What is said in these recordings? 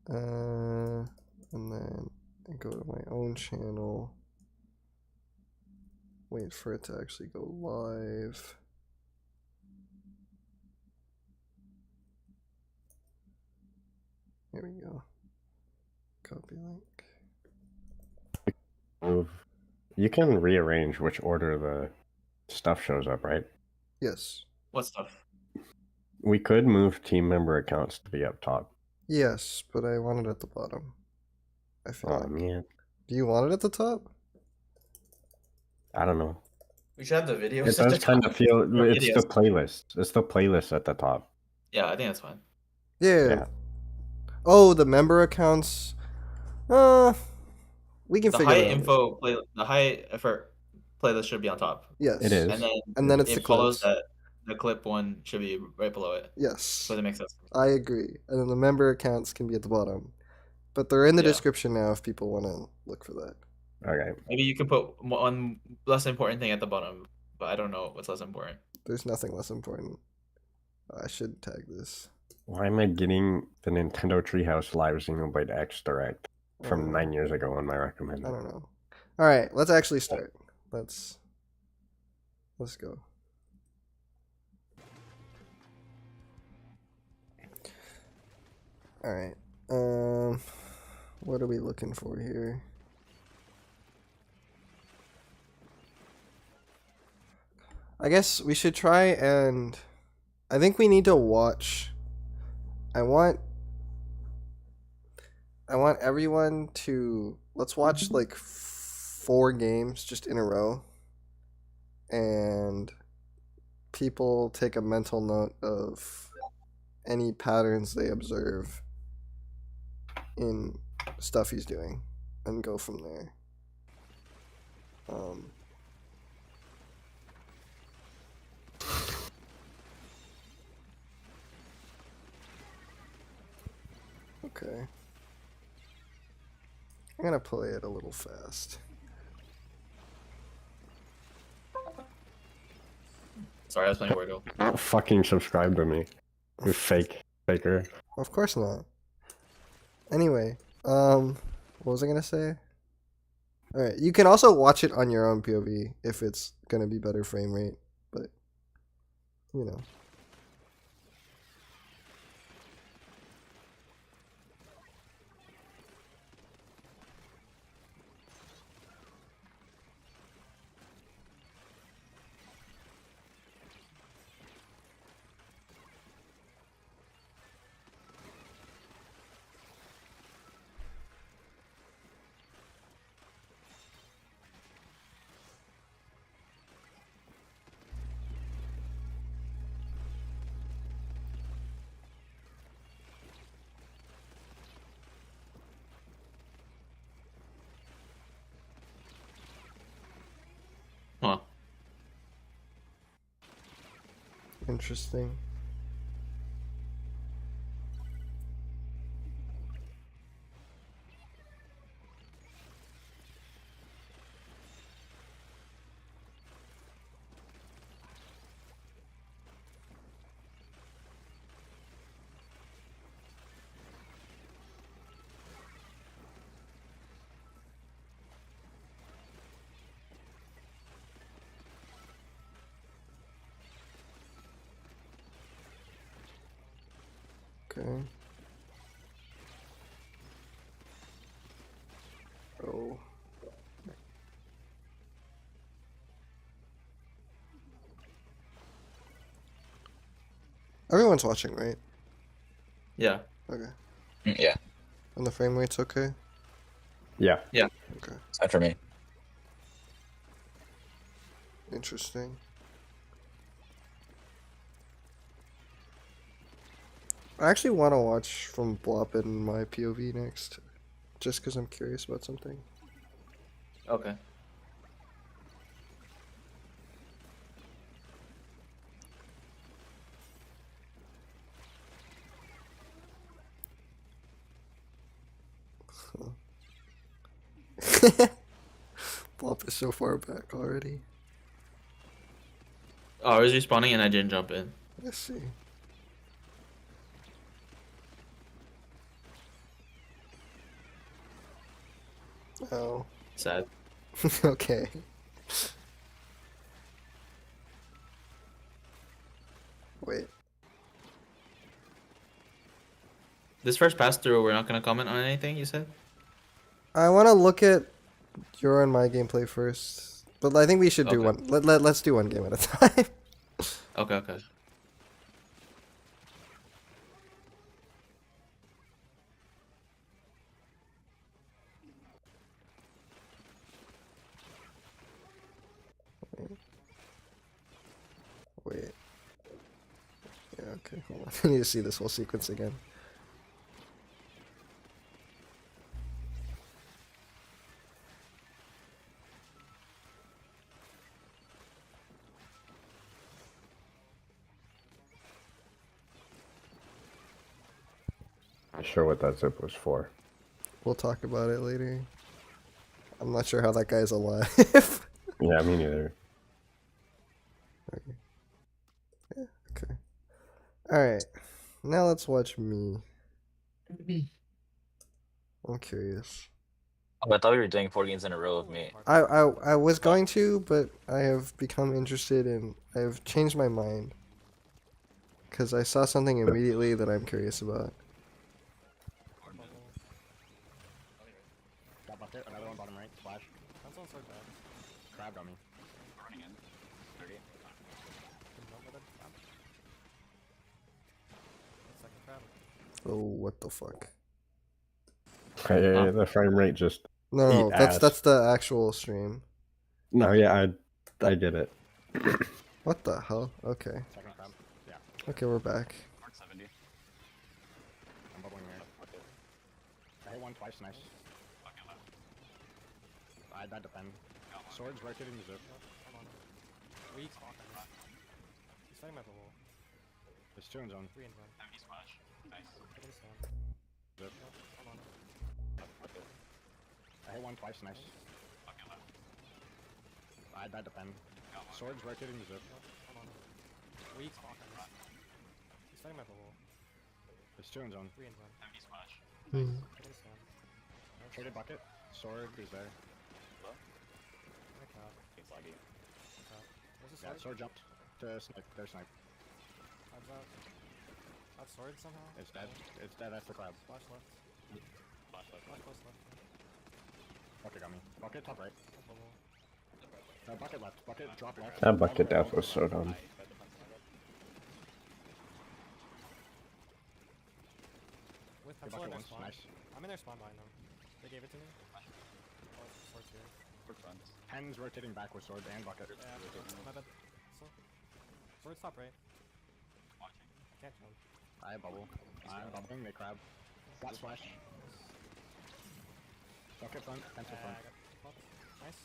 And then I go to my own channel. Wait for it to actually go live. Here we go. Copy link. Move. You can rearrange which order the stuff shows up, right? Yes. What stuff? We could move team member accounts to be up top. Yes, but I want it at the bottom. I feel Oh like. man, Do you want it at the top? I don't know. We should have the videos. It at does the kind top. of feel. Or It's the videos. playlist. It's the playlist at the top. Yeah, I think that's fine. Yeah. Oh, the member accounts. We can The figure high that out. info play, the high effort playlist should be on top. Yes. It is. And then it's the it follows clips. that the clip one should be right below it. Yes. So that makes sense. I agree. And then the member accounts can be at the bottom. But they're in the Yeah. description now if people want to look for that. Okay. Maybe you can put one less important thing at the bottom, but I don't know what's less important. There's nothing less important. I should tag this. Why am I getting the Nintendo Treehouse Live Xenoblade X Direct from 9 years ago on my recommended? I don't know. All right, let's actually start. Let's go. All right. What are we looking for here? I guess we should try and I think we need to watch. I want everyone to let's watch like 4 games just in a row and people take a mental note of any patterns they observe in stuff he's doing and go from there. Okay. I'm gonna play it a little fast. Sorry, I was playing Wordle. Don't fucking subscribe to me. You faker. Of course not. Anyway, what was I gonna say? Alright, you can also watch it on your own POV if it's gonna be better frame rate, but you know. Huh. Interesting. Okay. Oh. Everyone's watching, right? Yeah. Okay. Yeah, And the frame rate's okay? Yeah. Okay. aside for me. Interesting. I actually want to watch from Blop in my POV next, just because I'm curious about something. Okay. Blop is so far back already. Oh, I was respawning and I didn't jump in. Let's see. Oh. Sad. Okay. Wait. This first pass through, we're not gonna comment on anything you said. I want to look at your and my gameplay first, but I think we should do Okay. one. Let's do one game at a time. Okay. Okay. Wait. Yeah. Okay. Hold on. I need to see this whole sequence again. Not sure what that zip was for. We'll talk about it later. I'm not sure how that guy's alive. Yeah, me neither. Okay. Alright. Now let's watch me. I'm curious. Oh, I thought we were doing 4 games in a row of me. I was going to, but I have become interested in. I've changed my mind. Because I saw something immediately that I'm curious about. Got bucket, another one bottom right, splash. That's one so bad. Crabbed on me. Running in. 30. Second crab. Oh, what the fuck? Yeah, the frame rate just. No, Eat that's ass. the actual stream. No, yeah, I get it. What the hell? Okay. Second crab. Yeah, Okay, we're back. Mark 70. I'm bubbling here. I hit one twice, nice. Bucket left. I died to pen. Swords rotating the zip. Come on. Weak spot. He's fighting my bubble. There's two in zone. 3 in zone. Empty splash. Nice. I can stand. Zip. Come on. I hit one twice, nice. Bucket left. I died to pen. Swords rotating the zip. Come on. Weak spot. He's fighting my bubble. There's two in zone. 3 in zone. Empty splash. Hmm. I can stand. Traded bucket. Sword is there. I cap. It's laggy. Where's the Yeah, sword? sword jumped to snipe. There's snipe. How's that? That sword somehow? It's dead. It's dead. That's the crab. Flash left. Flash left. Flash close left. Bucket got me. Bucket top right. That bubble. Bucket left. Bucket drop left. That bucket death was so dumb. With Good pencil in bucket their once. spawn. Nice. I'm in their spawn behind them. They gave it to me. Oh, sword's here. Pen's rotating back with sword and bucket. Yeah, my bad. So, sword's top right. Watching. Can't jump. I have bubble. I'm bubbling. They crab. Got splash. Bucket front. Pencil I front. got popped. Nice.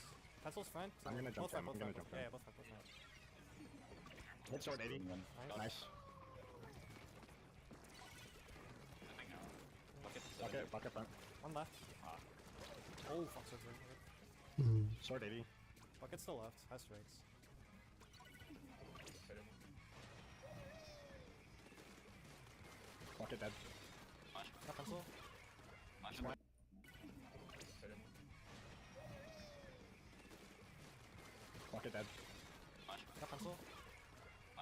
Pencil's front. I'm gonna jump both front, them, both I'm gonna front, jump Yeah, them. both front, both front. Hit sword 80. Nice. Nice. Bucket front. One left. Oh, fuck, sword's right. Hmm. Sword 80. Bucket's still left. Has strikes. Bucket dead. Got pencil. Bucket dead. Got pencil.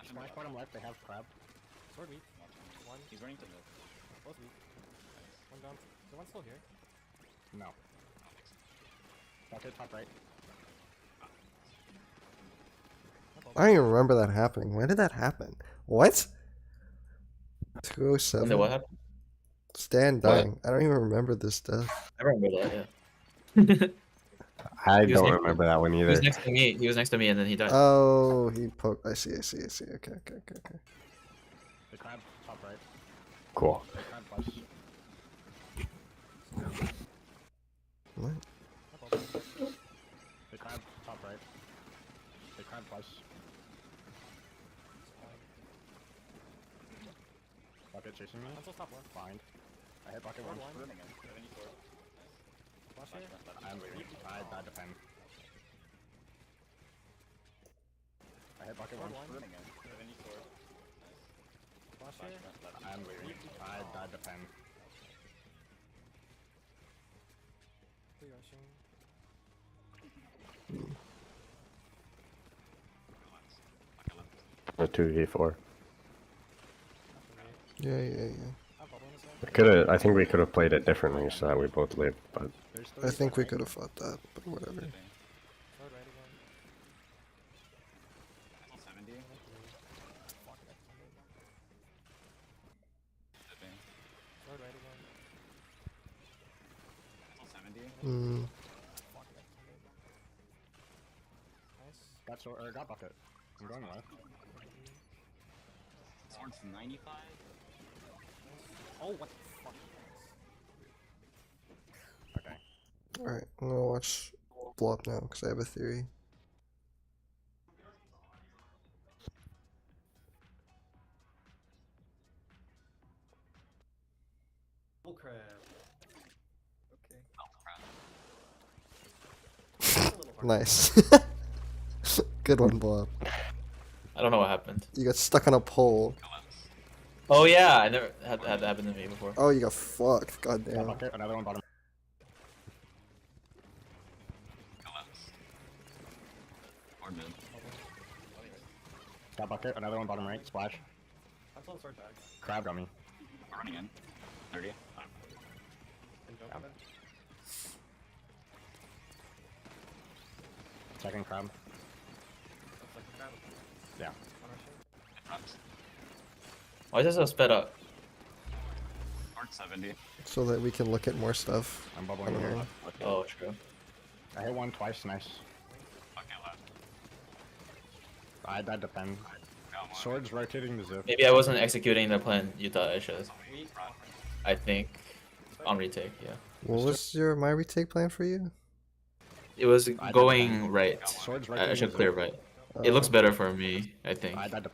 Splash bottom left. They have crab. Sword weak. One. He's running to mid. Both weak. One down. The one's still here. No. Bucket top right. I don't even remember that happening. When did that happen? What? And 207. then what happened? Stan What? dying. I don't even remember this death. I remember that. Yeah. I He was don't next- remember that one He was either. next to me. He was next to me, and then he died. Oh, he poked. I see. Okay. The crab top right. Cool. The crab plus. What? The crab top right. The crab plus. Bucket chasing me. Pencil's top left. Bind. I hit bucket Sword once. one. Flash here. I'm leaving. I died to pen. I hit bucket Sword once. one. Flash here. I'm leaving. I died to pen. Free rushing. A 2v4. Yeah, yeah, yeah. Have bubble in a sec. I think we could have played it differently so that we both lived, but There's I three think we right? could have fought that, but whatever. Sword right again. 70. Fuck it. Sword right again. 70. Hmm. Fuck it. Nice. Got sword, or got bucket. I'm going left. Sword's 95? Oh, what the fuck? Okay. Alright, I'm gonna watch blow up now because I have a theory. Oh crap. Okay. Nice. Good one, blow up. I don't know what happened. You got stuck on a pole. Oh yeah, I never had that happen to me before. Oh, you got fucked. God Got damn. bucket, another one bottom. Or mid. Got bucket, another one bottom right. Splash. I'm still sword back. Crab got me. We're running in. 30. Can jump Yeah. then. Second crab. Looks like a crab. Yeah. On our ship. Runs. Why is this so sped up? Sword 70. So that we can look at more stuff. I'm I bubbling don't here. know. Oh, true. I hit one twice, nice. Bucket left. I died to pen. Got one. Swords rotating the zip. Maybe I wasn't executing the plan you thought I should. Weak. I think on retake, yeah. What was my retake plan for you? It was I going right. Swords I rotating should the clear zip. right. It looks Uh, better for me, I think. I died to.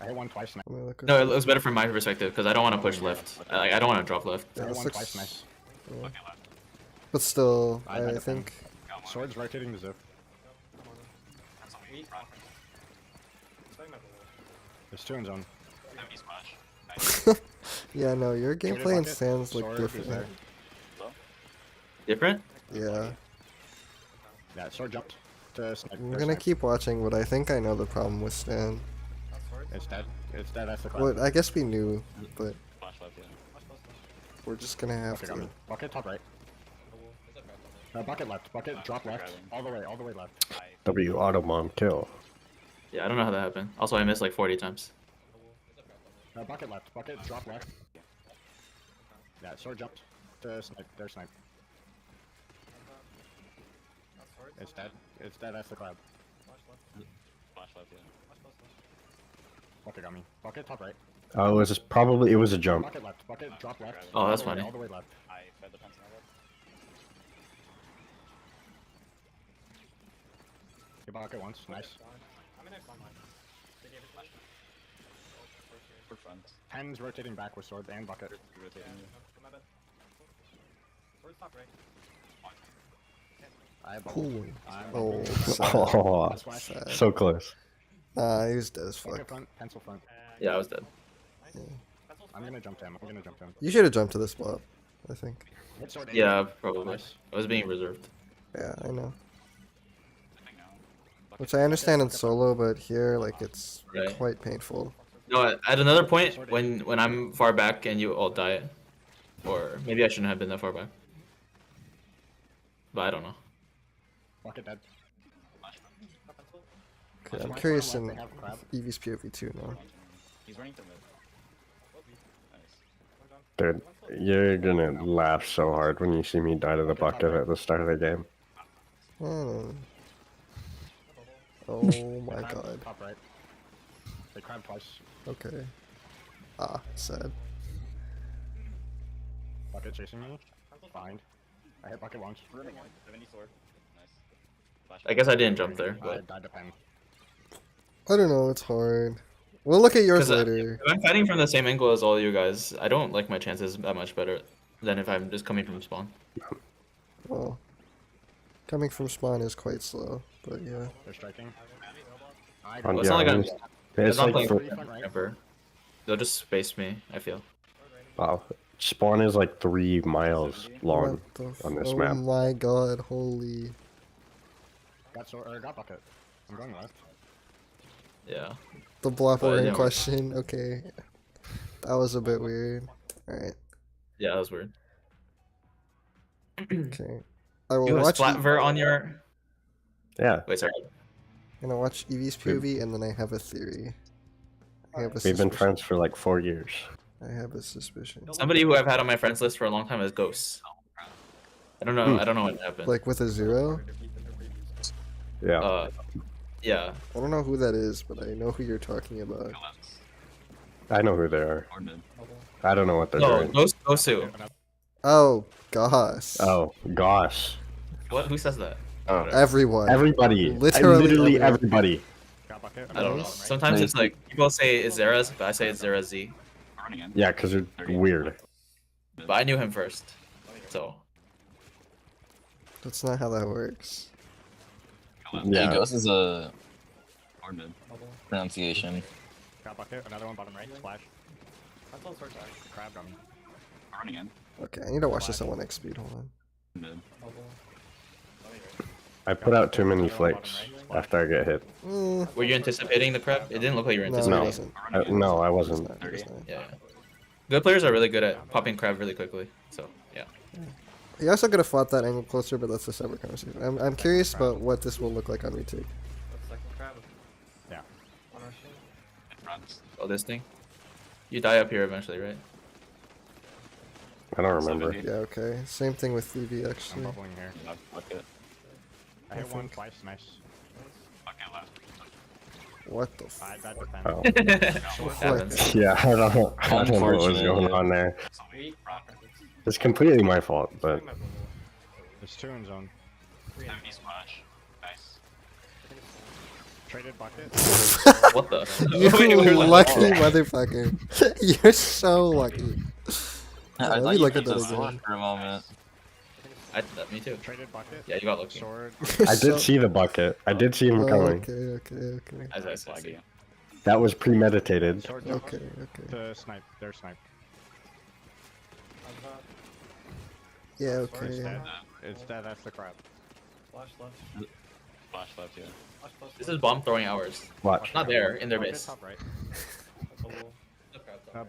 I hit one twice, nice. let me look No, at it looks better from my perspective because I don't want to push left. I don't want to drop left. Yeah, I hit this one looks- twice, nice. yeah. Bucket left. But still, I died I to pen. think Got one. Swords rotating the zip. That's on me. Weak. Run. Starting up a little. There's two in zone. 70 splash. yeah, no, your Shoot it, gameplay and bucket. stands look Sword is different. there. Different? Yeah, Yeah, sword jumped to snipe. I'm There's gonna snipe. keep watching, but I think I know the problem with Stan. That's sword. It's dead. It's dead. That's the cloud. Well, I guess we knew, but Splash left, yeah. Much closer. we're just gonna have Bucket got to. me. Bucket top right. Is that crab? Bucket left. Bucket drop left. grabbing. All the way left. W auto bomb kill. Yeah, I don't know how that happened. Also, I missed like 40 times. Bucket left. Bucket drop left. Yeah, sword jumped to snipe. There's snipe. That's sword. It's dead. It's dead. That's the cloud. Much left. Splash left, yeah. Much closer. Bucket got me. Bucket top right. Oh, it was a jump. Bucket left. Bucket drop left. Oh, that's All the way- funny. All the way left. I fed the fence on left. Get bucket once. Nice. I'm in next on mine. They gave it flash. For front. Pen's rotating back with sword and bucket. Rotating you. My bad. Sword top right. I have bubble. Cool. I'm Oh, bubble. sad. Oh, That's why. sad. so close. Nah, he was dead as Bucket fuck. front. Pencil front. Yeah, I was dead. I'm gonna jump to him. I'm gonna jump to him. You should have jumped to this spot, I think. Hit sword. Yeah, probably. Nice. I was being reserved. Yeah, I know. I think now. Which I understand in solo, but here, like, it's Right. quite painful. No, at another point, when I'm far back and you all die, or maybe I shouldn't have been that far back. But I don't know. Bucket dead. Okay, I'm Splash curious bottom in left, they have crab. EV's POV 2 now. He's running to mid. Nice. Dude, you're gonna laugh so hard when you see me die to the bucket at the start of the game. Oh, oh my Crab, god. Top right. They crab twice. Okay. Ah, sad. Bucket chasing me. Behind. I hit bucket once. Running in. 70 sword. Nice. Flash I guess I didn't jump there, I but died to pen. I don't know, it's hard. We'll look at yours 'Cause, later. if I'm fighting from the same angle as all you guys, I don't like my chances that much better than if I'm just coming from spawn. Well, coming from spawn is quite slow, but yeah. They're striking. I On Well, got it's not like I'm, It's not like playing front right. camper. They'll just space me, I feel. wow, spawn is like 3 miles long What the on this oh map. my god, holy. Got sword, or got bucket. I'm going left. Yeah. The blopper But, in yeah. question. Okay. That was a bit weird. Alright. Yeah, that was weird. Okay. I will You have watch. Splatver on your. Yeah, Wait, sorry. I'm gonna watch Eevee's POV and then I have a theory. I have a we've been suspicion. friends for like 4 years. I have a suspicion. Somebody who I've had on my friends list for a long time is Ghosts. I don't know. I don't know what happened. Like with a 0? Yeah, Yeah. I don't know who that is, but I know who you're talking about. I know who they are. I don't know what they're No, doing. Gosu. Oh, gosh. Oh gosh, What? Who says that? oh, Everyone. everybody, Literally everyone. everybody. Got bucket. I don't know. Nice. Sometimes it's like people say it's Zera's, but I say it's Zera Z. Running in. Yeah, because they're weird. But I knew him first, so That's not how that works. Yeah, Yeah, Ghost is a pronunciation. Got bucket. Another one bottom right. Splash. Crab on me. Running in. Okay, I need to watch this at 1x speed. Hold on. Mid. I put out too many flakes after I get hit. were you anticipating the prep? It didn't look like you were No, anticipating. it No. wasn't. No, I It's wasn't. not, it's not. Yeah. Good players are really good at popping crab really quickly. So yeah. He also could have fought that angle closer, but that's a separate conversation. I'm curious about what this will look like on retake. Yeah. It runs. Oh, this thing. You die up here eventually, right? I don't remember. Yeah, okay. Same thing with Eevee, I'm actually. bubbling here. Bucket. I hit one twice. Nice. Bucket left. What the I f? died to 10. Oh. Happens. Yeah, I don't know what was Unfortunate, going yeah. on there. It's completely my fault, but There's two in zone. 70 splash. Nice. Traded bucket. What the? You lucky motherfucker. You're so lucky. I let thought me you look at meant that to again. for a moment. Me too. Traded bucket. Yeah, you got lucky. Sword. I did see the bucket. I did see him Oh, coming. okay. As I said. That was premeditated. Sword jump Okay. to snipe. They're snipe. Yeah, It's okay. dead. It's dead. That's the crab. Flash left, yeah. This is bomb throwing hours. Watch. Not there, in their Bucket base. top right.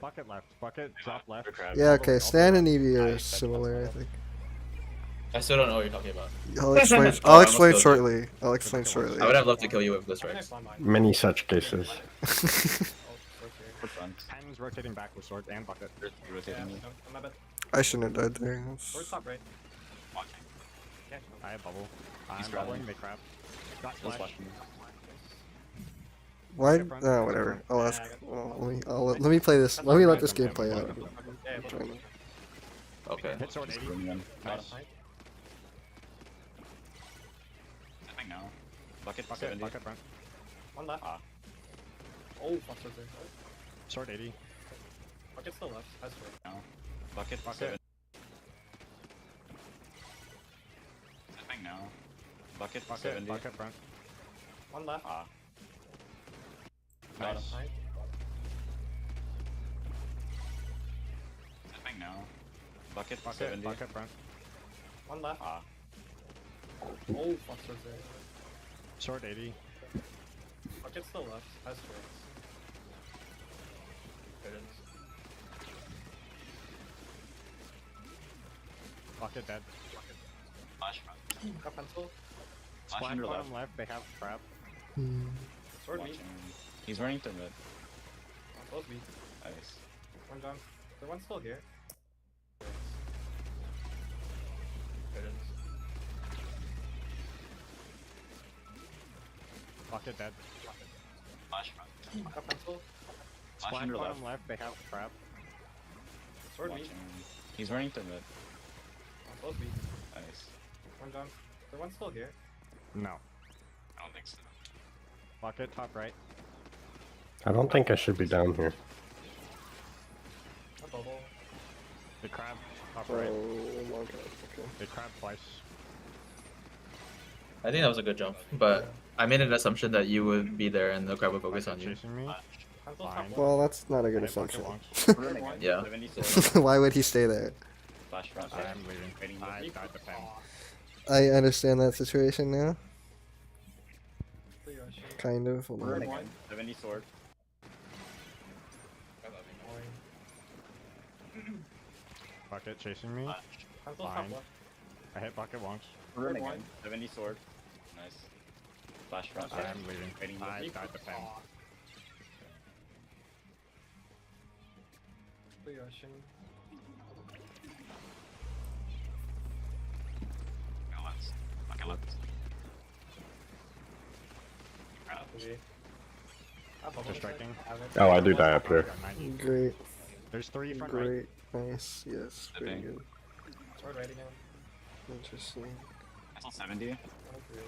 Bucket left. Bucket drop left. Yeah, okay. Stan and Eevee are similar, I think. I still don't know what you're talking about. I'll explain. Oh, I'll I explain must go. shortly. I'll explain shortly. I would have loved to kill you with this right. Many such cases. Quick run. Pen's rotating back with sword and bucket. Rotating me. I shouldn't have died there. That's- Watching. I have bubble. He's I'm grabbing. bubbling. They crab. Got No splash. splashing. Why? Oh, whatever. I'll ask. Well, let me play this. Let me let this game play out. I'm trying to- Okay. Hit sword 80. Running in. Nice. Stepping now. Bucket Bucket. 70. Bucket front. One left. Ah. Sword 80. Bucket still left. That's right now. Bucket. Bucket. 70. Stepping now. Bucket. Bucket. 70. Bucket front. One left. Ah. Nice. Stepping now. Bucket. Bucket. 70. Bucket front. One left. Ah. Sword 80. Bucket still left. That's right. Bucket dead. Flash front. Got pencil. Splash Flashing to bottom left. left. They have crab. Hmm. Sword watching. He's running through mid. Nice. One down. The one's still here. Bucket dead. Flash front. Got pencil. Splash Flashing to bottom left. left. They have crab. Sword me. Watching. He's running through mid. Both me. Nice. One down. The one's still here. No. I don't think so. Bucket top right. I don't think I should be down here. A bubble. The crab top Oh right. my god. Okay. The crab twice. I think that was a good jump, but I made an assumption that you would be there and the crowd would focus on you. Chasing me. Pencil's Fine. top Well, that's not a good I hit bucket assumption. long. Yeah. 70 sword. Why would he stay there? Flash front. I'm leaving. Waiting. I died to pen. I understand that situation now. Kind of. Hold Third on. one. 70 sword. Bucket chasing me. Pencil's top Fine. left. I hit bucket once. Third one. one. 70 sword. Nice. Flash front. I am leaving. Waiting. I died the pen. Free rushing. Bucket left. GG. I have bubble Distracting. inside. Have it. Oh, I do die up here. Got 90. Great. There's 3 front right. Great. Nice. Yes. Very Okay. good. Sword right again. Interesting. I saw 70. 1, 3.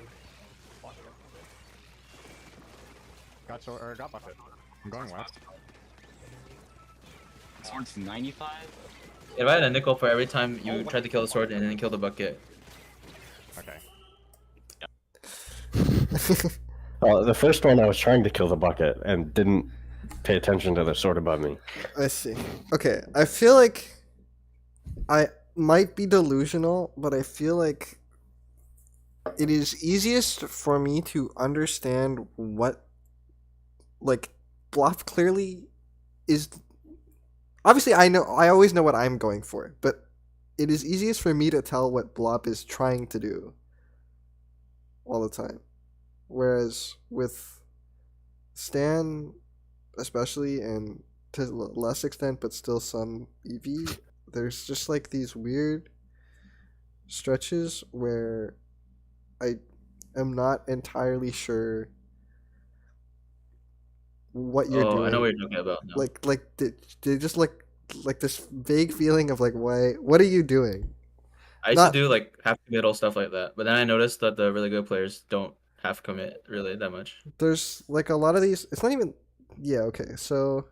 Block it up. Got sword or got bucket. I'm going west. Sword's 95. If I had a nickel for every time you tried to kill the sword and then kill the bucket. Okay. Oh, the first one I was trying to kill the bucket and didn't pay attention to the sword above me. I see. Okay, I feel like I might be delusional, but I feel like it is easiest for me to understand what, like, Bluff clearly is. Obviously, I always know what I'm going for, but it is easiest for me to tell what Blop is trying to do all the time. Whereas with Stan, especially, and to less extent, but still some EV, there's just like these weird stretches where I am not entirely sure what you're doing. I know what you're talking about now. Like they just like this vague feeling of like, why? What are you doing? I used not- to do like half committal stuff like that, but then I noticed that the really good players don't half commit really that much. There's like a lot of these. It's not even. Yeah. Okay. So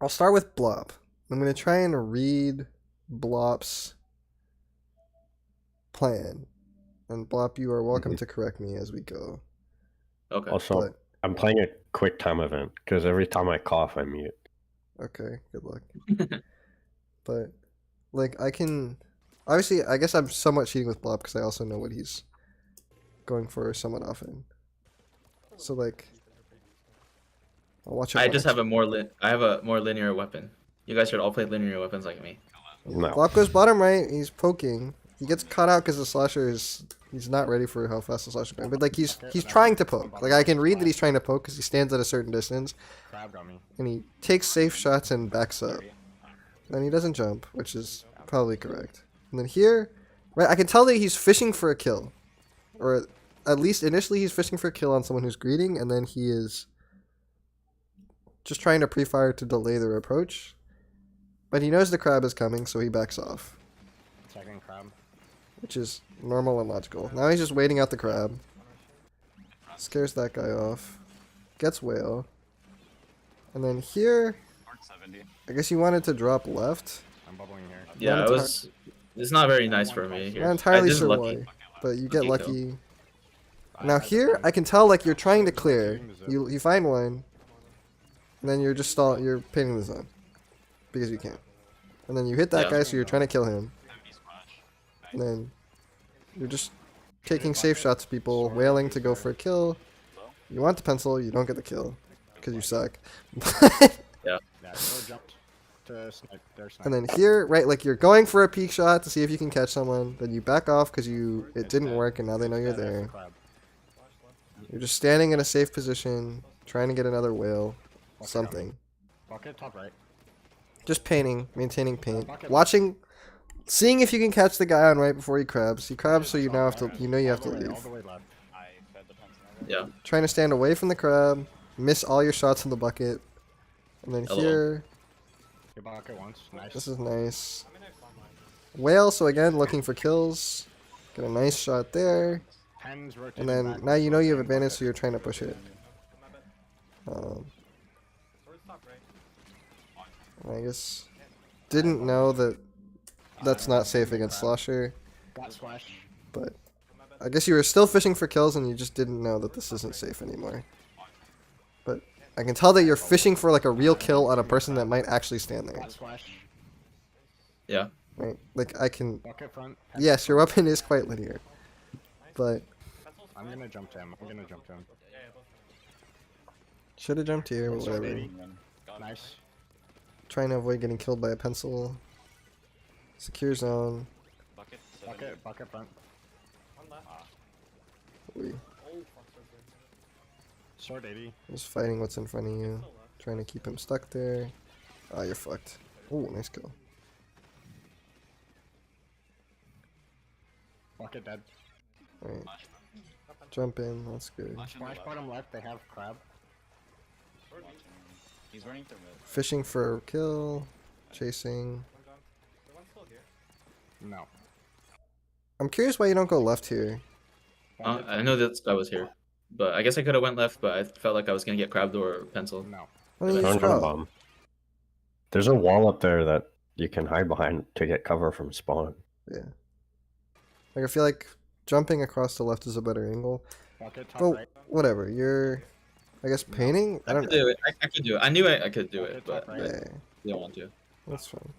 I'll start with Blob. I'm gonna try and read Blop's plan, and Blop, you are welcome to correct me as we go. Okay. Also, But I'm playing a quick time event because every time I cough, I mute. okay, good luck. But like I can, obviously, I guess I'm somewhat cheating with Blob because I also know what he's going for somewhat often. So like, I'll watch. I just have a more linear weapon. You guys should all play linear weapons like me. No. Blob goes bottom right. He's poking. He gets caught out because the slasher he's not ready for how fast the slasher going. But like he's trying to poke. Like I can read that he's trying to poke because he stands at a certain distance, Crab got me. and he takes safe shots and backs up. Then he doesn't jump, which is probably correct. And then here, right, I can tell that he's fishing for a kill, or at least initially he's fishing for a kill on someone who's greeting, and then he is just trying to pre-fire to delay their approach. But he knows the crab is coming, so he backs off, Second crab. which is normal and logical. Now he's just waiting out the crab. Scares that guy off. Gets whale. And then here, Sword 70. I guess you wanted to drop left. I'm bubbling here. Yeah, Not it was. It's not very nice for me here. Not entirely This is sure lucky. why, but you get Lucky kill. lucky. Now here, I can tell like you're trying to clear. You find one, and then you're just you're painting the zone because you can. And then you hit that Yeah. guy, so you're trying to kill him. 70 splash. And then you're just taking safe shots at people, wailing to go for a kill. You want the pencil, you don't get the kill because you suck. Yeah, sword jumped to snipe. There's snipe. And then here, right, like you're going for a peek shot to see if you can catch someone. Then you back off because it didn't work, and now they know you're there. Crab. You're just standing in a safe position, trying to get another whale, something. Bucket top right. Just painting, maintaining paint, watching, seeing if you can catch the guy on right before he crabs. He crabs, so you now have to, you know, you have to All the leave. way left. I fed the pencil. Yeah. Trying to stand away from the crab, miss all your shots in the bucket, and then Hello. here, Hit bucket once. Nice. this is nice. Whale, so again, looking for kills. Get a nice shot there, Pens rotating and then back. now you know you have advantage, so you're trying to push it. Sword's top right. I guess didn't know that that's not safe against Slosher, Got splash. but I guess you were still fishing for kills and you just didn't know that this isn't safe anymore. But I can tell that you're fishing for like a real kill on a person that might actually stand there, Got splash. Yeah. right? Like I can, Bucket front. yes, your weapon is quite linear, but Pencil's I'm gonna jump to him. I'm gonna jump to him. Yeah, both. Should have jumped here, but Sword whatever. 80. Got it. Nice. Trying to avoid getting killed by a pencil. Secure zone. Bucket. 70. Bucket front. One left. We Oh, fuck, sword. Sword 80. just fighting what's in front of you. Still left. Trying to keep him stuck there. Ah, you're fucked. Oh, nice kill. Bucket dead. Alright. Jump in, that's good. Flash in the Splash left. bottom left, they have crab. Sword Watching. He's running through mid. Fishing for a kill. Chasing. One down. The one's still here. No. I'm curious why you don't go left here. I know this guy was here, but I guess I could have went left, but I felt like I was gonna get crabbed or penciled. No. Why don't you Don't just run a drop? bomb. There's a wall up there that you can hide behind to get cover from spawn. Yeah. Like, I feel like jumping across the left is a better angle. Bucket top But right. whatever, you're, I guess, painting? I I don't could know. do it. I could do it. I knew I could do it, Bucket top but right. Yeah, I didn't want to. that's fine.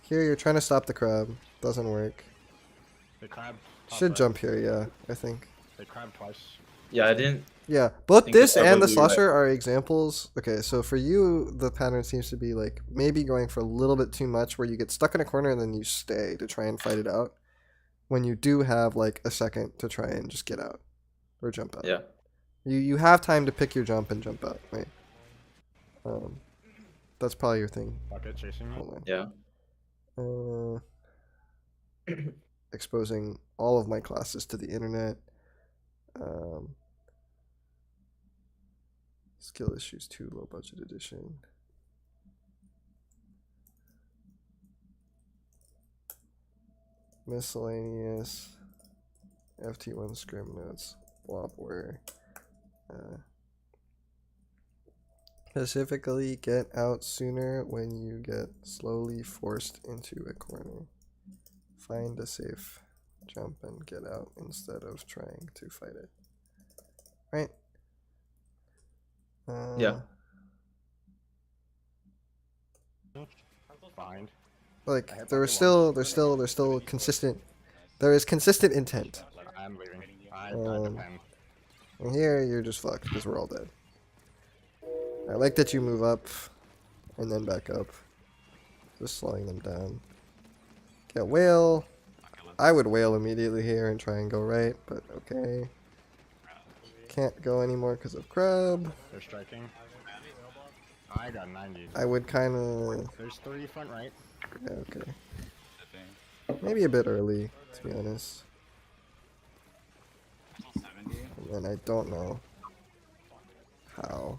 Here, you're trying to stop the crab. Doesn't work. They crab. Top Should right. jump here, yeah, I think. They crab twice. Yeah, I didn't. Yeah, both think the this crab and the would be right. slasher are examples. Okay, so for you, the pattern seems to be like maybe going for a little bit too much where you get stuck in a corner and then you stay to try and fight it out. When you do have like a second to try and just get out or jump out. Yeah. You have time to pick your jump and jump out, right? That's probably your thing. Bucket chasing me. Hold Yeah. on. Exposing all of my classes to the internet. Skill issues 2, low budget edition. Miscellaneous. ft1 scrim notes. Blobware. Specifically, get out sooner when you get slowly forced into a corner. Find a safe jump and get out instead of trying to fight it. Right? Yeah. Find. Like I hit there's bucket still consistent. There is consistent intent. I'm leaving. I Um, depend. And here you're just fucked because we're all dead. I like that you move up and then back up. Just slowing them down. Get whale. I would whale immediately here and try and go right, but okay. Can't go anymore because of crab. They're striking. I got 90. I would kind of. There's 3 front right. Yeah, okay. Dipping. Maybe a bit early, to be honest. Still 70. And I don't know how.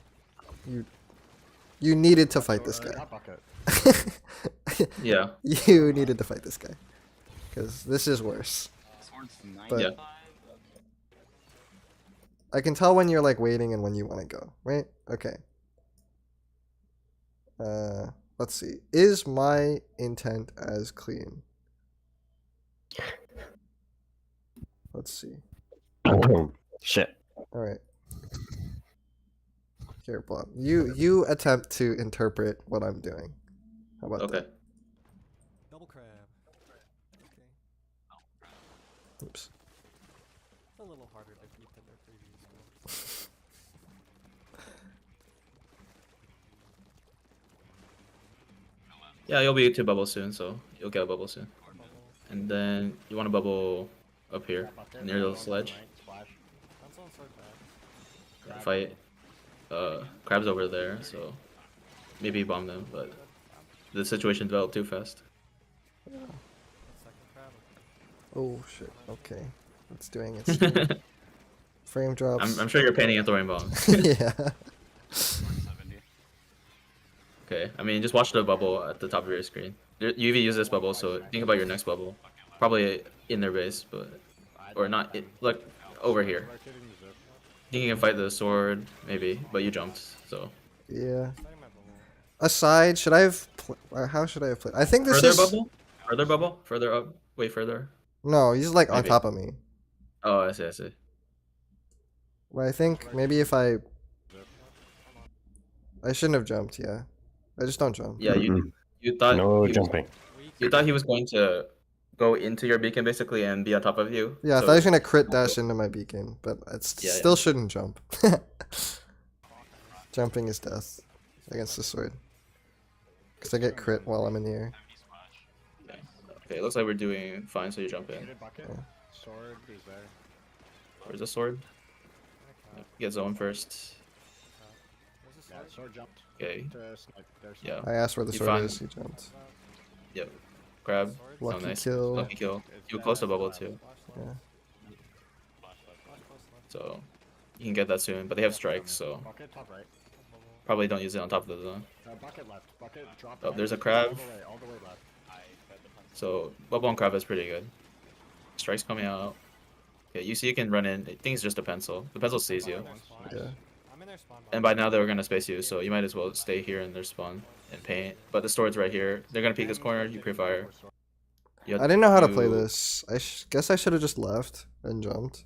You needed to fight this guy. Hot bucket. Yeah. You needed to fight this guy. Because this is worse. Sword's But- 95. I can tell when you're like waiting and when you want to go, right? Okay. Let's see. Is my intent as clean? Let's see. Shit. All right. Here, Blob. You attempt to interpret what I'm doing. How about Okay. that? Double crab. Okay. Oops. It's a little harder to beat than their previous one. Yeah, you'll be to bubble soon, so you'll get a bubble soon. And then you want to bubble up here Bucket. near the Right, sledge. Splash. Pencil and sword back. Fight. Crab's over there, so maybe bomb them, but the situation developed too fast. The second crab. Oh shit. Okay. It's doing its thing. Frame drops. I'm sure you're painting and throwing bombs. Yeah. 70. Okay, I mean, just watch the bubble at the top of your screen. You even use this bubble, so think about your next bubble. Probably in their base, but or not. Look over here. Rotating the zip. Think you can fight the sword, maybe, but you jumped, so. Yeah. Starting my bubble. Aside, should I have? How should I have played? I think this Further is. bubble? Further bubble? Further up? Way further? No, he's like on Maybe. top of me. Oh, I see, I see. But I think maybe if I shouldn't have jumped. Yeah, I just don't jump. Yeah, you thought No he was, jumping. you thought he was going to go into your beacon basically and be on top of you. Yeah, I So- thought he was gonna crit dash into my beacon, but it Yeah, still yeah. shouldn't jump. Jumping is death against the sword. Because I get crit while I'm in the air. Okay, it looks like we're doing fine, so you jump in. Gated bucket. Sword is there. Where's the sword? Get zone first. Yeah, sword jumped. Okay. To snipe. There's Yeah. I asked where the You sword find- is, he jumped. Yep. Grab. Lucky Oh, nice. kill. Lucky kill. You close to bubble too, Yeah. so you can get that soon. But they have strikes, so bucket top right. probably don't use it on top of the zone. Bucket left. Bucket drop. Oh, right. there's a crab. All the way left. So bubble and crab is pretty good. Strikes coming out. Okay, you see you can run in. I think it's just a pencil. The pencil sees you. Yeah. I'm in their spawn. And by now they're gonna space you, so you might as well stay here in their spawn and paint. But the sword's right here. They're gonna peek this corner. You pre-fire. You I didn't know how to play you- this. Guess I should have just left and jumped.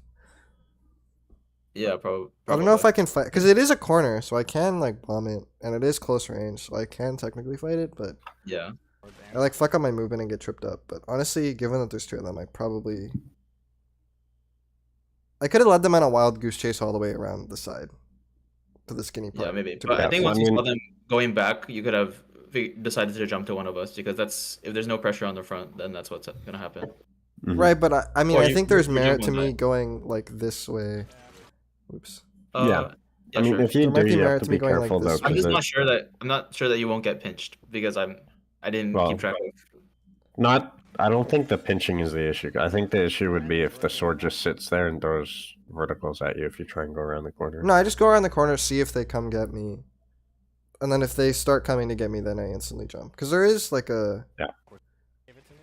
Yeah, probably. I don't know if I can fight because it is a corner, so I can like bomb it, and it is close range, so I can technically fight it. But Yeah. I like fuck up my movement and get tripped up. But honestly, given that there's two of them, I could have led them on a wild goose chase all the way around the side to the skinny part. Yeah, maybe. to But I grab think it. once I you mean- saw them going back, you could have decided to jump to one of us because that's if there's no pressure on the front, then that's what's gonna happen. Mhm. Right, but I mean, Or I you- think there's you merit jump to on me that. going like this way. Oops. Yeah. I mean, sure. if you There might do, be you merit have to to me be going like careful though, this way. I'm because just not sure that you won't get pinched because I didn't Well, keep track of. I don't think the pinching is the issue. I think the issue would be if the sword just sits there and throws verticals at you if you try and go around the corner. No, I just go around the corner, see if they come get me, and then if they start coming to get me, then I instantly jump. Because there is like a. Yeah. Give it to me.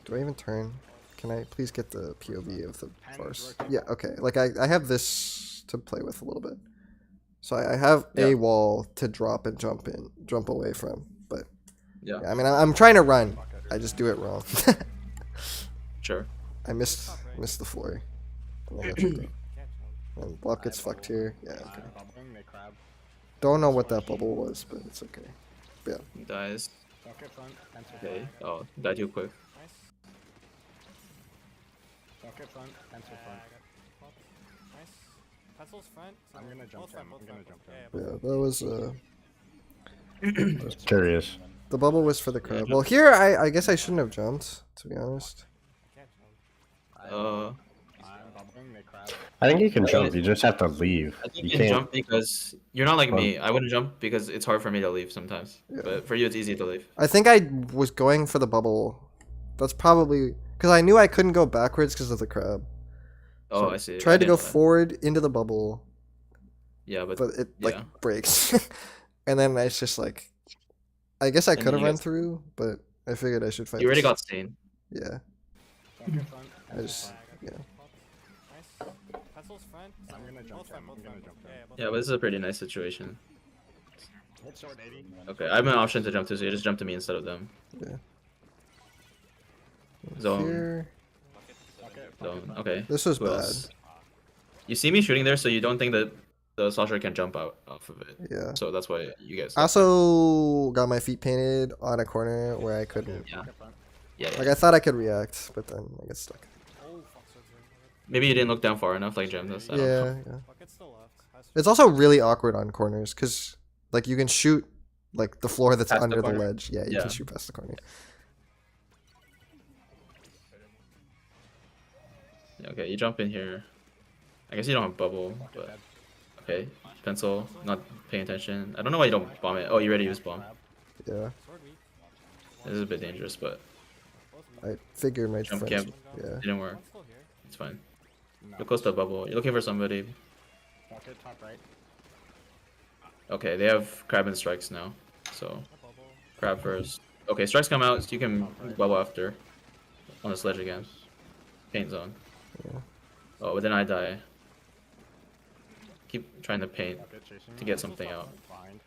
Do I even turn? Can I please get the POV of the farce? Yeah. Okay. Like I have this to play with a little bit. So I have a Yeah. wall to drop and jump away from. But Yeah, yeah, I mean, I'm trying to run. I just do it wrong. sure. I missed the floor. And I got tripped up. Can't jump. And block gets fucked here. Yeah. Okay. Bubbling, they crab. Don't know what that bubble was, but it's okay. But yeah. He dies. Bucket front. Pencil Okay. front. Oh, died too quick. Nice. Bucket front. Pencil front. Pop. Nice. Pencil's front. I'm gonna jump Both front, him, both I'm gonna front, jump both- him. yeah, Yeah, that was Just curious. the bubble was for the crab. Well, here I guess I shouldn't have jumped, to be honest. I can't jump. Bubbling, they crab. I think you can jump. You just have to leave. I think You you can can't. jump because you're not like Well- me. I wouldn't jump because it's hard for me to leave sometimes. Yeah. But for you, it's easy to leave. I think I was going for the bubble. That's probably because I knew I couldn't go backwards because of the crab. Oh, So I see. I Tried to didn't go know that. forward into the bubble, Yeah, but but it like yeah. breaks. And then it's just like, I guess I And could have you run guys- through, but I figured I should fight. you already this. got seen. Yeah. Bucket front. I just yeah. Nice. Pencil's front. I'm gonna jump Both front, him, both I'm gonna front. jump him. Yeah, both Yeah, but front. this is a pretty nice situation. Hold sword 80. Okay, I have an option to jump to, so you just jump to me instead of them. Zone. Here. Bucket. Zone. Okay. This was Who bad. else? You see me shooting there, so you don't think that the slasher can jump out off of it. Yeah. So that's why you guys. I also got my feet painted on a corner where I couldn't. Yeah. Bucket front. Yeah, yeah. Like I thought I could react, but then I get stuck. Oh, fuck, sword's right. Maybe you didn't look down far enough, like Jem does. I don't know. Yeah, yeah. Bucket's still left. High It's also really awkward on corners because like you can shoot like the floor that's Past the under the corner? ledge. Yeah, you Yeah. can shoot past the corner. Yeah, okay, you jump in here. I guess you don't have bubble, Bucket but dead. okay. Pencil, not paying attention. I don't know why you don't bomb it. Oh, you already used bomb. Yeah, sword weak. This is a bit dangerous, but Both weak. I figured my Jump friends. camp. Yeah, it didn't work. One's still here. It's fine. No. You're close to a bubble. You're looking for somebody. Bucket top right. Okay, they have crab and strikes now. So No bubble. crab first. Okay, strikes come out, so you can bubble after. On this ledge again. Paint zone. Yeah. Oh, but then I die. Keep trying to paint Bucket chasing to me. get something out. Blind.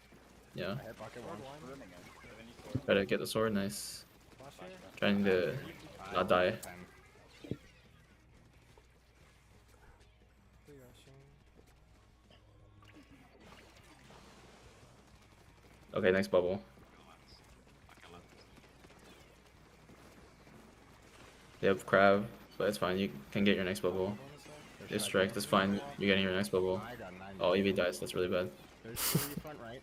Yeah. I hit bucket Sword once. one. Try to get the sword. Nice. Flash here. Trying to not die. 10. Free rushing. Okay, next bubble. They have crab, but it's fine. You can get your next bubble. They have strike. That's fine. You're getting your next bubble. I got 9. Oh, EV dies. That's really bad. There's 3 front right.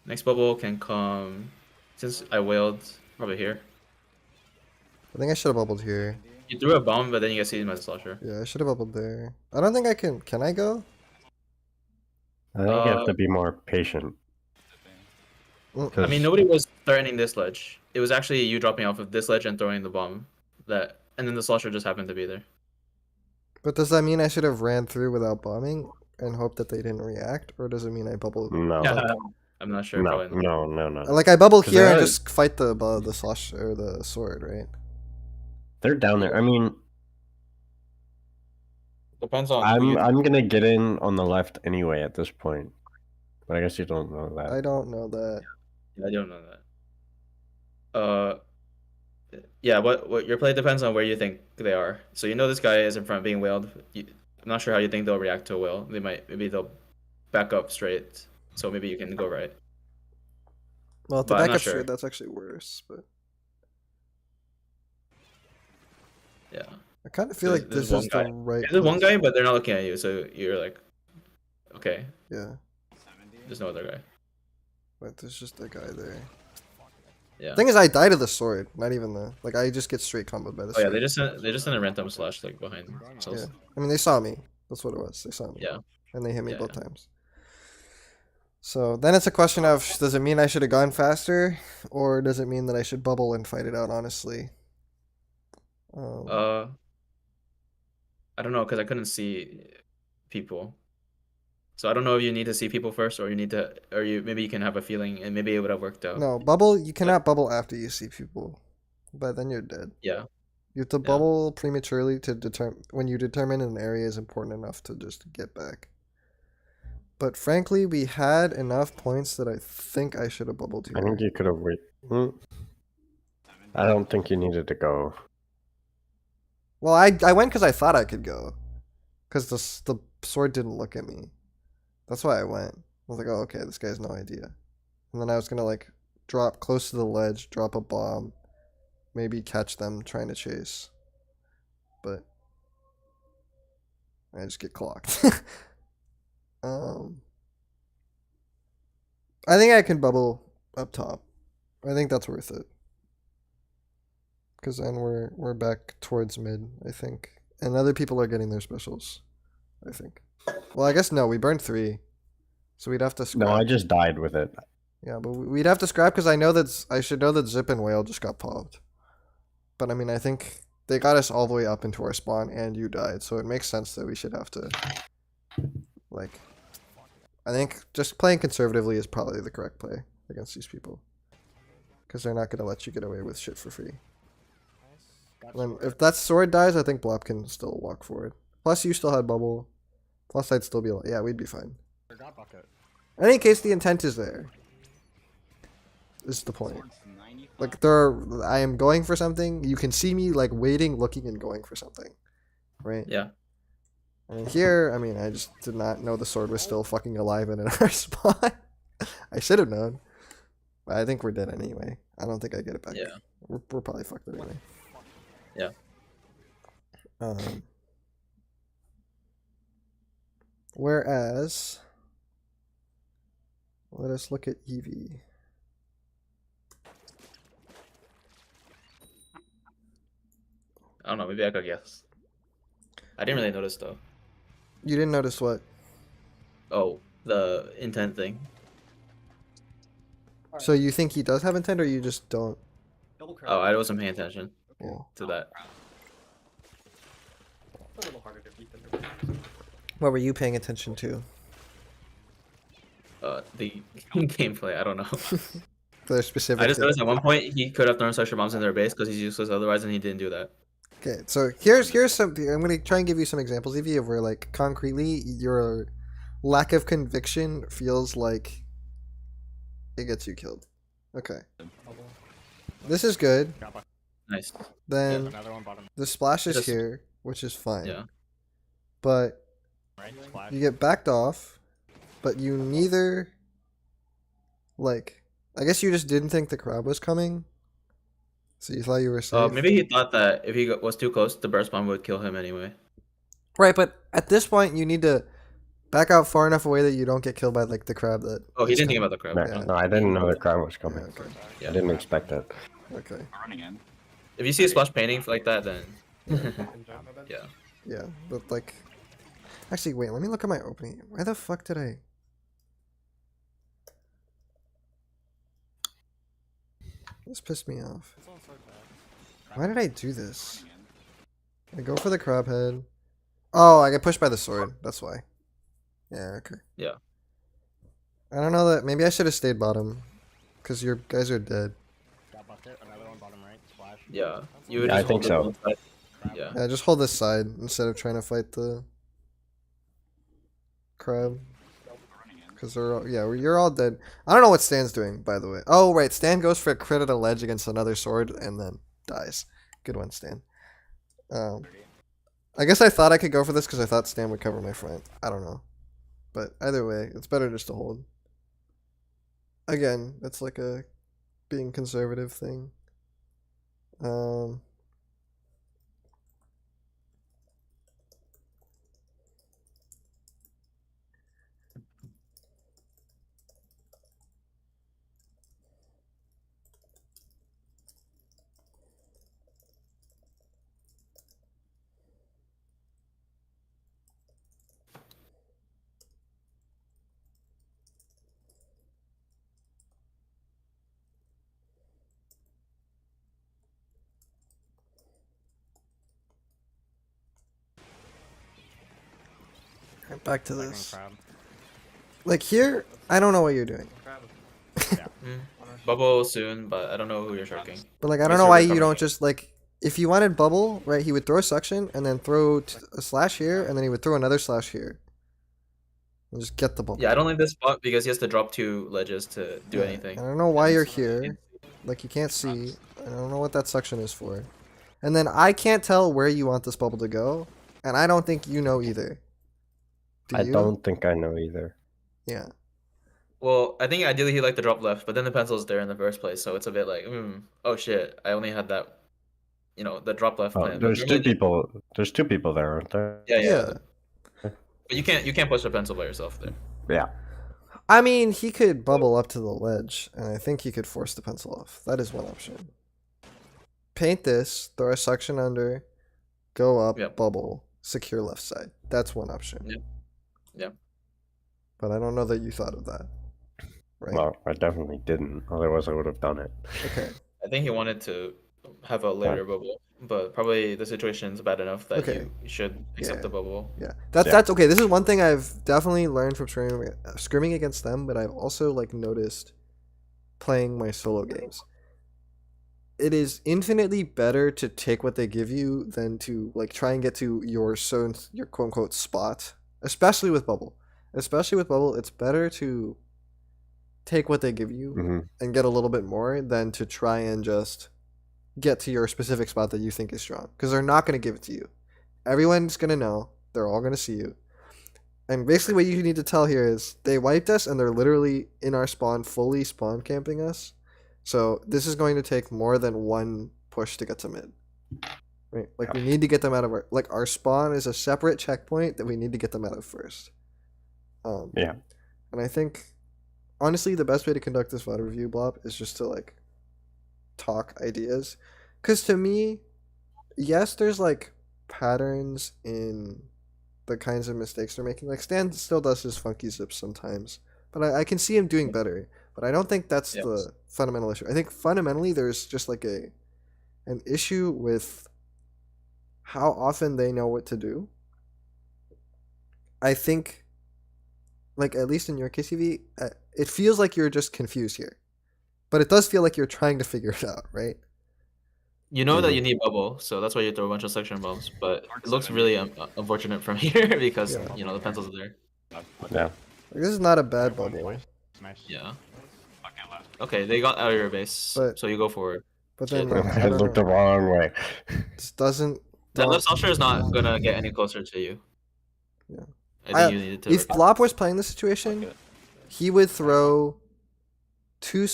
Next bubble can come. Since I wailed, probably here. I think I should have bubbled here. You threw a bomb, but then you get seized by the slasher. Yeah, I should have bubbled there. I don't think I can. Can I go? I think you have to be more patient. I mean, nobody was threatening this ledge. It was actually you dropping off of this ledge and throwing the bomb. And then the slasher just happened to be there. But does that mean I should have ran through without bombing and hoped that they didn't react, or does it mean I bubbled? No. I'm not sure. No, Probably not. no. Like I bubble 'Cause here and they're- just fight the slash or the sword, right? They're down there. I mean, Depends on. who you- I'm gonna get in on the left anyway at this point. But I guess you don't know that. I don't know that. I don't know that. Yeah. What your play depends on where you think they are. So you know this guy is in front being wailed. I'm not sure how you think they'll react to a wail. Maybe they'll back up straight. So maybe you can go right. Well, the But I'm not backup sure. straight, that's actually worse. But Yeah. I kind of feel like There's this one is guy. the right. There's one place. guy, but they're not looking at you. So you're like, okay, Yeah, there's no other guy. but there's just a guy there. Yeah. Thing is, I die to the sword, not even the like. I just get straight comboed by the Oh yeah, sword. they just sent a random slash like behind themselves. Yeah. I mean, they saw me. That's what it was. They saw me. Yeah. And they hit me Yeah, both times. So then it's a question of, does it mean I should have gone faster, or does it mean that I should bubble and fight it out honestly? I don't know because I couldn't see people. So I don't know if you need to see people first, or maybe you can have a feeling, and maybe it would have worked out. No, bubble. You cannot bubble after you see people, but then you're dead. Yeah. You have to Yeah. bubble prematurely to determine when you determine an area is important enough to just get back. But frankly, we had enough points that I think I should have bubbled here. I think you could have waited. I don't think you needed to go. Well, I went because I thought I could go, because the sword didn't look at me. That's why I went. I was like, oh, okay, this guy has no idea. And then I was gonna like drop close to the ledge, drop a bomb, maybe catch them trying to chase, but I just get clocked. I think I can bubble up top. I think that's worth it. Because then we're back towards mid, I think. And other people are getting their specials, I think. Well, I guess no, we burned 3. So we'd have to scrap. No, I just died with it. Yeah, but we'd have to scrap because I should know that Zip and Whale just got popped. But I mean, I think they got us all the way up into our spawn and you died. So it makes sense that we should have to, like, I think just playing conservatively is probably the correct play against these people. Because they're not going to let you get away with shit for free. Then if that sword dies, I think Blop can still walk forward. Plus, you still had bubble. Plus, I'd still be like, yeah, we'd be fine. Got bucket. In any case, the intent is there. Is the point. Like, I am going for something. You can see me, like, waiting, looking, and going for something. Right? Yeah. And here, I mean, I just did not know the sword was still fucking alive and in our spot. I should have known. But I think we're dead anyway. I don't think I get it back. Yeah. We're probably fucked anyway. Yeah. Whereas, let us look at Eevee. I don't know. Maybe I could guess. I didn't really notice though. You didn't notice what? Oh, the intent thing. So you think he does have intent, or you just don't? Double crab. Oh, I wasn't paying attention Yeah. to that. It's a little harder to beat than the What were you paying attention to? The gameplay. I don't know. The specific. I just thing. noticed at one point he could have thrown structure bombs in their base because he's useless otherwise, and he didn't do that. Okay, so here's some. I'm gonna try and give you some examples, Evie, of where like concretely your lack of conviction feels like it gets you killed. Okay, bubble. this is good. Got bucket. Nice. Then Another one bottom the splash is Just- here, which is fine. Yeah. But right. Splash. you get backed off, but you neither like. I guess you just didn't think the crowd was coming. So you thought you were safe? Maybe he thought that if he was too close, the burst bomb would kill him anyway. Right, but at this point, you need to back out far enough away that you don't get killed by like the crab that. Oh, he is didn't think coming. about the crab. No, Yeah. no, I didn't know the crowd was Yeah, coming. okay. Yeah. I didn't expect it. Okay. We're running in. If you see a splash painting like that, then yeah. Yeah, but like, actually, wait. Let me look at my opening. Why the fuck did I? This pissed me off. This one's so bad. Why did I do this? I go for the crab head. Oh, I get pushed by the sword. That's why. Yeah. Okay. Yeah. I don't know that. Maybe I should have stayed bottom, because your guys are dead. Got bucket, another one bottom right, splash. Yeah. You would Yeah, I just think hold so. the side. Yeah. Yeah, just hold this side instead of trying to fight the crab. Because they're all, yeah, you're all dead. I don't know what Stan's doing, by the way. Oh, right. Stan goes for a crit at a ledge against another sword and then dies. Good one, Stan. I guess I thought I could go for this because I thought Stan would cover my front. I don't know. But either way, it's better just to hold. Again, that's like a being conservative thing. Right, back to Second this. crab. Like here, I don't know what you're doing. Bubble soon, but I don't know who you're sharking. But like, I don't Yes, know sir, why we're you coming. don't just like, if you wanted bubble, right? He would throw a suction and then throw a slash here, and then he would throw another slash here, and just get the bubble. Yeah, I don't like this spot because he has to drop 2 ledges to do Yeah, anything. I don't know why you're And- here. Like you can't see. I don't know what that suction is for. And then I can't tell where you want this bubble to go, and I don't think you know either. Do I you? don't think I know either. Yeah. Well, I think ideally he'd like to drop left, but then the pencil's there in the first place, so it's a bit like, oh shit, I only had that, the drop left Oh, plan. But there's two normally- people. There's two people there, aren't there? Yeah, yeah. Yeah. But you can't push the pencil by yourself there. Yeah. I mean, he could bubble up to the ledge, and I think he could force the pencil off. That is one option. Paint this, throw a suction under, go up, Yep. bubble, secure left side. That's one option. Yep. Yep. But I don't know that you thought of that. Right? Well, I definitely didn't. Otherwise, I would have done it. Okay. I think he wanted to have a later bubble, but probably the situation's bad enough that Okay. you should accept Yeah. the bubble. Yeah. Yeah. That's okay. This is one thing I've definitely learned from scrimming against them, but I've also like noticed playing my solo games. It is infinitely better to take what they give you than to like try and get to your quote unquote spot. Especially with bubble. It's better to take what they give you Hmm. and get a little bit more than to try and just get to your specific spot that you think is strong. Because they're not going to give it to you. Everyone's going to know. They're all going to see you. And basically what you need to tell here is they wiped us and they're literally in our spawn, fully spawn camping us. So this is going to take more than one push to get to mid. Right? Like we need to get them out of our spawn is a separate checkpoint that we need to get them out of first. Yeah. And I think honestly the best way to conduct this VOD review blob is just to like talk ideas. Cause to me, yes, there's like patterns in the kinds of mistakes they're making. Like Stan still does his funky zips sometimes. But I can see him doing better. But I don't think that's Yes. the fundamental issue. I think fundamentally there's just like an issue with how often they know what to do. I think, like at least in your case, EV, it feels like you're just confused here, but it does feel like you're trying to figure it out, right? You know that you need bubble, so that's why you throw a bunch of section bombs. But it looks really unfortunate from here because Yeah. the pencils are there. Yeah. Like, this is not a bad bubble, Nice. Yeah. Bucket left. Okay, they got out of your base, But- so you go forward. but then Shit. like, I I don't looked the know. wrong way. This doesn't. That left Sasha is not gonna get any closer to you. Yeah. I think you needed to. If Blop was playing this situation, he would throw two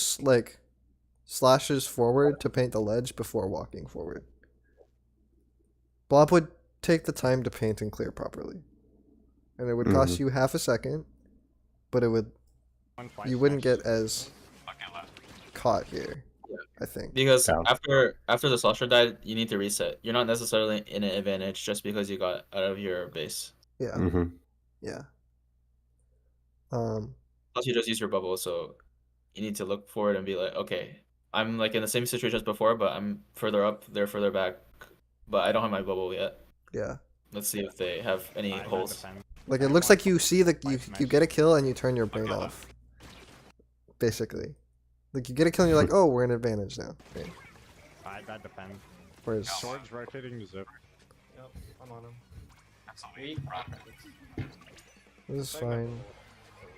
slashes forward to paint the ledge before walking forward. Blob would take the time to paint and clear properly. And it would cost you half a second, but it would you wouldn't get as caught here, I think. Because Down. after the slasher died, you need to reset. You're not necessarily in an advantage just because you got out of your base. Yeah. Mm-hmm. Yeah. Plus, you just use your bubble, so you need to look forward and be like, okay, I'm like in the same situation as before, but I'm further up, they're further back, but I don't have my bubble yet. Yeah. Let's see if they have any holes. Like it looks like you see you get a kill and you turn your brain off. Basically. Like you get a kill and you're like, oh, we're in advantage now. Right. That depends. Whereas Swords rotating to zip. Yep, I'm on him. That's a Weak. this is fine.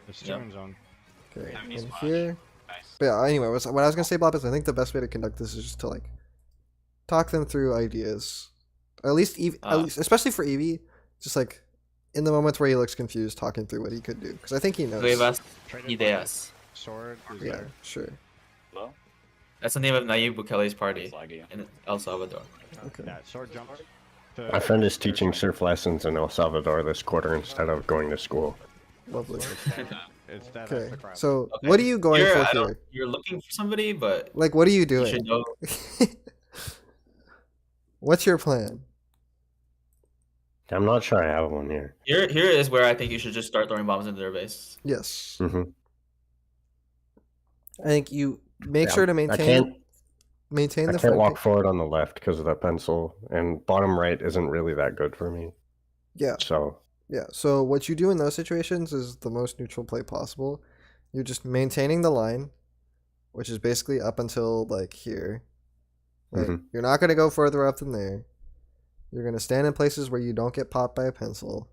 The stone zone. Okay. That And means here. Nice. But yeah, anyway, what I was gonna say, Bob, is I think the best way to conduct this is just to like talk them through ideas. At least especially for Evie, just like in the moments where he looks confused, talking through what he could do. Because I think he knows. Nuevas Traded ideas. Sword is Yeah, there. sure. Hello? That's the name of Nayib Bukele's party It's laggy. in El Salvador. Okay. Yeah, sword jumps. My friend is teaching surf lessons in El Salvador this quarter instead of going to school. Lovely. It's dead Okay. as the crowd. So Okay. what are you going You're, for I don't- here? you're looking for somebody, but Like what are you you doing? should know. What's your plan? I'm not sure I have one here. Here is where I think you should just start throwing bombs into their base. Yes. Mm-hmm. I think you make Yeah, sure to I maintain I the can't front walk forward on the left because of the pencil, and bottom right isn't really that good for me. Yeah. So Yeah. So what you do in those situations is the most neutral play possible. You're just maintaining the line, which is basically up until like here. Right? Mhm. You're not gonna go further up than there. You're gonna stand in places where you don't get popped by a pencil.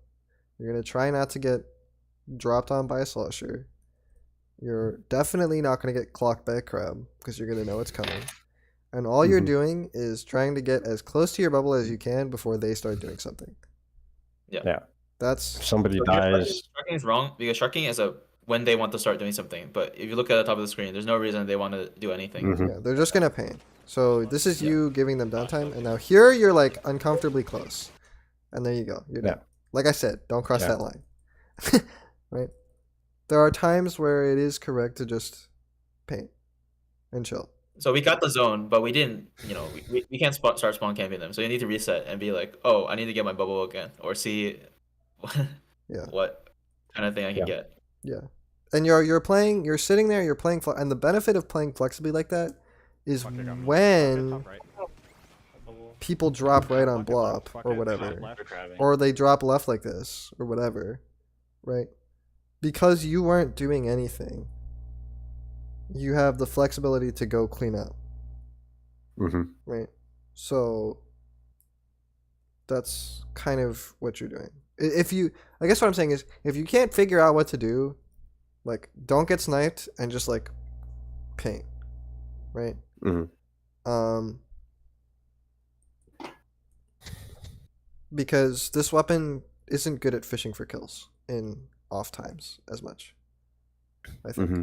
You're gonna try not to get dropped on by a slasher. You're definitely not gonna get clocked by a crab because you're gonna know it's coming. And all you're Mhm. doing is trying to get as close to your bubble as you can before they start doing something. yeah, That's if somebody So dies, Sharking is wrong because sharking is a when they want to start doing something. But if you look at the top of the screen, there's no reason they want to do anything. Mhm. yeah, they're just gonna paint. So this is you giving them downtime, and now here you're like uncomfortably close, and there you go. You're Yeah. done. Like I said, don't cross Yeah. that line. Right? There are times where it is correct to just paint and chill. So we got the zone, but we didn't. You know, we can't start spawn camping them. So you need to reset and be like, oh, I need to get my bubble again, or see Yeah. what kind of thing I can Yeah. get. Yeah, and you're sitting there, you're playing, and the benefit of playing flexibly like that is Fuck, they got me. when Top right. people drop right on Bucket blob left, or bucket whatever, left. They're crabbing. or they drop left like this or whatever, right? Because you weren't doing anything, you have the flexibility to go clean up, Mhm. right? So that's kind of what you're doing. If you, I guess what I'm saying is, if you can't figure out what to do, like don't get sniped and just like paint, right? Mhm. Because this weapon isn't good at fishing for kills in off times as much, I think. Mhm.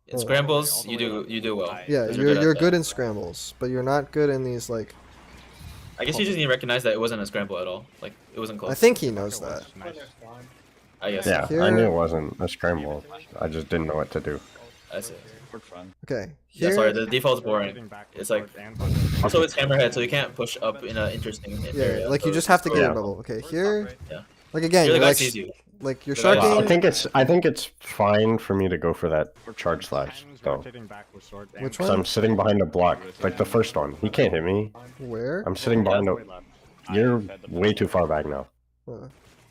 In Oh. scrambles, All you the way do you do well. Yeah, Because you're at good that. in scrambles, but you're not good in these like. I guess you just need to recognize that it wasn't a scramble at all. Like it wasn't close. I think he knows Bucket that. was nice. I guess. Yeah, Here- I knew it wasn't a scramble. I just didn't know what to do. That's it. We're fun. Okay, Yeah, here. sorry. The default's boring. Rotating back with It's like- sword and bucket. Also, it's hammerhead, so you can't push up in an interesting Yeah, area. like you so- just have to get Yeah. your bubble. Okay, here. Yeah. Like again, Here the you're guy like sees you. like you're The guy I sharking. think it's fine for me to go for that charge slash Hands though. rotating back with sword and Which Because one? I'm sitting behind a block, like the first one. He can't hit me. Where? I'm sitting behind a. Way left. You're way too far back now. Uh,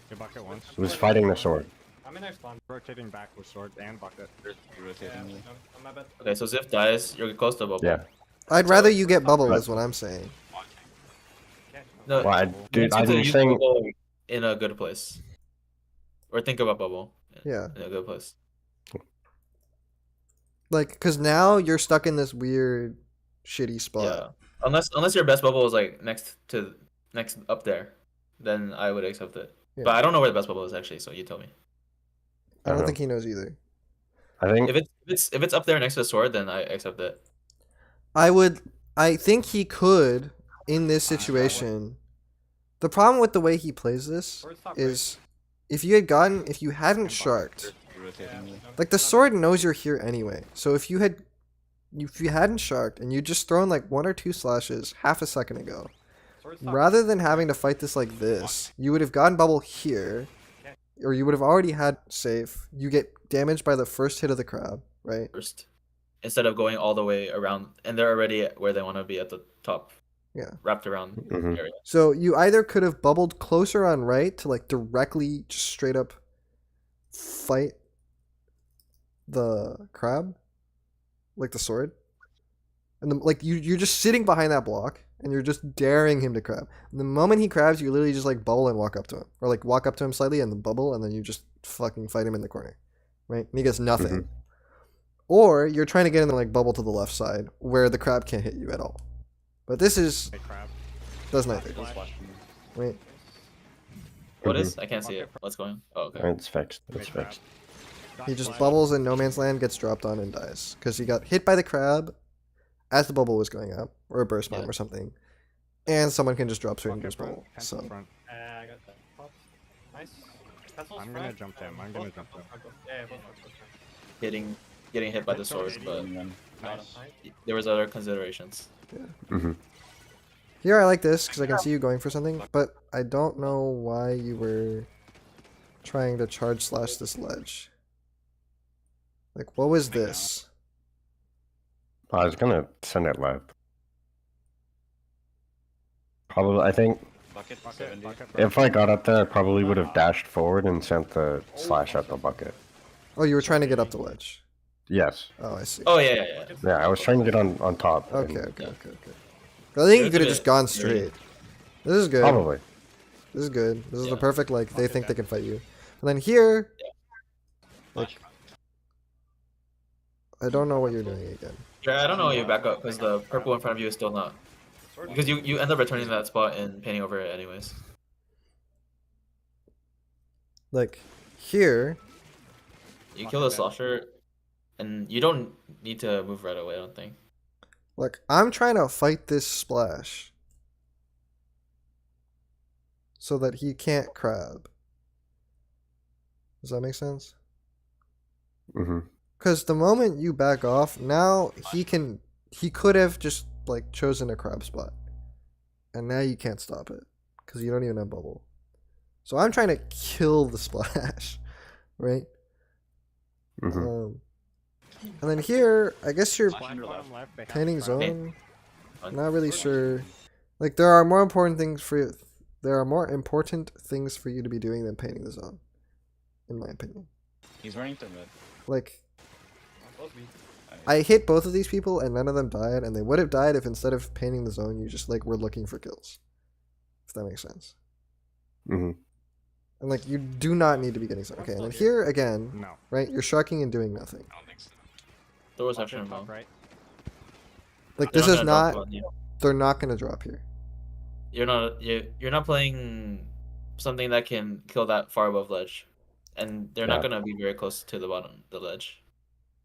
Your bucket once. He was fighting the sword. I'm in their spawn. Rotating back with sword and bucket. You're Yeah, rotating me. I'm my bad. Okay, so Ziff dies. You're close to bubble. Yeah. I'd rather you get bubble, But- is what I'm saying. No, Well, you dude, need to I'm use saying. bubble in a good place, or think about bubble Yeah, in a good place. like because now you're stuck in this weird, shitty Yeah. spot. Unless your best bubble is like next up there, then I would accept it. Yeah. But I don't know where the best bubble is actually, so you tell me. I don't Uh-huh. think he knows either. I think. If it's up there next to the sword, then I accept it. I think he could in this situation. The problem with the way he plays this Sword's top is if you hadn't sharked, Rotating me. like the sword knows you're here anyway. So if you hadn't sharked and you just thrown like 1 or 2 slashes half a second ago, Sword's top rather than having to fight this like this, you would have gotten bubble here, or you would have already had safe. You get damaged by the first hit of the crab, right? First, instead of going all the way around, and they're already where they want to be at the top. Yeah. Wrapped around Mhm. area. So you either could have bubbled closer on right to like directly just straight up fight the crab, like the sword, and like you're just sitting behind that block and you're just daring him to crab. And the moment he crabs, you literally just like bubble and walk up to him, or like walk up to him slightly and then bubble, and then you just fucking fight him in the corner, right? And he gets nothing. Mhm. Or you're trying to get in the like bubble to the left side where the crab can't hit you at all. But this is Hey, crab. does neither. Wait. What Mhm. is? I can't see it. What's going? Oh, okay. It's fixed. Hey, It's crab. fixed. He just bubbles in no man's land, gets dropped on, and dies. Because he got hit by the crab as the bubble was going up, or a burst bomb Yeah. or something. And someone can just drop straight into Bucket his front, bubble. pencil So, front. I got that. Pops. Nice. Pencil's I'm front. gonna jump them, I'm Both gonna front, jump both front, both- Yeah, both front, both front. Getting hit by the sword, but Nice. there was other considerations. Mm-hmm. here I like this because I can see you going for something, but I don't know why you were trying to charge slash this ledge. Like, what was this? I was gonna send it left. Probably, I think Bucket Bucket, 70. bucket, if I got up there, I probably would have dashed forward and sent the slash at the bucket. Oh, you were trying to get up the ledge. Yes. Oh, I see. Oh yeah. Yeah, I was trying to get on top. and- Okay. I think you It's a could have just bit gone weird. straight. This is good. Probably. This is good. This is the Yeah. perfect, like, they think they can fight you. And then here, like, I don't know what you're doing again. Yeah, I don't know why you back up because the purple in front of you is still not. Because you end up returning that spot and painting over it anyways. Like, here, You kill the slosher, and you don't need to move right away. I don't think. like, I'm trying to fight this splash so that he can't crab. Does that make sense? Mm-hmm. Because the moment you back off, now he could have just, like, chosen a crab spot. And now you can't stop it because you don't even have bubble. So I'm trying to kill the splash, right? Mm-hmm. And then here, I guess you're Bottom left, they have painting crab. zone. Not really sure. Like, there are more important things for you. There are more important things for you to be doing than painting the zone, in my opinion. He's running through mid. Like, Both me. I hit both of these people and none of them died, and they would have died if instead of painting the zone, you just, like, were looking for kills. If that makes sense. Mm-hmm. And, like, you do not need to be getting zone. Okay, and then here again, No. right, you're sharking and doing nothing. There was Bucket action top involved. right. Like, They're this is gonna drop not, on you. they're not going to drop here. You're not playing something that can kill that far above ledge, and they're not Yeah. gonna be very close to the bottom, the ledge.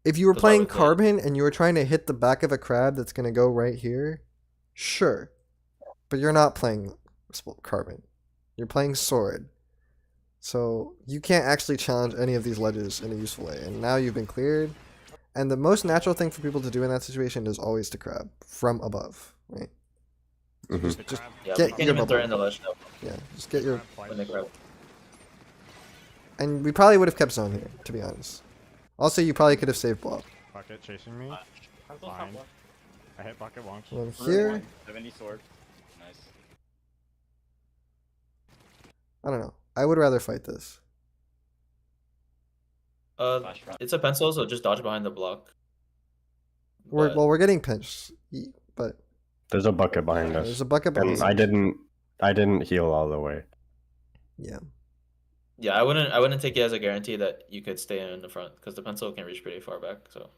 If you were Because playing obviously- Carbon and you were trying to hit the back of a crab that's going to go right here, sure. But you're not playing Carbon. You're playing Sword. So you can't actually challenge any of these ledges in a useful way. And now you've been cleared. And the most natural thing for people to do in that situation is always to crab from above, right? Mm-hmm. The Just crab. Yeah, Get we can't your even throw bubble. in the ledge now Yeah, just get your... Crab twice. when they grab. And we probably would have kept zone here, to be honest. Also, you probably could have saved block. Bucket chasing me. Pencil's top Fine. left. I hit bucket once. And then here, 70 sword. Nice. I don't know. I would rather fight this. Flash front. It's a pencil, so just dodge behind the block. But We're getting pinched, but There's a bucket behind us. there's a bucket behind And us. I didn't heal all the way. Yeah. yeah, I wouldn't take it as a guarantee that you could stay in the front because the pencil can reach pretty far back. So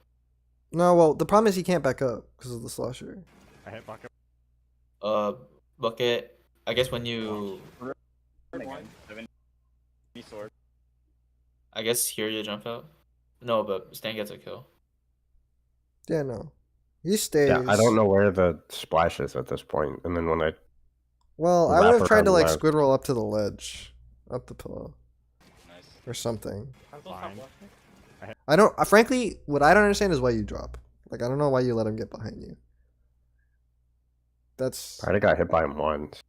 No, well, the problem is he can't back up because of the slosher. I hit bucket. bucket. I guess when you, Again. 70 sword. I guess here you jump out. No, but Stan gets a kill. Yeah, no. He stays. Yeah, I don't know where the splash is at this point. And then when I Well, I would wrap have tried to around like left. squid roll up to the ledge, up the pillow, Nice. or something. Pencils Fine. top left. I don't. Frankly, what I don't understand is why you drop. Like, I don't know why you let him get behind you. That's I already got hit by him once.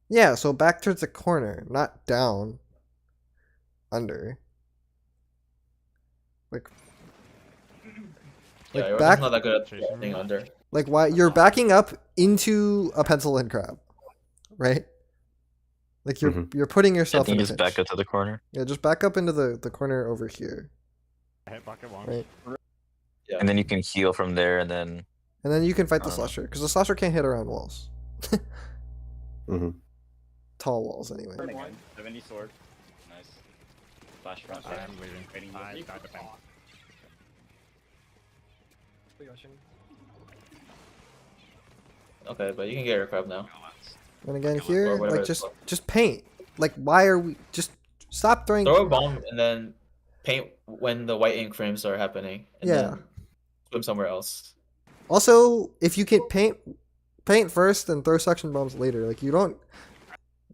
yeah. So back towards the corner, not down. Under. Like, Yeah, like you're back. just not that good at Chasing being me. under. Like, why you're backing up into a pencil and crab, right? Like you're putting I yourself in think a just back pinch. up to the corner. Yeah, just back up into the corner over here, I hit bucket once. right? Yeah. And then you can heal from there, and then And then you can fight the I don't know. slasher because the slasher can't hit around walls, Hmm. tall walls anyway. Third one. 70 sword. Nice. Flash front. I am leaving. Waiting. I You died to can- pen. Free Ocean. Okay, but you can get your crab now. And again Or here, whatever like it's just paint. Like why are we just stop throwing? Throw a bomb and then paint when the white ink frames are happening. And Yeah. then swim somewhere else. Also, if you can paint first and throw suction bombs later. Like you don't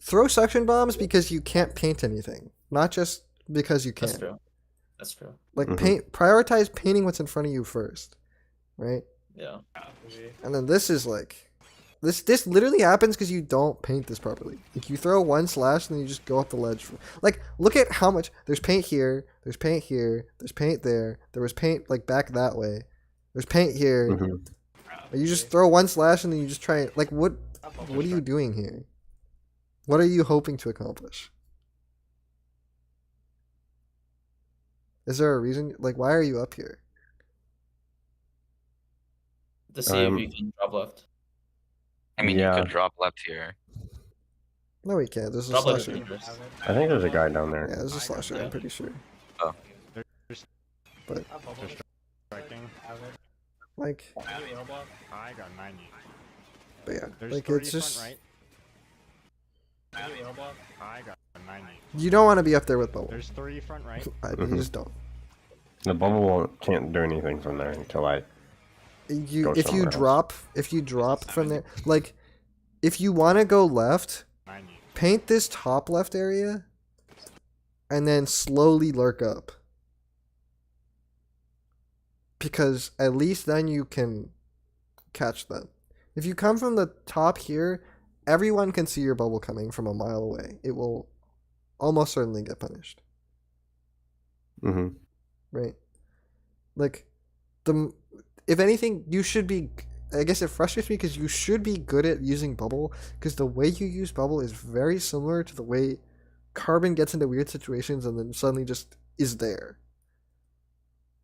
throw suction bombs because you can't paint anything, not just because you That's can't. true. That's true. Like Mhm. prioritize painting what's in front of you first, right? Yeah. Maybe. And then this is like, this literally happens because you don't paint this properly. Like you throw one slash and then you just go up the ledge. Like look at how much there's paint here, there's paint here, there's paint there. There was paint like back that way. There's paint here. Mhm. You just throw one slash and then you just try it. Like what are you doing here? What are you hoping to accomplish? Is there a reason? Like why are you up here? To see if Um, you can drop left. I mean Yeah. you could drop left here. No, we can't. There's a Drop left is slasher. dangerous. Have it. I think there's a guy down Yeah, there. there's a slasher. I'm Yeah. pretty sure. Have bubble. Striking. Have it. Like, Can you whale block? I got 90. but yeah, There's like 30 it's front just right. Can you whale block? I got 90. you don't want to be up there with bubble. There's 3 front right. You Mhm. just don't. The bubble can't do anything from there until I. You Go if you somewhere else. drop from there, like if you want to go left, 90. paint this top left area, and then slowly lurk up. Because at least then you can catch them. If you come from the top here, everyone can see your bubble coming from a mile away. It will almost certainly get punished, Hmm. right? Like if anything, you should be. I guess it frustrates me because you should be good at using bubble because the way you use bubble is very similar to the way Carbon gets into weird situations and then suddenly just is there.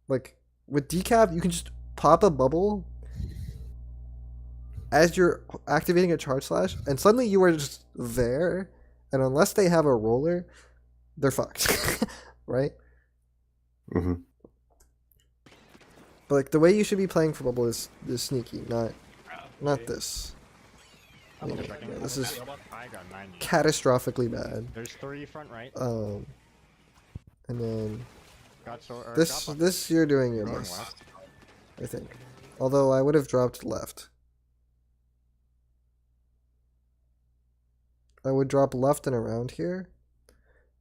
Like with decap, you can just pop a bubble as you're activating a charge slash, and suddenly you are just there. And unless they have a roller, they're fucked, right? Hmm. But like the way you should be playing for bubble is sneaky, not this. I'm Yeah, checking. yeah, this is Whale block? I got 90. catastrophically bad. There's 3 front right. And then Got sword. this you're doing your Going best, left. I think. Although I would have dropped left. I would drop left and around here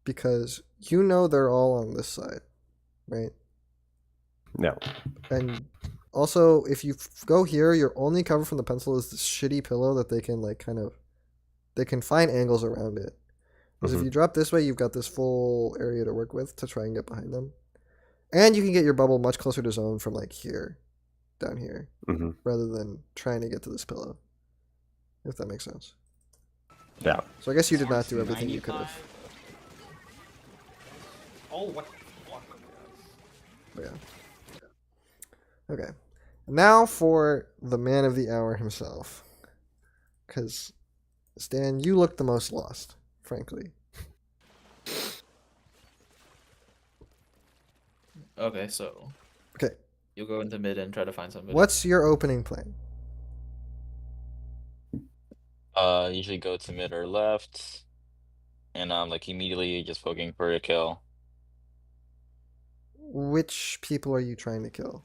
because you know they're all on this side, right? Yeah. And also, if you go here, your only cover from the pencil is this shitty pillow that they can like they can find angles around it. Because if Mhm. you drop this way, you've got this full area to work with to try and get behind them, and you can get your bubble much closer to zone from like here, down here, Hmm. rather than trying to get to this pillow. If that makes sense. Yeah. So I guess you did not do everything you could have. 95. Oh, what the fuck? But yeah. Okay. Now for the man of the hour himself. Because, Stan, you look the most lost, frankly. Okay, so. Okay. You'll go into mid and try to find somebody. What's your opening plan? Usually go to mid or left, and like immediately just poking for a kill. Which people are you trying to kill?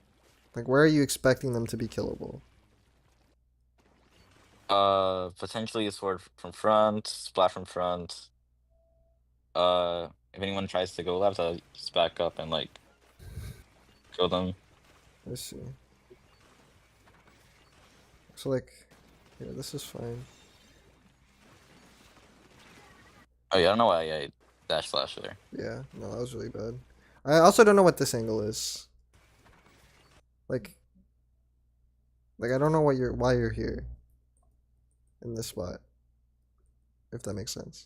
Like, where are you expecting them to be killable? Potentially a sword from front, splat from front. If anyone tries to go left, I'll just back up and like kill them. Let's see. So like, yeah, this is fine. Oh yeah, I don't know why I dash slash there. Yeah, no, that was really bad. I also don't know what this angle is. Like I don't know why you're here. In this spot. If that makes sense.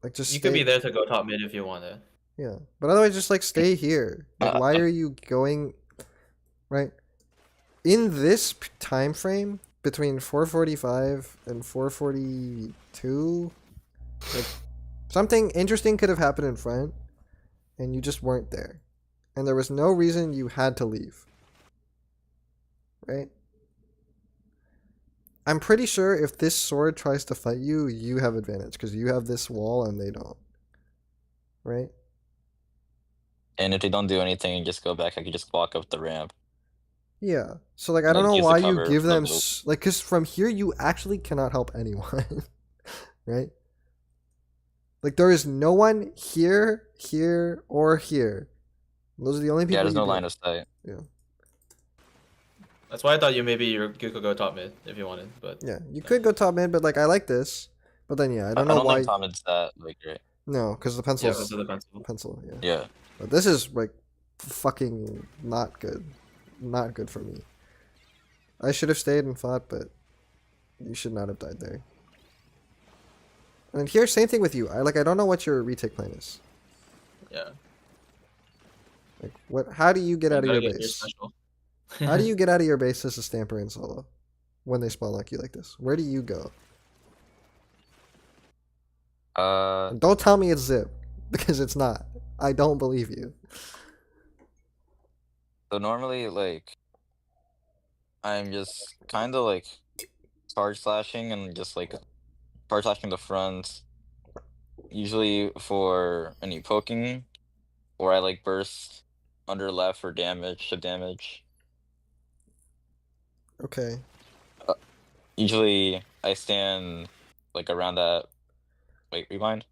Like just You stay. could be there to go top mid if you wanted. Yeah, but otherwise, just like stay here. Like, why are you going? Right. In this time frame between 4:45 and 4:42, like something interesting could have happened in front, and you just weren't there, and there was no reason you had to leave. Right. I'm pretty sure if this sword tries to fight you, you have advantage because you have this wall and they don't. Right. And if they don't do anything and just go back, I could just walk up the ramp. Yeah. So like I don't Like, know use the why you cover give for the them loop. like cuz from here you actually cannot help anyone. Right? Like there is no one here, here or here. Those are the only people Yeah, there's you no do. line of sight. Yeah. That's why I thought you could go top mid if you wanted, but Yeah. You could go top mid but like I like this. But then yeah, I I don't know don't why. think Tom is that like great. No, cuz the yeah, pencil's because of the pencil. pencil, yeah. Yeah. But this is like fucking not good. Not good for me. I should have stayed and fought, but you should not have died there. And here, same thing with you. I don't know what your retake plan is. Yeah. Like what? How do you get out of gotta your get base? special. How do you get out of your base as a stamper in solo when they spawn like you like this? Where do you go? And don't tell me it's zip because it's not. I don't believe you. So normally, like, I'm just kind of like charge slashing and just like charge slashing the front, usually for any poking, or I like burst under left for damage, shift damage. Okay. Usually I stand like around that. Wait, rewind.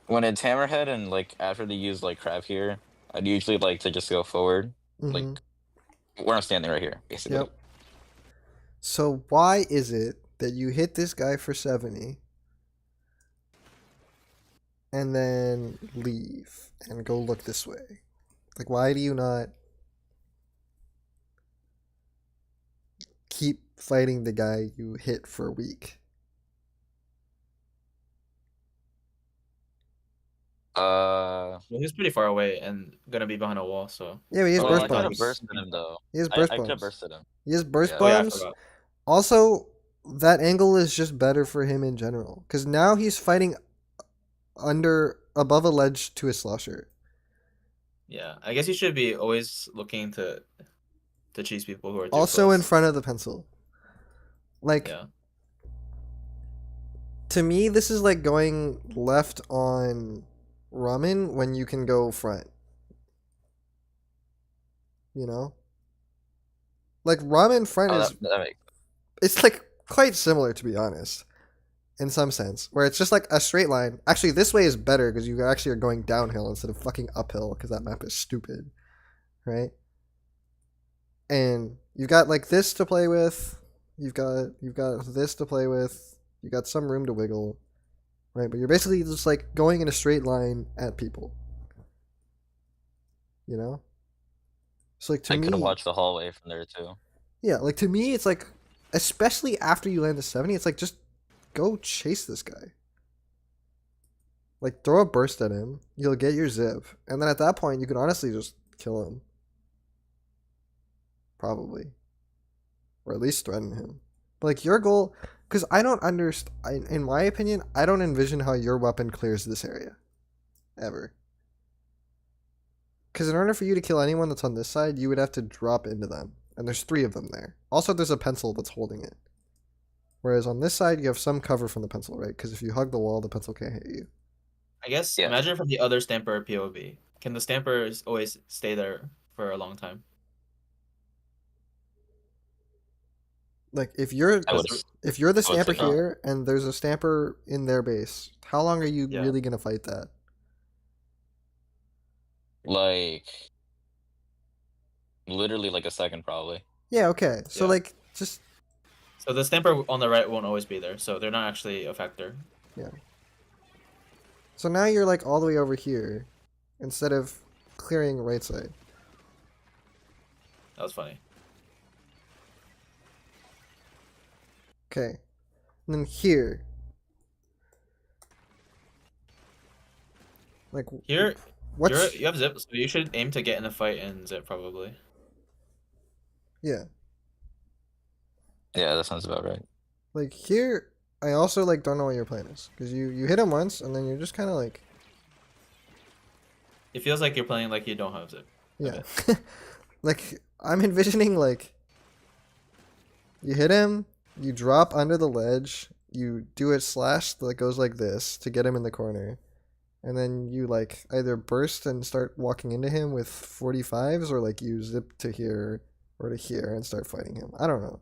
When it's hammerhead and like after they use like crab here, I'd usually like to just go forward, like where I'm standing right here, basically. Yep. So why is it that you hit this guy for 70 and then leave and go look this way? Like, why do you not keep fighting the guy you hit for a week? Well, he's pretty far away and gonna be behind a wall, so. Yeah, but he has Oh, burst I could have bombs. bursted him though. He has I burst could have bombs. bursted him. He has burst Yeah. Oh yeah, I bombs. forgot. Also, that angle is just better for him in general because now he's fighting above a ledge to a slosher. Yeah, I guess you should be always looking to cheese people who are too Also in close. front of the pencil. Like, Yeah. to me, this is like going left on ramen when you can go front. You know? Like, ramen front Oh, is. that makes It's like quite similar, to be honest. In some sense. Where it's just like a straight line. Actually, this way is better because you actually are going downhill instead of fucking uphill because that map is stupid. Right? And you've got like this to play with. You've got this to play with. You got some room to wiggle, right? But you're basically just like going in a straight line at people. You know? So like to I me, could have watched the hallway from there too. yeah, like to me, it's like, especially after you land the 70, it's like just go chase this guy. Like throw a burst at him, you'll get your zip, and then at that point you can honestly just kill him. Probably, or at least threaten him. But like your goal, because I don't understand. In my opinion, I don't envision how your weapon clears this area, ever. Because in order for you to kill anyone that's on this side, you would have to drop into them, and there's 3 of them there. Also, there's a pencil that's holding it. Whereas on this side, you have some cover from the pencil, right? Because if you hug the wall, the pencil can't hit you. I guess Yeah. imagine from the other stamper POV. Can the stampers always stay there for a long time? Like if you're I would. if you're the I would stamper say no. here and there's a stamper in their base, how long are you Yeah. really gonna fight that? Like literally like a second probably. Yeah, okay. So Yeah. like just So the stamper on the right won't always be there, so they're not actually a factor. so now you're like all the way over here instead of clearing right side. That was funny. Okay. And then here. Like Here, what's you have zip, so you should aim to get in a fight in zip probably. yeah. Yeah, that sounds about right. Like here I also like don't know what your plan is. Because you hit him once and then you're just kinda like It feels like you're playing like you don't have zip. yeah. Like I'm envisioning like you hit him, you drop under the ledge, you do a slash that goes like this to get him in the corner, and then you like either burst and start walking into him with 45s or like you zip to here or to here and start fighting him. I don't know.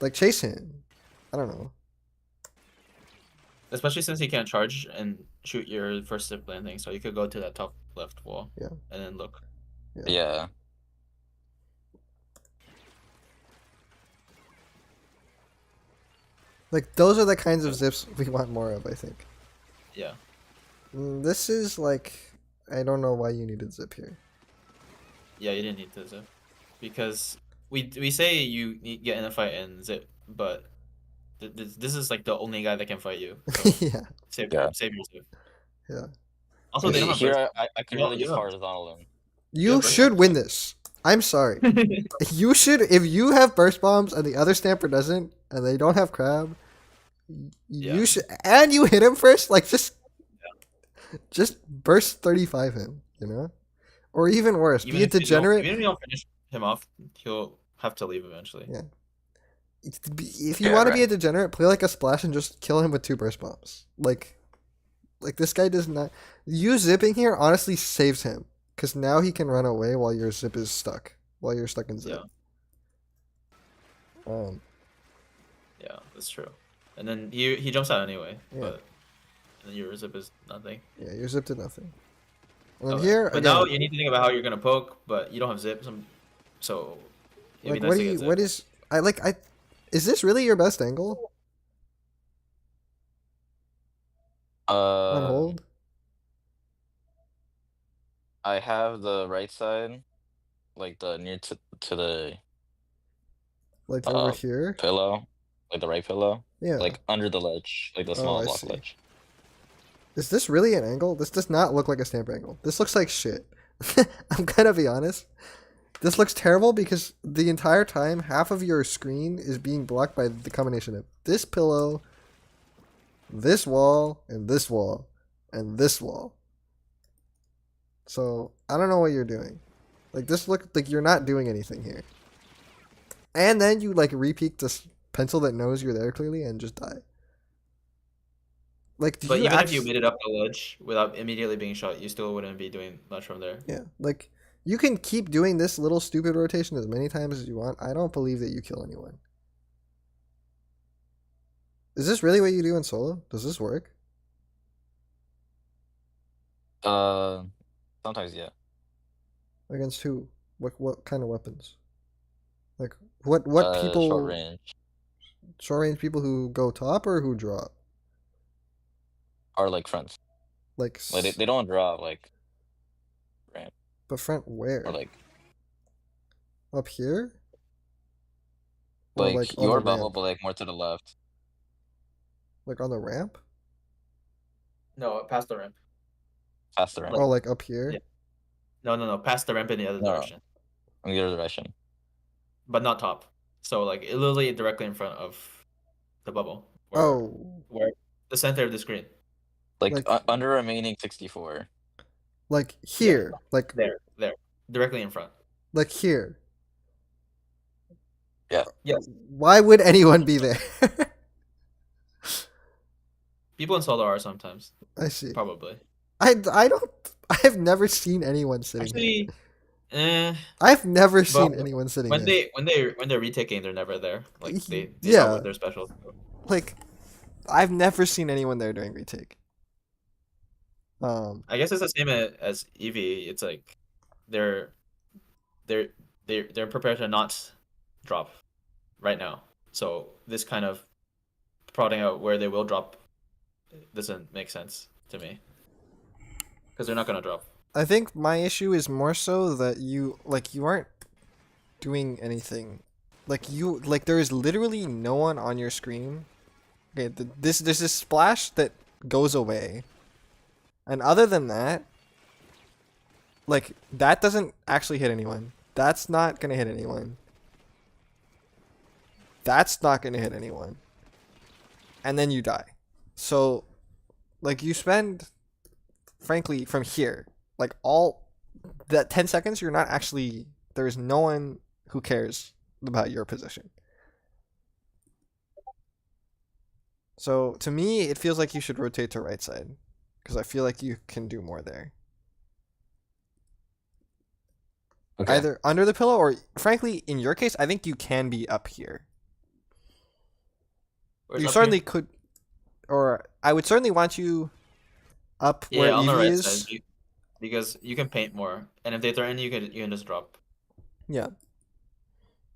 Like chase him. I don't know. Especially since he can't charge and shoot your first zip landing, so you could go to that top left wall. Yeah. And then look. Yeah. Like those are the kinds of zips we want more of, I think. Yeah. This is like I don't know why you needed zip here. Yeah, you didn't need to zip. Because we say you need get in a fight and zip, but this is like the only guy that can fight you. So Yeah. save Yeah. save your zip. Yeah. Also, they don't have Here burst. I could You really don't- just you don't- horizontal him. You Yeah, burst should bombs. win this. I'm sorry. You should if you have burst bombs and the other stamper doesn't and they don't have crab, Yeah. you should and you hit him first, like just burst 35 him, you know? Or even worse, be a if you don't- degenerate. even if you don't finish him off, he'll have to leave eventually. Yeah. If you Yeah, want to be right. a degenerate, play like a splash and just kill him with 2 burst bombs. Like this guy does not. You zipping here honestly saves him because now he can run away while your zip is stuck. While you're stuck in zip. Yeah, that's true. And then he jumps out anyway, Yeah. but and then your zip is nothing. Yeah, you're zipped to nothing. And then Okay. here but again, now you need to think about how you're gonna poke, but you don't have zip, so it'd like be nice what to do get you? zip. What is? I. Is this really your best angle on hold? I have the right side, like the near to the Like over uh, here? pillow, like the right pillow, Yeah. like under the ledge, like the Oh, small I block see. ledge. Is this really an angle? This does not look like a stamp angle. This looks like shit. I'm gonna be honest. This looks terrible because the entire time half of your screen is being blocked by the combination of this pillow, this wall, and this wall, and this wall. So I don't know what you're doing. Like this look like you're not doing anything here. And then you like repeat this pencil that knows you're there clearly and just die. Like, do But you even if you actu- made it up the ledge without immediately being shot, you still wouldn't be doing much from there. Yeah, like you can keep doing this little stupid rotation as many times as you want. I don't believe that you kill anyone. Is this really what you do in solo? Does this work? Sometimes yeah. Against who? What kind of weapons? Like what people Short range short range people who go top or who drop? or like front. Like Like they don't drop like ramp but front where? or like Up here? Or like on your the bubble, ramp? but like more to the left, Like on the ramp? No, past the ramp. past the ramp, Oh, like up here? Yeah. No, past the ramp in the other No. direction, in the other direction. but not top. So like literally directly in front of the bubble. Where the center of the screen. Like, Like- under remaining 64. like here. Like There, directly in front. like here. Yeah. Yes. Why would anyone be there? People in solo are sometimes, I see. probably. I don't. I've never seen anyone sitting here. Actually, I've never but seen anyone sitting when here. they're retaking, they're never there. Like they Yeah. stop their specials. Like, I've never seen anyone there during retake. I guess it's the same as Eevee. It's like they're they're they're prepared to not drop right now. So this kind of prodding out where they will drop doesn't make sense to me because they're not gonna drop. I think my issue is more so that you aren't doing anything. Like there is literally no one on your screen. Okay, there's this splash that goes away, and other than that, like that doesn't actually hit anyone. That's not gonna hit anyone. That's not gonna hit anyone. And then you die. So, like you spend, frankly, from here, like all that 10 seconds, you're not actually. There is no one who cares about your position. So to me, it feels like you should rotate to right side because I feel like you can do more there. Okay. Either under the pillow or, frankly, in your case, I think you can be up here. Where's You up certainly here? could, or I would certainly want you up Yeah, where on the Eevee right is. side because you can paint more, and if they threaten you, you can just drop. Yeah.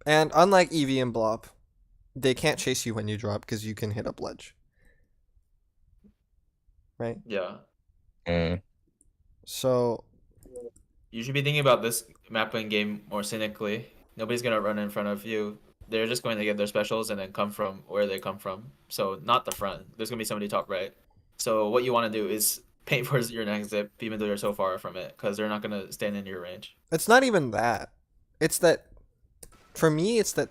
And unlike Eevee and Blop, they can't chase you when you drop because you can hit up ledge. Right? Yeah, Mm. So, you should be thinking about this map and game more cynically. Nobody's gonna run in front of you. They're just going to get their specials and then come from where they come from. So not the front. There's gonna be somebody top right. So what you want to do is paint for your next zip, even though you're so far from it, because they're not gonna stand in your range. it's not even that. It's that, for me, it's that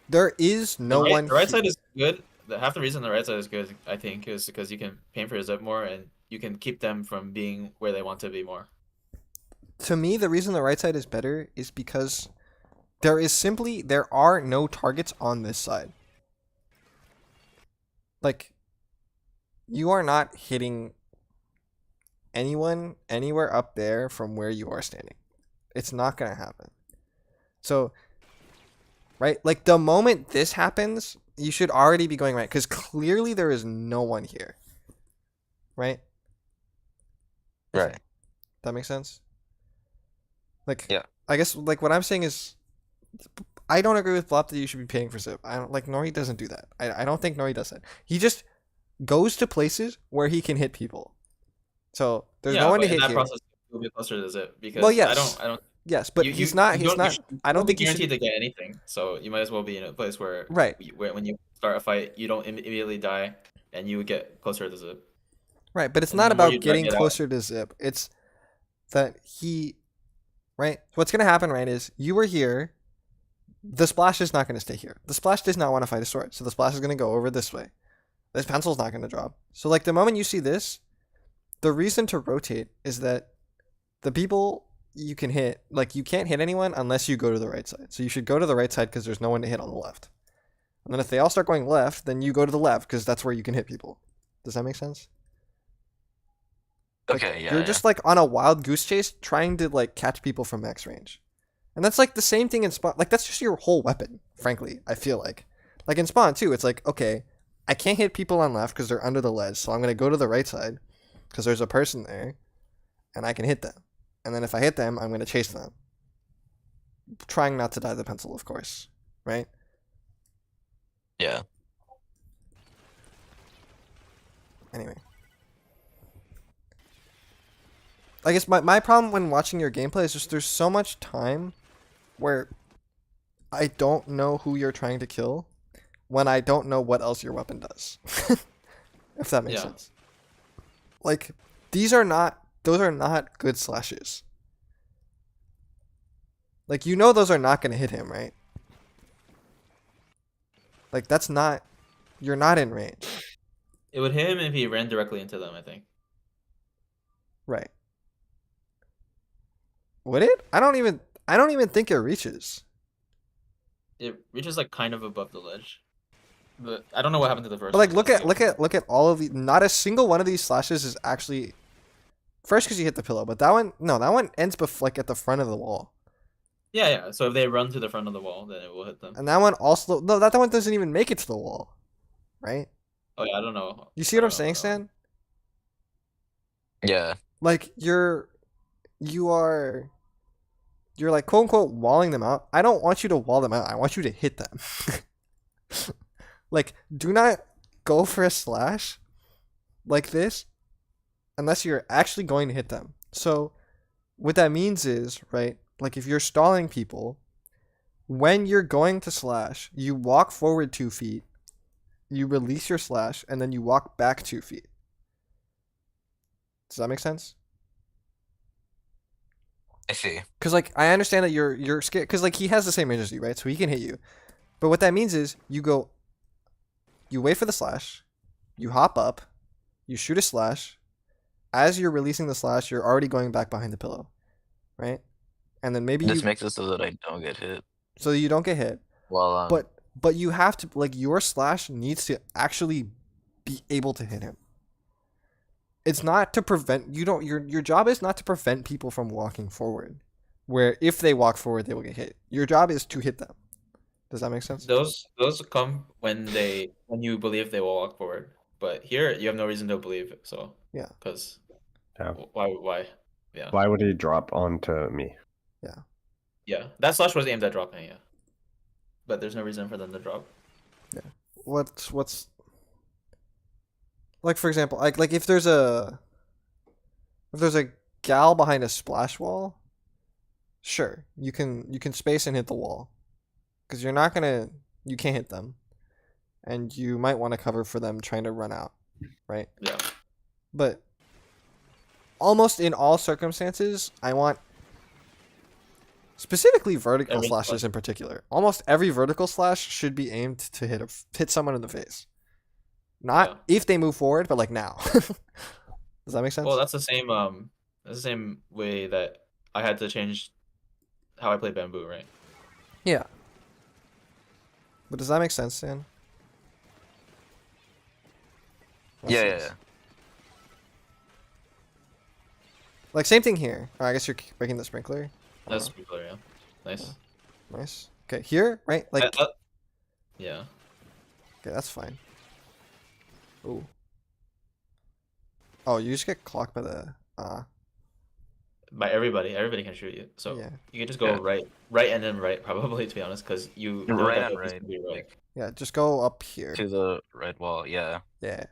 there is no one. The right side is good. Half the reason the right side is good, I think, is because you can paint for your zip more and you can keep them from being where they want to be more. To me, the reason the right side is better is because there are no targets on this side. Like, you are not hitting anyone anywhere up there from where you are standing. It's not gonna happen. So, right, like the moment this happens, you should already be going right because clearly there is no one here. Right? Right. That makes sense? Like, Yeah. I guess like what I'm saying is, I don't agree with Blop that you should be paying for zip. I don't like Nori doesn't do that. I don't think Nori does that. He just goes to places where he can hit people. So there's no one to but in hit that here. process you'll be closer to zip because Well, yes. I don't Yes, but you, he's you, not. you He's don't, not. you I don't won't be think you guaranteed should. to get anything. So you might as well be in a place where Right. when you start a fight, you don't immediately die, and you would get closer to zip. Right, but it's And not the more about you drag getting it out- closer to zip. It's that he, right? What's gonna happen, right, is you were here. The splash is not gonna stay here. The splash does not want to fight a sword, so the splash is gonna go over this way. This pencil's not gonna drop. So like the moment you see this, the reason to rotate is that the people you can hit, like you can't hit anyone unless you go to the right side. So you should go to the right side because there's no one to hit on the left. And then if they all start going left, then you go to the left because that's where you can hit people. Does that make sense? Like, Okay, yeah. you're yeah. just like on a wild goose chase trying to like catch people from max range. And that's like the same thing in Spawn. Like that's just your whole weapon, frankly, I feel like. Like in Spawn too, it's like, okay, I can't hit people on left because they're under the ledge, so I'm going to go to the right side because there's a person there and I can hit them. And then if I hit them, I'm going to chase them. Trying not to die the pencil, of course, right? Yeah. Anyway. I guess my problem when watching your gameplay is just there's so much time where I don't know who you're trying to kill when I don't know what else your weapon does. If that makes Yeah. sense. Like, those are not good slashes. Like, you know those are not going to hit him, right? Like, you're not in range. It would hit him if he ran directly into them, I think. Right. Would it? I don't even think it reaches. It reaches like kind of above the ledge. I don't know what happened to the first But like, one. look at all of the. Not a single one of these slashes is actually first because you hit the pillow, but that one ends like at the front of the wall, Yeah. So if they run to the front of the wall, then it will hit them. and that one also no, that one doesn't even make it to the wall, right? Oh yeah, I don't know. You see what I'm saying, Stan? Yeah. Like you're like quote unquote walling them out. I don't want you to wall them out. I want you to hit them. Like, do not go for a slash like this unless you're actually going to hit them. So what that means is, right, like if you're stalling people, when you're going to slash, you walk forward 2 feet, you release your slash, and then you walk back 2 feet. Does that make sense? I see. Because like I understand that you're scared because like he has the same range as you, right? So he can hit you. But what that means is you wait for the slash, you hop up, you shoot a slash. As you're releasing the slash, you're already going back behind the pillow, right? And then maybe This makes it so that I don't get hit. so you don't get hit. Well, But you have to like your slash needs to actually be able to hit him. It's not to prevent your job is not to prevent people from walking forward. Where if they walk forward they will get hit. Your job is to hit them. Does that make sense? Those come when you believe they will walk forward. But here you have no reason to believe it. So Yeah. Because Yeah. why? Yeah. Why would he drop onto me? Yeah. That slash was aimed at dropping. Yeah. But there's no reason for them to drop. What's like for example, like if there's a gal behind a splash wall, sure, you can space and hit the wall. Cuz you can't hit them. And you might want to cover for them trying to run out, right? Yeah. But almost in all circumstances, I want specifically vertical Every slashes slash. in particular. Almost every vertical slash should be aimed to hit someone in the face. Not if they move forward, but like now. Does that make sense? Well, that's the same way that I had to change how I play bamboo, right? Yeah. But does that make sense, Stan? yeah. Like same thing here. Oh, I guess you're breaking the sprinkler. That's sprinkler, yeah. Nice. Nice. Okay, here, right? Like yeah. okay, that's fine. Ooh. Oh, you just get clocked by the By everybody can shoot you. So yeah. you can just go right and then right probably, to be honest, because you know Right that and this right. can be right. Like, Yeah, just go up here. to the red wall, yeah. Yeah.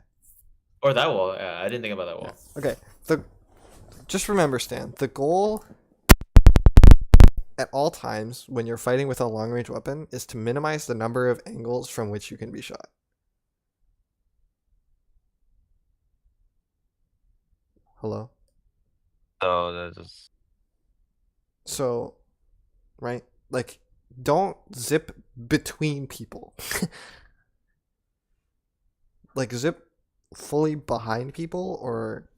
Or that wall. Yeah, I didn't think about that wall. Okay. Just remember, Stan, the goal at all times when you're fighting with a long range weapon is to minimize the number of angles from which you can be shot. Hello? So that's just So, right? Like, don't zip between people. Like, zip fully behind people or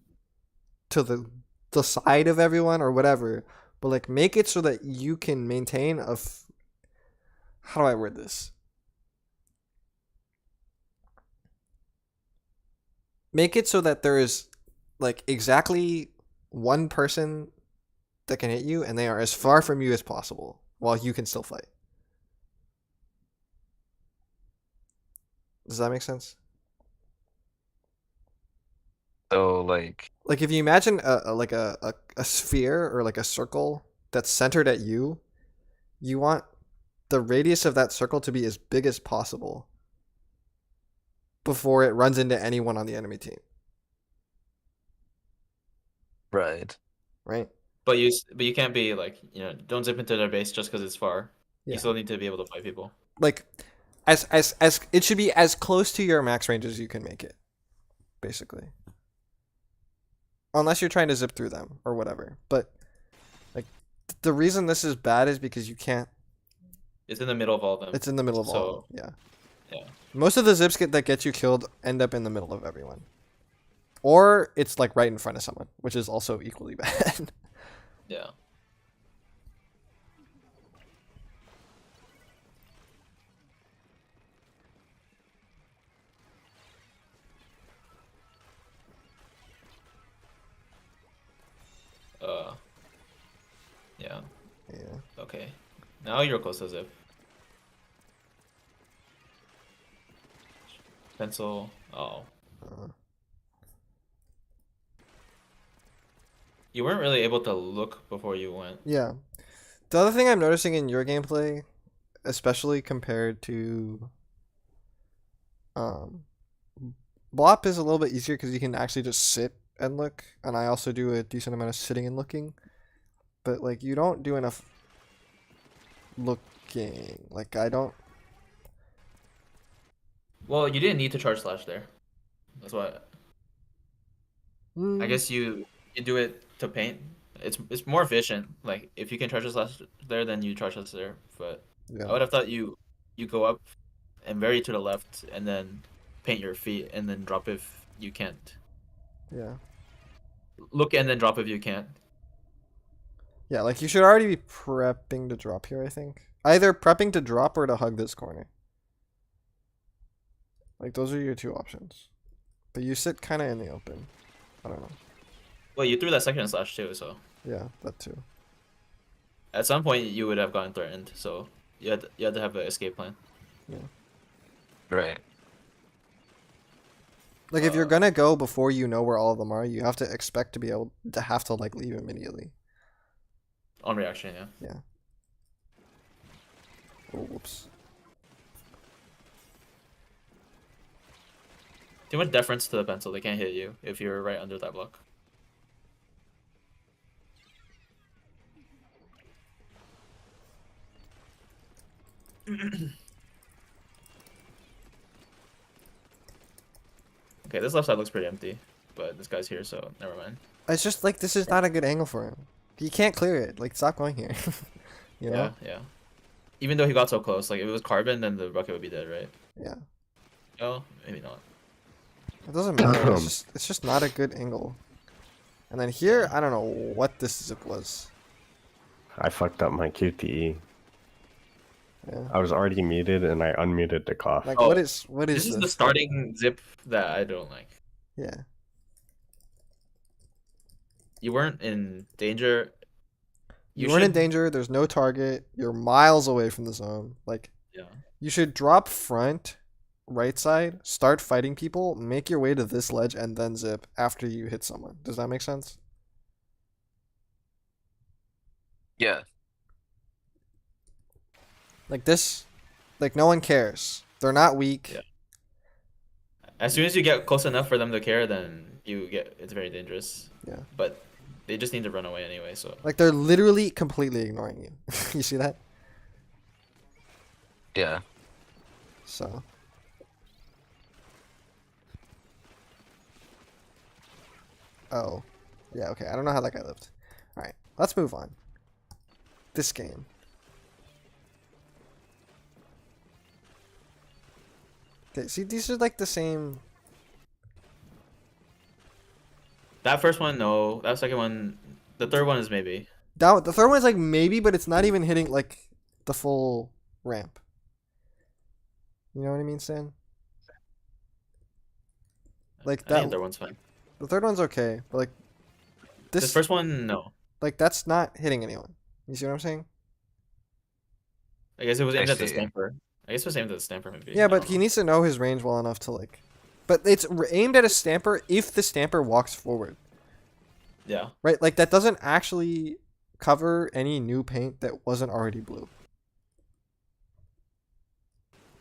to the side of everyone or whatever. But, like, make it so that you can maintain how do I word this? Make it so that there is, like, exactly one person that can hit you and they are as far from you as possible while you can still fight. Does that make sense? so like Like if you imagine a sphere or like a circle that's centered at you, you want the radius of that circle to be as big as possible before it runs into anyone on the enemy team, right. right? But you can't be like, don't zip into their base just because it's far. Yeah. You still need to be able to fight people. Like as it should be as close to your max range as you can make it, basically. Unless you're trying to zip through them or whatever. But like the reason this is bad is because you can't. It's in the middle of all of them. It's in the middle of all. So- Of them. Yeah. yeah. Most of the zips that get you killed end up in the middle of everyone. Or it's like right in front of someone, which is also equally bad. Yeah. Now you're close to zip. Pencil. Oh. Uh, You weren't really able to look before you went. yeah. The other thing I'm noticing in your gameplay, especially compared to Blop, is a little bit easier because you can actually just sit and look, and I also do a decent amount of sitting and looking. But like you don't do enough looking. Like I don't. Well, you didn't need to charge slash there. That's why. I Mm, guess you do it to paint. It's more efficient. Like if you can charge slash there, then you charge slash there. But yeah. I would have thought you go up and very to the left, and then paint your feet, and then drop if you can't. Yeah. Look and then drop if you can't. Yeah, like you should already be prepping to drop here, I think. Either prepping to drop or to hug this corner. Like those are your two options. But you sit kind of in the open. I don't know. Well, you threw that second slash too, so Yeah, that too. at some point you would have gotten threatened. So you had to have an escape plan. Right. Like if you're gonna go before you know where all of them are, you have to expect to be able to have to like leave immediately. On reaction, yeah. Yeah. Oh, whoops. Too much deference to the pencil. They can't hit you if you're right under that block. Okay, this left side looks pretty empty, but this guy's here, so never mind. It's just like this is not a good angle for him. He can't clear it. Like stop going here. You know? Yeah. Even though he got so close, like if it was carbon, then the bucket would be dead, right? Yeah. Oh, maybe not. It doesn't matter. It's just not a good angle. And then here, I don't know what this zip was. I fucked up my QTE. Yeah. I was already muted and I unmuted the cough. Like Oh, what is This is the starting zip that I don't like. Yeah. You weren't in danger. You weren't in danger. There's no target. You're miles away from the zone. Like Yeah. you should drop front, right side, start fighting people, make your way to this ledge, and then zip after you hit someone. Does that make sense? Yeah. Like this, like no one cares. They're not weak. Yeah. As soon as you get close enough for them to care, then it's very dangerous. Yeah. But they just need to run away anyway, so Like they're literally completely ignoring you. You see that? Yeah. So. Oh. Yeah, okay. I don't know how that guy lived. Alright, let's move on. This game. Okay, see, these are like the same. that first one, no. That second one, the third one is maybe. The third one is like maybe, but it's not even hitting like the full ramp. You know what I mean, Stan? Like I think that. the third one's fine. The third one's okay, but like This first one, no. like that's not hitting anyone. You see what I'm saying? I guess it was I aimed at the see. stamper. I guess it was aimed at the stamper maybe. Yeah, I but don't he know. needs to know his range well enough to like. But it's aimed at a stamper if the stamper walks forward, Yeah. right? Like that doesn't actually cover any new paint that wasn't already blue.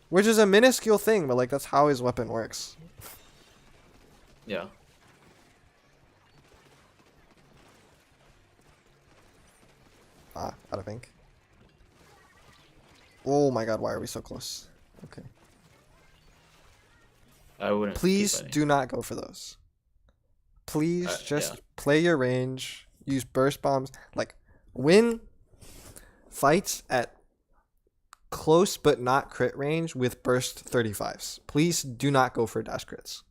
Which is a minuscule thing, but like that's how his weapon works. Yeah. Out of ink. Oh my god, why are we so close? Okay. I wouldn't. keep Please fighting. do not go for those. Please just yeah. play your range. Use burst bombs. Like, win fights at close but not crit range with burst 35s. Please do not go for dash crits.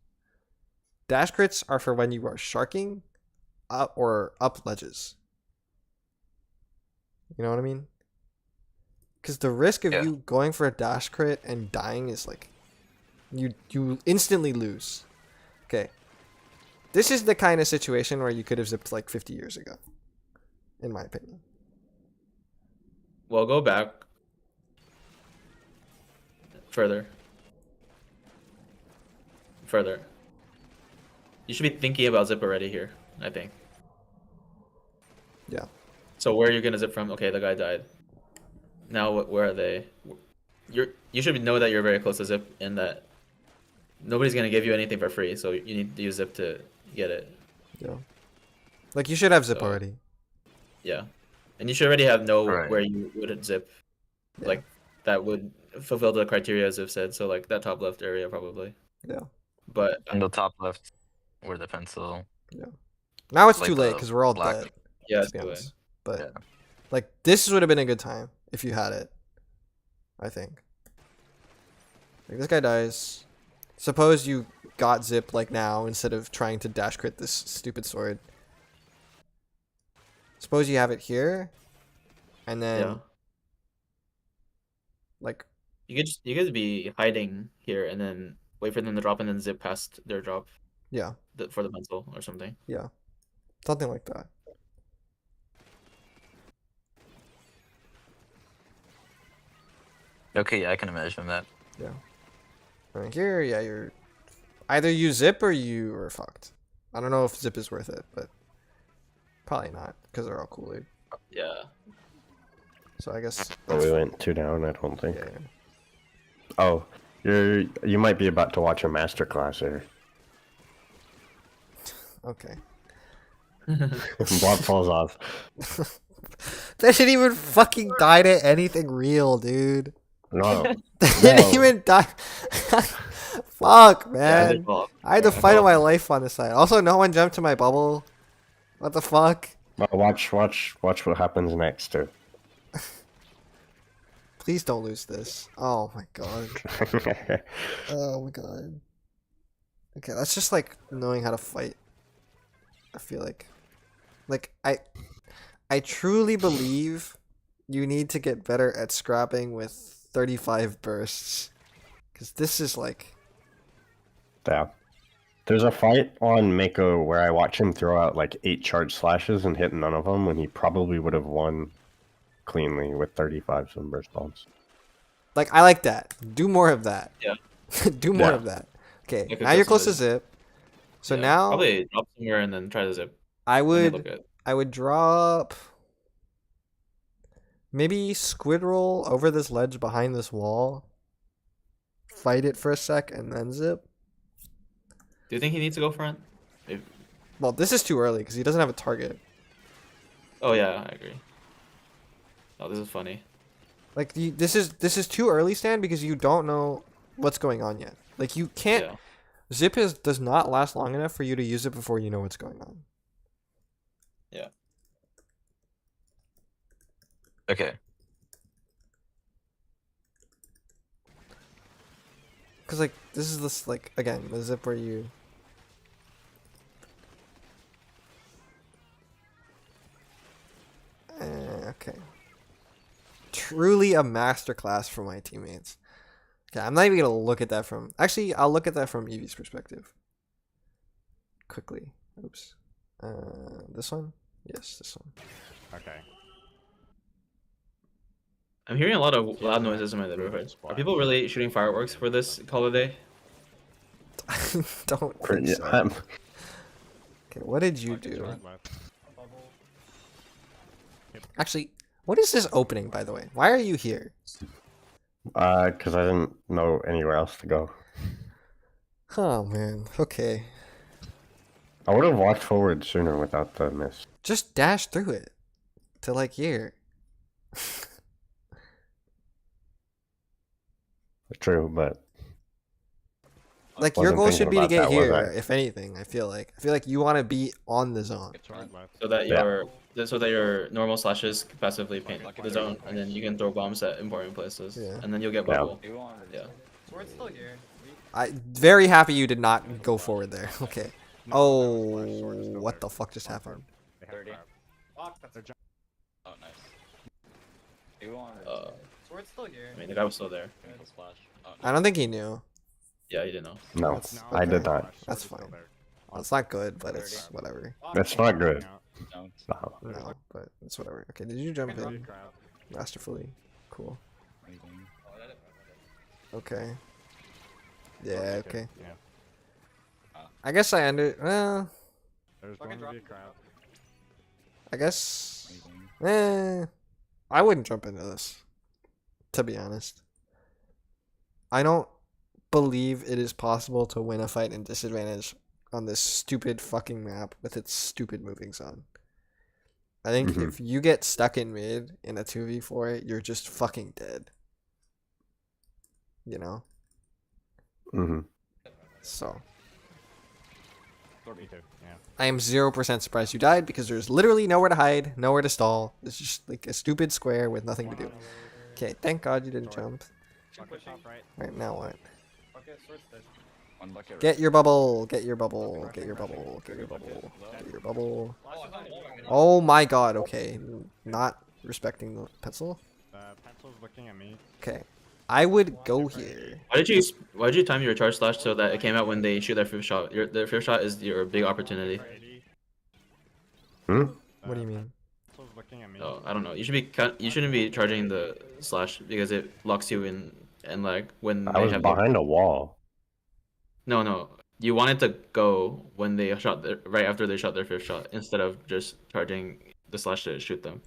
Dash crits are for when you are sharking up or up ledges. You know what I mean? Because the risk of Yeah. you going for a dash crit and dying is like you instantly lose. Okay. This is the kind of situation where you could have zipped like 50 years ago, in my opinion. Well, go back further. Further. You should be thinking about zip already here, I think. Yeah. So where are you gonna zip from? Okay, the guy died. Now where are they? You should know that you're very close to zip and that nobody's gonna give you anything for free, so you need to use zip to get it. Yeah. Like you should have zip So- already. Yeah. And you should already have know Right. where you would zip. Yeah. Like that would fulfill the criteria as Zip said, so like that top left area probably. Yeah. But In the top left, where the pencil. Now it's Like too late the because we're all black- dead. yeah, To it's be the way. honest. But Yeah. like this would have been a good time if you had it. I think. Like this guy dies. Suppose you got zip like now instead of trying to dash crit this stupid sword. Suppose you have it here, and then Yeah. like You could be hiding here and then wait for them to drop and then zip past their drop yeah, for the pencil or something. yeah, something like that. Okay, yeah, I can imagine that. Right here, yeah, you're either you zip or you are fucked. I don't know if zip is worth it, but probably not because they're all Kool-Aid. Yeah. So I guess But we went 2 down, I don't think. yeah. Oh, you might be about to watch a masterclass here. Okay. Block falls off. They didn't even fucking die to anything real, dude. No. They didn't No. even die. Fuck, Yeah, man. they fall. I had to Yeah, fight on well- my life on this side. Also, no one jumped to my bubble. What the fuck? But watch what happens next too. Please don't lose this. Oh my god. Oh my god. Okay, that's just like knowing how to fight. I feel like I truly believe you need to get better at scrapping with 35 bursts. Cuz this is like Yeah. There's a fight on Mako where I watch him throw out like 8 charge slashes and hit none of them when he probably would have won cleanly with 35 sunburst bombs. I like that. Do more of that. Yeah. Do more Yeah. of that. Okay, Like a now you're close to custom zip. So Yeah, now probably drop somewhere and then try to zip. I and then look would at I would drop maybe squid roll over this ledge behind this wall. Fight it for a sec and then zip. Do you think he needs to go front? Well, this is too early because he doesn't have a target. Oh yeah, I agree. Oh, this is funny. Like this is too early, Stan, because you don't know what's going on yet. Like you can't. Yeah. Zip does not last long enough for you to use it before you know what's going on. Yeah. Okay. Cause like this is this like again the zip where you. Okay. Truly a masterclass for my teammates. Okay, I'm not even gonna look at that from. Actually, I'll look at that from Evie's perspective. Quickly. Oops. This one. Yes, this one. Okay. I'm hearing a lot of loud noises in my neighborhood. Are people really shooting fireworks for this holiday? Don't think Pretty, so. Okay, what did you do? Bubble. Actually, what is this opening, by the way? Why are you here? because I didn't know anywhere else to go. Oh man. Okay. I would have walked forward sooner without the miss. Just dash through it to like here. True, but Like your Wasn't goal thinking should be to about get that, was here, I? if anything. I feel like you want to be on the zone. It's right left. So that Yeah. your normal slashes passively paint the zone, and then you can throw bombs at important places, Yeah. and then you'll get Yeah. bubble. You wanted Yeah. Sword's still here. I very happy you did not go forward there. Okay. No, Oh, that was flash, sword is still what there. the fuck just happened? They have 30. grab. Fuck, that's They're jumping. Oh, nice. You wanted Sword's still here. I mean, the guy was still there. to splash. Oh, I don't think he knew. Yeah, he didn't know. no, No, I did okay. not. Flash, sword That's is still fine. there. It's not good, but it's whatever. Fuck. That's not good. don't. No. No, but it's whatever. Okay, did you jump Grab, in? grab. masterfully. Cool. Anything. Okay. Yeah. Okay. Yeah. I guess I ended. Well, There's Fucking going to be a drop. crowd. I guess. Anything. I wouldn't jump into this. To be honest, I don't believe it is possible to win a fight in disadvantage on this stupid fucking map with its stupid moving zone. I think Mhm. if you get stuck in mid in a 2v4, you're just fucking dead. You know? Mm-hmm. So, Me too. Yeah. I am 0% surprised you died because there's literally nowhere to hide, nowhere to stall. It's just like a stupid square with nothing to do. Okay, thank God you didn't jump. Bucket top right. Alright, now what? Okay, sword's dead. One bucket. Get your bubble, get your bubble, get your bubble, get your bubble, get your bubble. Oh my God, okay. Not respecting the pencil. Pencil's looking at me. Okay. I would go here. Why did you time your charge slash so that it came out when they shoot their fifth shot? Their fifth shot is your big opportunity. Hmm? What do you mean? Pencil's looking at me. Oh, I don't know. You shouldn't be charging the slash because it locks you in and like when I they was have behind a wall. no. You want it to go when they shot right after they shot their fifth shot instead of just charging the slash to shoot them.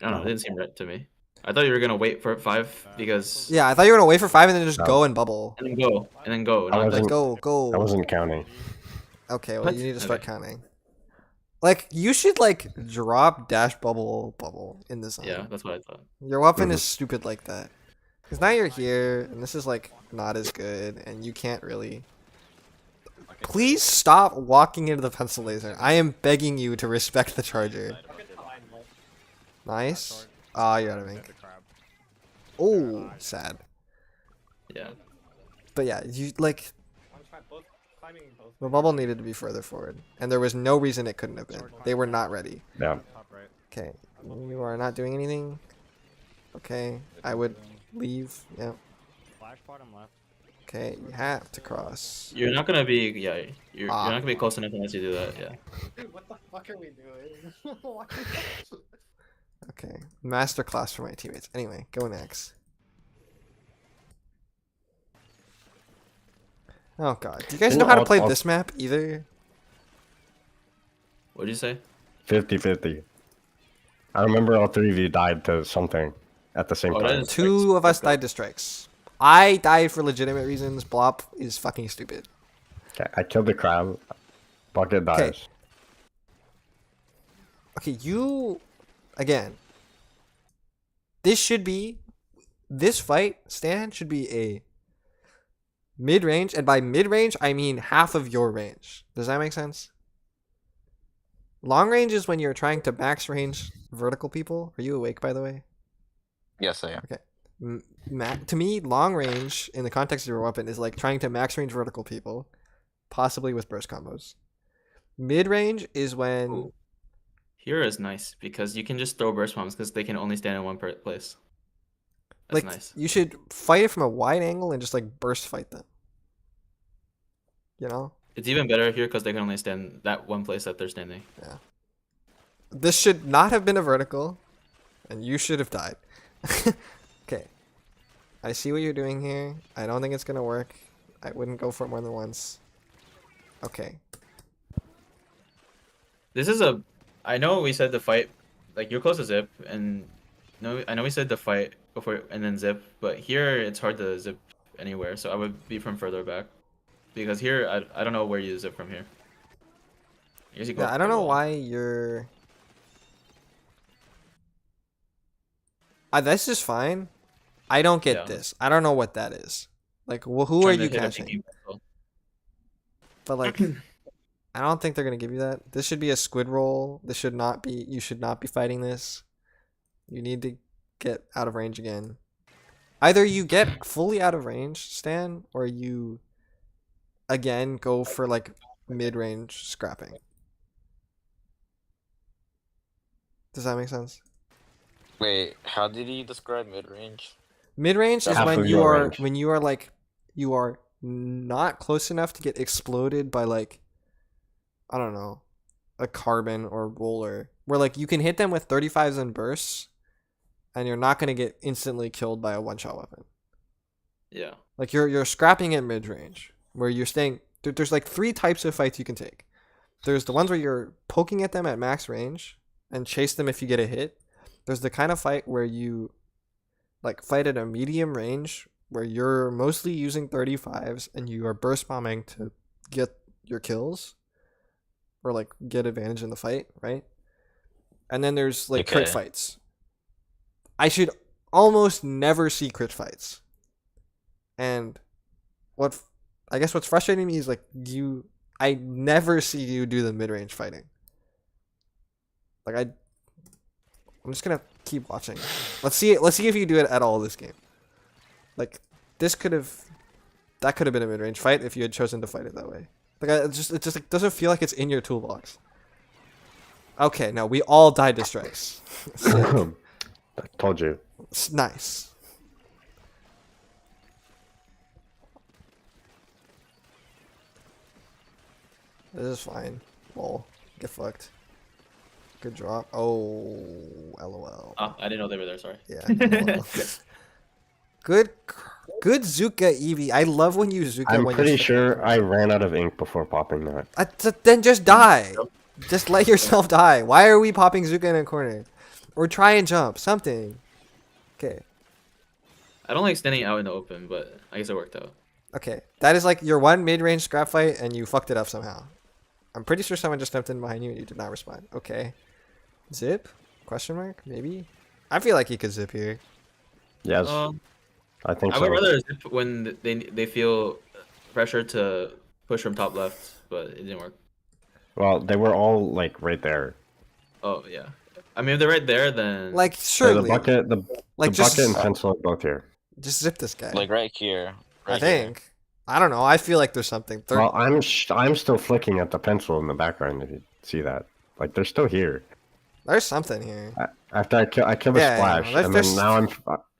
I don't know. It didn't seem right to me. I thought you were gonna wait for 5 because Yeah, I thought you were gonna wait for 5 and then just No. go and bubble. and then go. I Not wasn't- Like go, go. I wasn't counting. Okay, well What? you need to start Okay. counting. Like you should like drop dash bubble in this zone. yeah, that's what I thought. Your weapon is stupid like that. Cause now you're here and this is like not as good and you can't really. Please stop walking into the pencil laser. I am begging you to respect the charger. Nice. Ah, you're out of ink. The crab. Oh, sad. Yeah. But yeah, you like I'm trying both climbing both. the bubble needed to be further forward, and there was no reason it couldn't have been. They were not ready. Yeah. Top right. Okay, you are not doing anything. Okay, I would leave. Yep. Flash bottom left. Okay, you have to cross. You're not gonna be you're Ah. not gonna be close enough unless you do that. Yeah. Dude, what the fuck are we doing? Okay, masterclass for my teammates. Anyway, go next. Oh god, do you guys know how to play this map either? What'd you say? 50-50. I remember all three of you died to something at the same Oh, that time. is- Two of us died to strikes. I died for legitimate reasons. Blop is fucking stupid. Okay, I killed the crab. Bucket dies. Okay. Okay, you again. This fight, Stan, should be a mid-range, and by mid-range I mean half of your range. Does that make sense? Long range is when you're trying to max range vertical people. Are you awake, by the way? Yes, I am. To me, long range in the context of your weapon is like trying to max range vertical people, possibly with burst combos. Mid range is when Ooh. Here is nice because you can just throw burst bombs because they can only stand in one place. That's like nice. you should fight it from a wide angle and just like burst fight them. You know, It's even better here because they can only stand that one place that they're standing. this should not have been a vertical, and you should have died. Okay, I see what you're doing here. I don't think it's gonna work. I wouldn't go for it more than once. Okay, This is I know we said the fight, like you're close to zip, and no, I know we said the fight before and then zip, but here it's hard to zip anywhere, so I would be from further back, because here I don't know where you zip from here. I guess you go yeah, up I the don't know wall. why you're. This is fine. I don't get Yeah. this. I don't know what that is. Like, who are Trying to you hit a catching? pinky pencil. But like, I don't think they're gonna give you that. This should be a squid roll. This should not be. You should not be fighting this. You need to get out of range again. Either you get fully out of range, Stan, or you again go for like mid-range scrapping. Does that make sense? Wait, how did he describe mid-range? Mid-range is Half when of you your are range. you are not close enough to get exploded by like, I don't know, a carbon or roller where like you can hit them with 35s and bursts and you're not going to get instantly killed by a one-shot weapon. Yeah. Like you're scrapping at mid-range where you're staying there's like 3 types of fights you can take. There's the ones where you're poking at them at max range and chase them if you get a hit. There's the kind of fight where you like fight at a medium range where you're mostly using 35s and you are burst bombing to get your kills or like get advantage in the fight, right? And then there's like crit Okay. fights. I should almost never see crit fights. And I guess what's frustrating me is like I never see you do the mid-range fighting. Like I'm just gonna keep watching. Let's see if you do it at all this game. Like that could have been a mid-range fight if you had chosen to fight it that way. Like it just like, doesn't feel like it's in your toolbox. Okay, no, we all died to strikes. Sick. I told you. It's nice. This is fine. Lol. Get fucked. Good drop. Oh, lol. I didn't know they were there. Sorry. Yeah. LOL. Good Zuka Eevee. I love when you Zuka. I'm when pretty you sure I ran out of ink before popping that. Then just die. Just let yourself die. Why are we popping Zuka in a corner? Or try and jump. Something. Okay. I don't like standing out in the open, but I guess it worked out. Okay. That is like your one mid-range scrap fight and you fucked it up somehow. I'm pretty sure someone just jumped in behind you and you did not respond. Okay. Zip? Question mark? Maybe? I feel like he could zip here. Yes, Um, I think I so. would rather zip when they feel pressure to push from top left, but it didn't work. Well, they were all like right there. Oh yeah. I mean, if they're right there, then Like, So surely. the bucket, the Like, bucket and pencil are both here. just zip this guy. Like right here. I Right here. think. I don't know. I feel like there's something. Well, I'm still flicking at the pencil in the background. If you see that, like they're still here. There's something here. After I kill the Yeah, splash, yeah, and there's- then now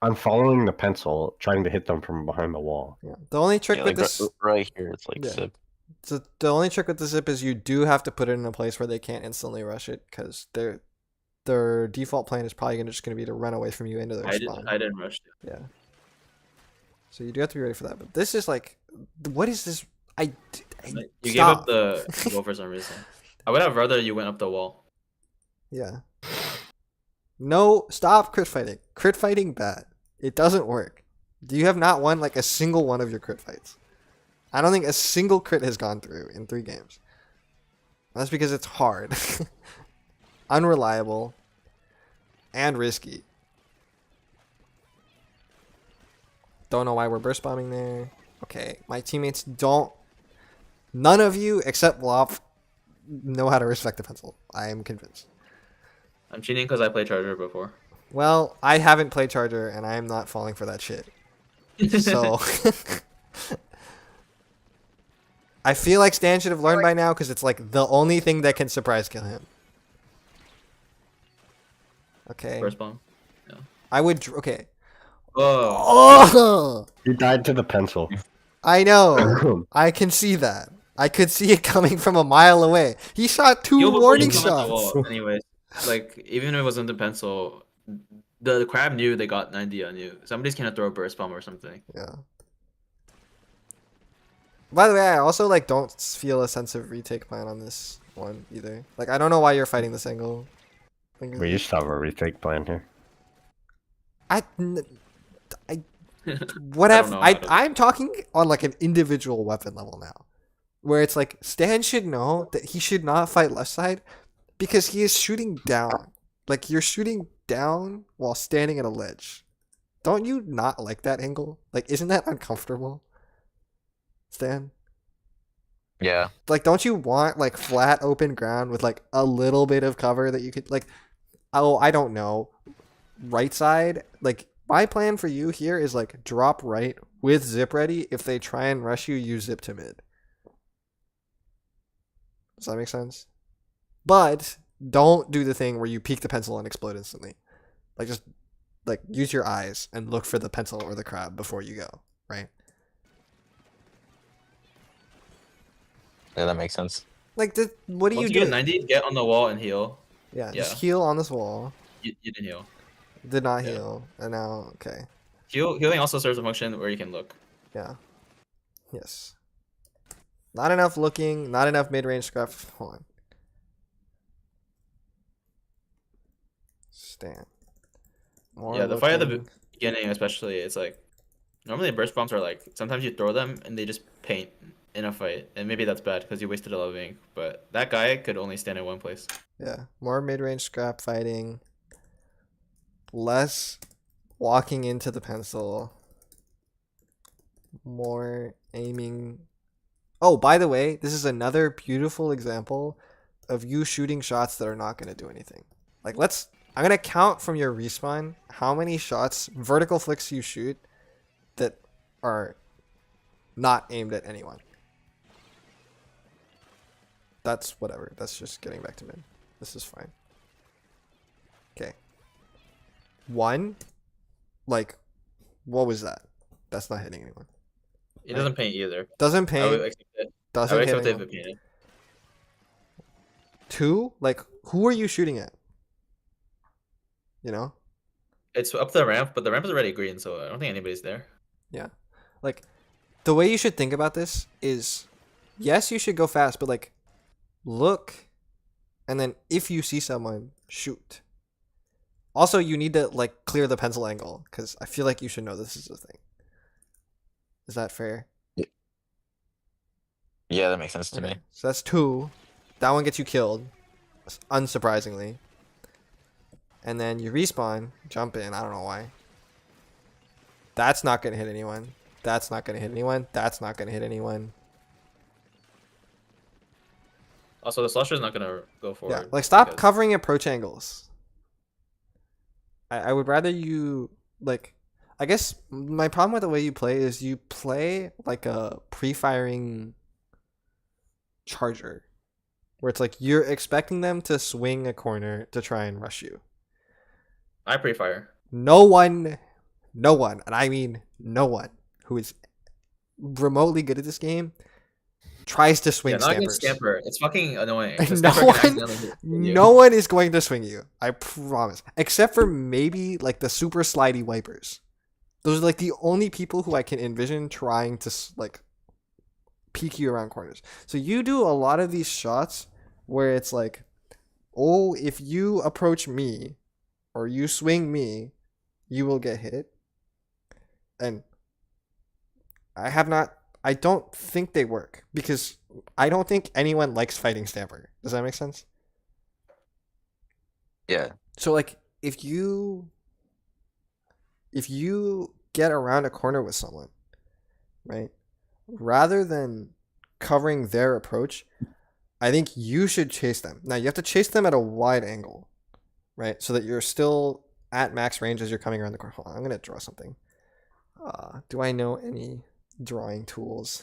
I'm following the pencil, trying to hit them from behind the wall. Yeah. The only trick Yeah, with like this, right here. It's like Yeah. zip. the only trick with the zip is you do have to put it in a place where they can't instantly rush it because their default plan is probably just gonna be to run away from you into their I spawn. didn't rush. Yeah. So you do have to be ready for that. But this is like, what is this? I You gave stop. up the goal for some reason. I would have rather you went up the wall. Yeah. No, stop crit fighting. Crit fighting bad. It doesn't work. You have not won like a single one of your crit fights. I don't think a single crit has gone through in 3 games. That's because it's hard, unreliable, and risky. Don't know why we're burst bombing there. Okay, my teammates don't. None of you except Lop know how to respect the pencil. I am convinced. I'm cheating because I played Charger before. Well, I haven't played Charger, and I am not falling for that shit. So, I feel like Stan should have learned by now because it's like the only thing that can surprise kill him. Okay. First bomb. I would. Okay. Oh, Oh! You died to the pencil. I know. I can see that. I could see it coming from a mile away. He shot 2 Yo, before warning you come at the shots. wall, anyways, like even if it wasn't the pencil, the crab knew they got 90 on you. Somebody's gonna throw a burst bomb or something. Yeah. By the way, I also like don't feel a sense of retake plan on this one either. Like I don't know why you're fighting this angle. Like, We used to have a retake plan here. whatever. know I how to- I'm talking on like an individual weapon level now, where it's like Stan should know that he should not fight left side because he is shooting down. Like you're shooting down while standing at a ledge. Don't you not like that angle? Like isn't that uncomfortable, Stan? Yeah. Like don't you want like flat open ground with like a little bit of cover that you could like, oh I don't know, right side? Like my plan for you here is like drop right with zip ready. If they try and rush you, you zip to mid. Does that make sense? But don't do the thing where you peek the pencil and explode instantly. Like just like use your eyes and look for the pencil or the crab before you go, right? Yeah, that makes sense. Like, what do Once you you do? get 90, get on the wall and heal. Yeah, Yeah. just heal on this wall. You didn't heal. Did not Yeah. heal, and now okay. Healing also serves a function where you can look. Yeah. Yes. Not enough looking. Not enough mid-range scruff. Hold on. Stand. More Yeah, the fight at the looking. beginning, especially, it's like normally burst bombs are like sometimes you throw them and they just paint in a fight, and maybe that's bad because you wasted a lot of ink. But that guy could only stand in one place. Yeah. More mid-range scrap fighting. Less walking into the pencil. More aiming. Oh, by the way, this is another beautiful example of you shooting shots that are not going to do anything. Like, I'm going to count from your respawn how many shots, vertical flicks you shoot that are not aimed at anyone. That's whatever. That's just getting back to mid. This is fine. Okay. 1. Like, what was that? That's not hitting anyone. It doesn't paint either. Doesn't I would paint. accept it. I Doesn't would hit accept it if anyone. it painted. 2. Like, who are you shooting at? You know? It's up the ramp, but the ramp is already green, so I don't think anybody's there. Yeah. Like, the way you should think about this is, yes, you should go fast, but like, look, and then if you see someone, shoot. Also, you need to like clear the pencil angle, because I feel like you should know this is a thing. Is that fair? Yeah, that makes sense to Okay. me. So that's 2. That one gets you killed, unsurprisingly. And then you respawn, jump in, I don't know why. That's not going to hit anyone. That's not going to hit anyone. That's not going to hit anyone. Also, the slasher's not gonna go forward. Yeah, like stop because- covering approach angles. I would rather you like. I guess my problem with the way you play is you play like a pre-firing charger, where it's like you're expecting them to swing a corner to try and rush you. I pre-fire. No one, and I mean no one who is remotely good at this game tries to swing Yeah, not against stampers. Scamper. It's fucking annoying. The No Scamper can one, accidentally hit you. no one is going to swing you. I promise. Except for maybe like the super slidey wipers. Those are like the only people who I can envision trying to like peek you around corners. So you do a lot of these shots where it's like, oh, if you approach me or you swing me, you will get hit. And I don't think they work because I don't think anyone likes fighting Stamper. Does that make sense? Yeah. So like if you get around a corner with someone, right? Rather than covering their approach, I think you should chase them. Now you have to chase them at a wide angle, right? So that you're still at max range as you're coming around the corner. Hold on, I'm gonna draw something. Do I know any drawing tools?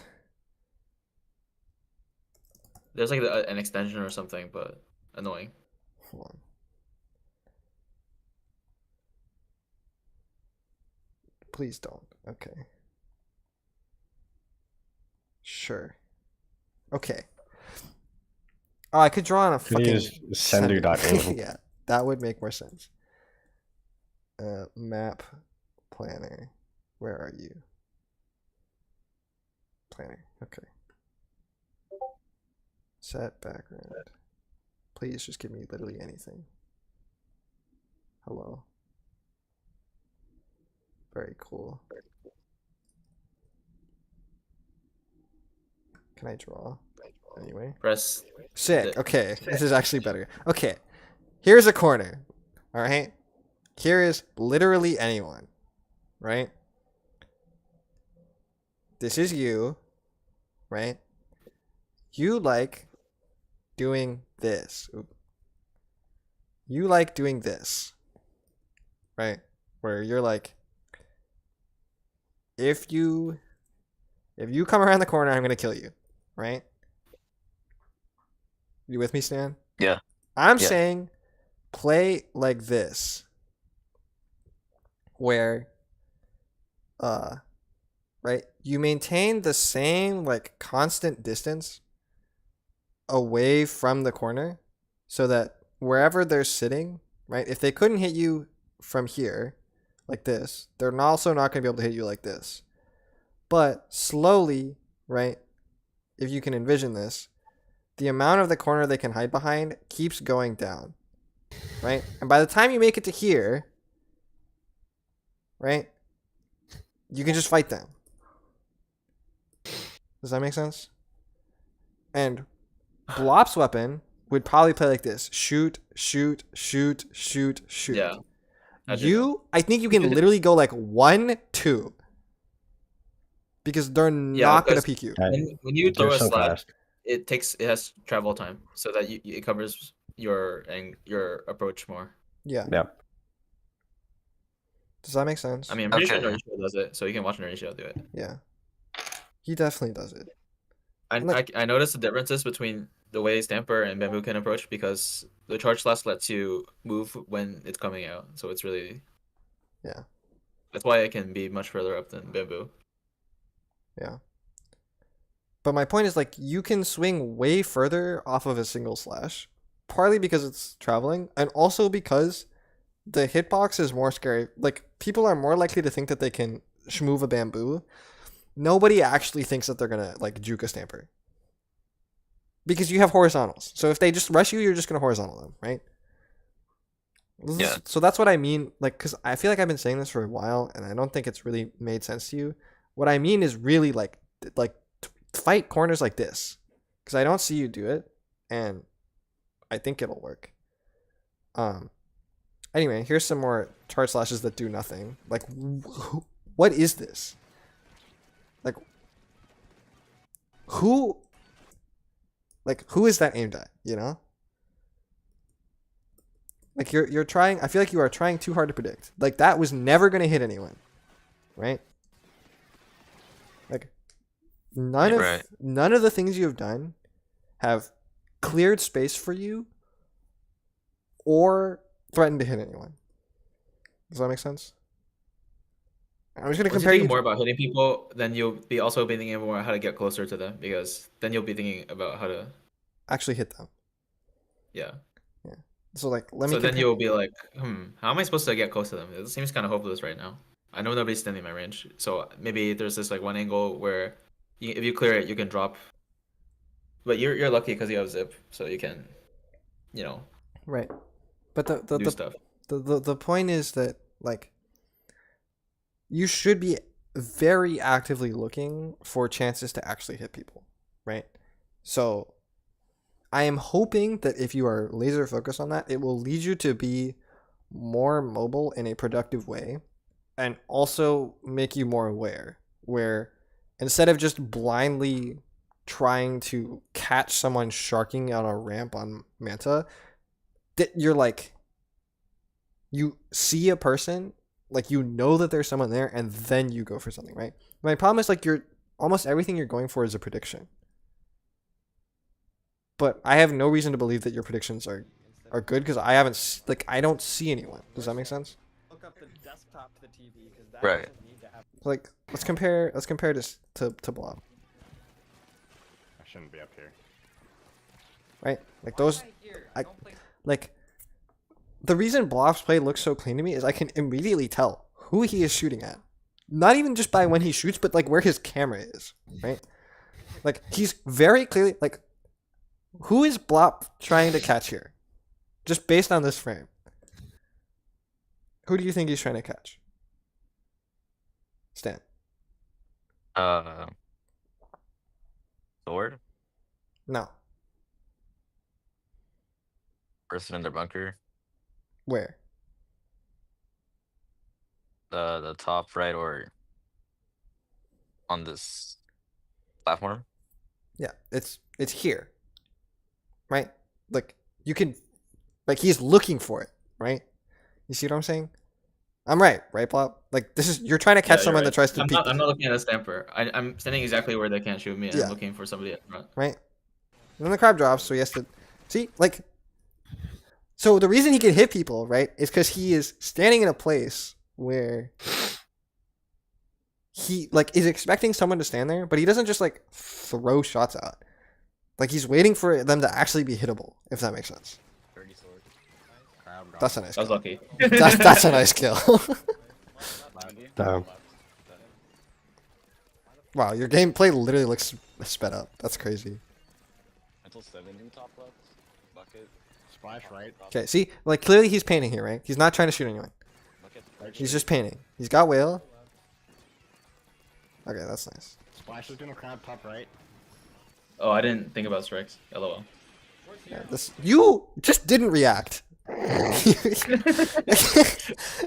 There's like an extension or something, but annoying. Hold on. Please don't. Okay. Sure. Okay. Oh, I could draw on a Could you fucking use sendu.aim? yeah, that would make more sense. Map planner. Where are you? Planner. Okay. Set background. Please just give me literally anything. Hello. Very cool. Can I draw? Anyway. Press. Sick. Okay. This is actually better. Okay. Here's a corner. Alright? Here is literally anyone. Right? This is you. Right? You like doing this. Oop. You like doing this. Right? Where you're like, if you come around the corner, I'm gonna kill you. Right? You with me, Stan? Yeah. I'm Yeah. saying play like this. Where right? You maintain the same like constant distance away from the corner so that wherever they're sitting, right? If they couldn't hit you from here, like this, they're also not going to be able to hit you like this. But slowly, right? If you can envision this, the amount of the corner they can hide behind keeps going down, right? And by the time you make it to here, right, you can just fight them. Does that make sense? And Blop's weapon would probably play like this: shoot, shoot, shoot, shoot, shoot. Yeah. I think you can literally go like 1, 2. Because they're not gonna because peek you. When you throw They're a so slash, fast. it has travel time so that it covers your approach more. Yeah. Yeah. Does that make sense? I mean, I'm pretty sure Okay. Norishio does it, so you can watch Norishio do it. Yeah. He definitely does it. I noticed the differences between the way Stamper and Bamboo can approach because the charge slash lets you move when it's coming out, so it's really Yeah. That's why it can be much further up than Bamboo. Yeah. But my point is, like, you can swing way further off of a single slash, partly because it's traveling, and also because the hitbox is more scary. Like, people are more likely to think that they can move a Bamboo. Nobody actually thinks that they're gonna, like, juke a Stamper. Because you have horizontals. So if they just rush you, you're just gonna horizontal them, right? Yeah. So that's what I mean, like, because I feel like I've been saying this for a while, and I don't think it's really made sense to you. What I mean is really, like fight corners like this, because I don't see you do it, and I think it'll work. Anyway, here's some more charge slashes that do nothing. Like, what is this? Like, who is that aimed at? You know? Like, you're trying. I feel like you are trying too hard to predict. Like, that was never gonna hit anyone, right? Like, none of the things you have done have cleared space for you or threatened to hit anyone. Does that make sense? I'm just gonna Once you compare think you. more about hitting people, then you'll be also be thinking more how to get closer to them because then you'll be thinking about how to Actually hit them. yeah. So, like, let me. So then compare- you'll be like, how am I supposed to get close to them? It seems kind of hopeless right now. I know nobody's standing my range, so maybe there's this like one angle where if you clear it, you can drop. But you're lucky because you have zip, so you can, Right. But do stuff. the point is that, like, you should be very actively looking for chances to actually hit people, right? So I am hoping that if you are laser focused on that, it will lead you to be more mobile in a productive way and also make you more aware, where instead of just blindly trying to catch someone sharking on a ramp on Manta, that you're like, you see a person, like, you know that there's someone there, and then you go for something, right? My problem is, like, you're almost everything you're going for is a prediction. But I have no reason to believe that your predictions are good because I don't see anyone. Does that make sense? Hook up the desktop to the TV because that Right. doesn't need to happen. Like, let's compare this to Blob, I shouldn't be up here. right? Like, those, like, the reason Blob's play looks so clean to me is I can immediately tell who he is shooting at. Not even just by when he shoots, but like where his camera is, right? Like, he's very clearly, like, who is Blob trying to catch here? Just based on this frame. Who do you think he's trying to catch? Stan. Sword? No. Person in their bunker? Where? The top right or on this platform? Yeah, it's here. Right? Like, you can, like, he's looking for it, right? You see what I'm saying? I'm right, Blob? Like, this is, you're trying to catch Yeah, you're someone right. that tries to I'm peek. not looking at a Stamper. I'm standing exactly where they can't shoot me, and Yeah. I'm looking for somebody up front. Right? And then the crab drops, so he has to see, like, so the reason he can hit people, right, is because he is standing in a place where he, like, is expecting someone to stand there, but he doesn't just, like, throw shots out. Like he's waiting for them to actually be hittable, if that makes sense. 30 swords. Crab gone. That's a nice I was kill. lucky. That's a nice kill. Damn. Wow, your gameplay literally looks sped up. That's crazy. Until 70 top left. Bucket. Splash right. Okay, see, like clearly he's painting here, right? He's not trying to shoot anyone. Bucket. He's just painting. He's got whale. Okay, that's nice. Splash is gonna crab top right. Oh, I didn't think about strikes. LOL. Yeah, this you just didn't react.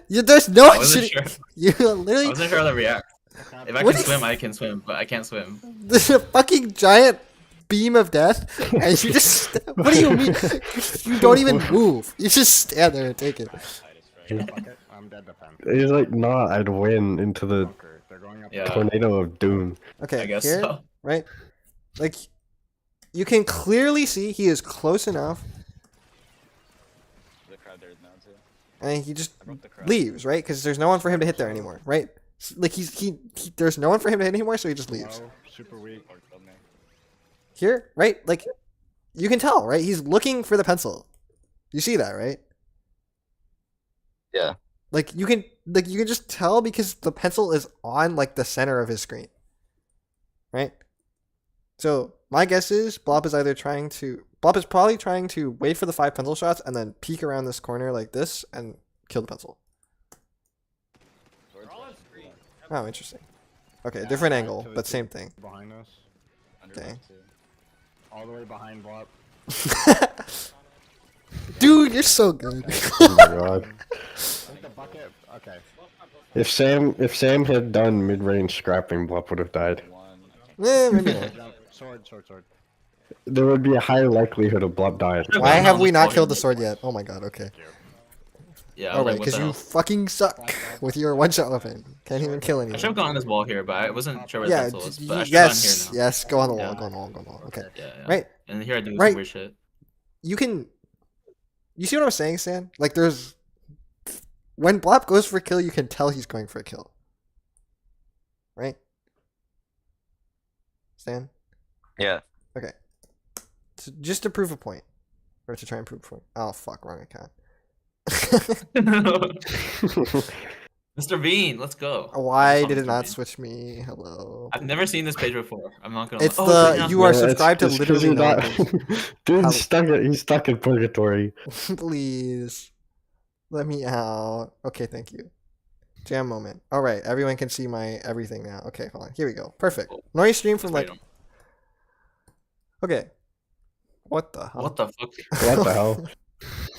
There's no I wasn't shooting. sure. You I literally wasn't sure how to react. Crab If I What can is- swim, I can swim, but I can't swim. there's a fucking giant beam of death, and you just what do you mean? You don't even move. You just stand there and take it. bucket. I'm dead defend. He's like, nah, I'd win into the Bunker. They're going up. Yeah. tornado of doom. Okay, I guess here, so. right? Like, you can clearly see he is close enough, The crowd there is now too. and he just I broke the crowd. leaves, right? Because there's no one for him to hit there anymore, right? Like he there's no one for him to hit anymore, so he just leaves. Low, super weak. Or killed me. Here, right? Like, you can tell, right? He's looking for the pencil. You see that, right? Yeah. Like you can just tell because the pencil is on like the center of his screen. Right? So my guess is Blop is probably trying to wait for the 5 pencil shots and then peek around this corner like this and kill the pencil. Swords left. Oh, interesting. Okay, Yeah, different back angle, to the but two same thing. Behind us. Under Okay. left too. All the way behind Blop. Dude, you're so good. Oh my god. I think the bucket. Okay. If Sam had done mid-range scrapping, Bluff would have died. One. Maybe not. Jump. Sword. There would be a higher likelihood of Bluff dying. Why have we not Just killed the sword yet? Oh my god, okay. Yeah. I Oh was right, like, what because the you hell? fucking suck with your one-shot weapon. Can't even kill I should have anyone. gone on this wall here, but I wasn't sure where the Yeah, pencil was. But I should have gone yes, here now. yes, go on the wall, Yeah. go on the wall, go on the wall. Okay. Yeah. Right, And here I do Right. some weird shit. you see what I'm saying, Stan? Like there's, when Blop goes for a kill, you can tell he's going for a kill. Right? Stan? Yeah. Okay. Just to prove a point. Or to try and prove a point. Oh fuck, wrong account. Mr. Bean, let's go. Why Let's did it Mr. not Bean. switch me? Hello. I've never seen this page before. I'm not gonna. It's oh, the yeah. you are Yeah, subscribed to it's 'cause literally no he's one. not- Dude's he's stuck in purgatory. Please. Let me out. Okay, thank you. Jam moment. Alright, everyone can see my everything now. Okay, hold on. Here we go. Perfect. Nori stream from like. Wait, Okay. What the hell? what the fuck? What the hell?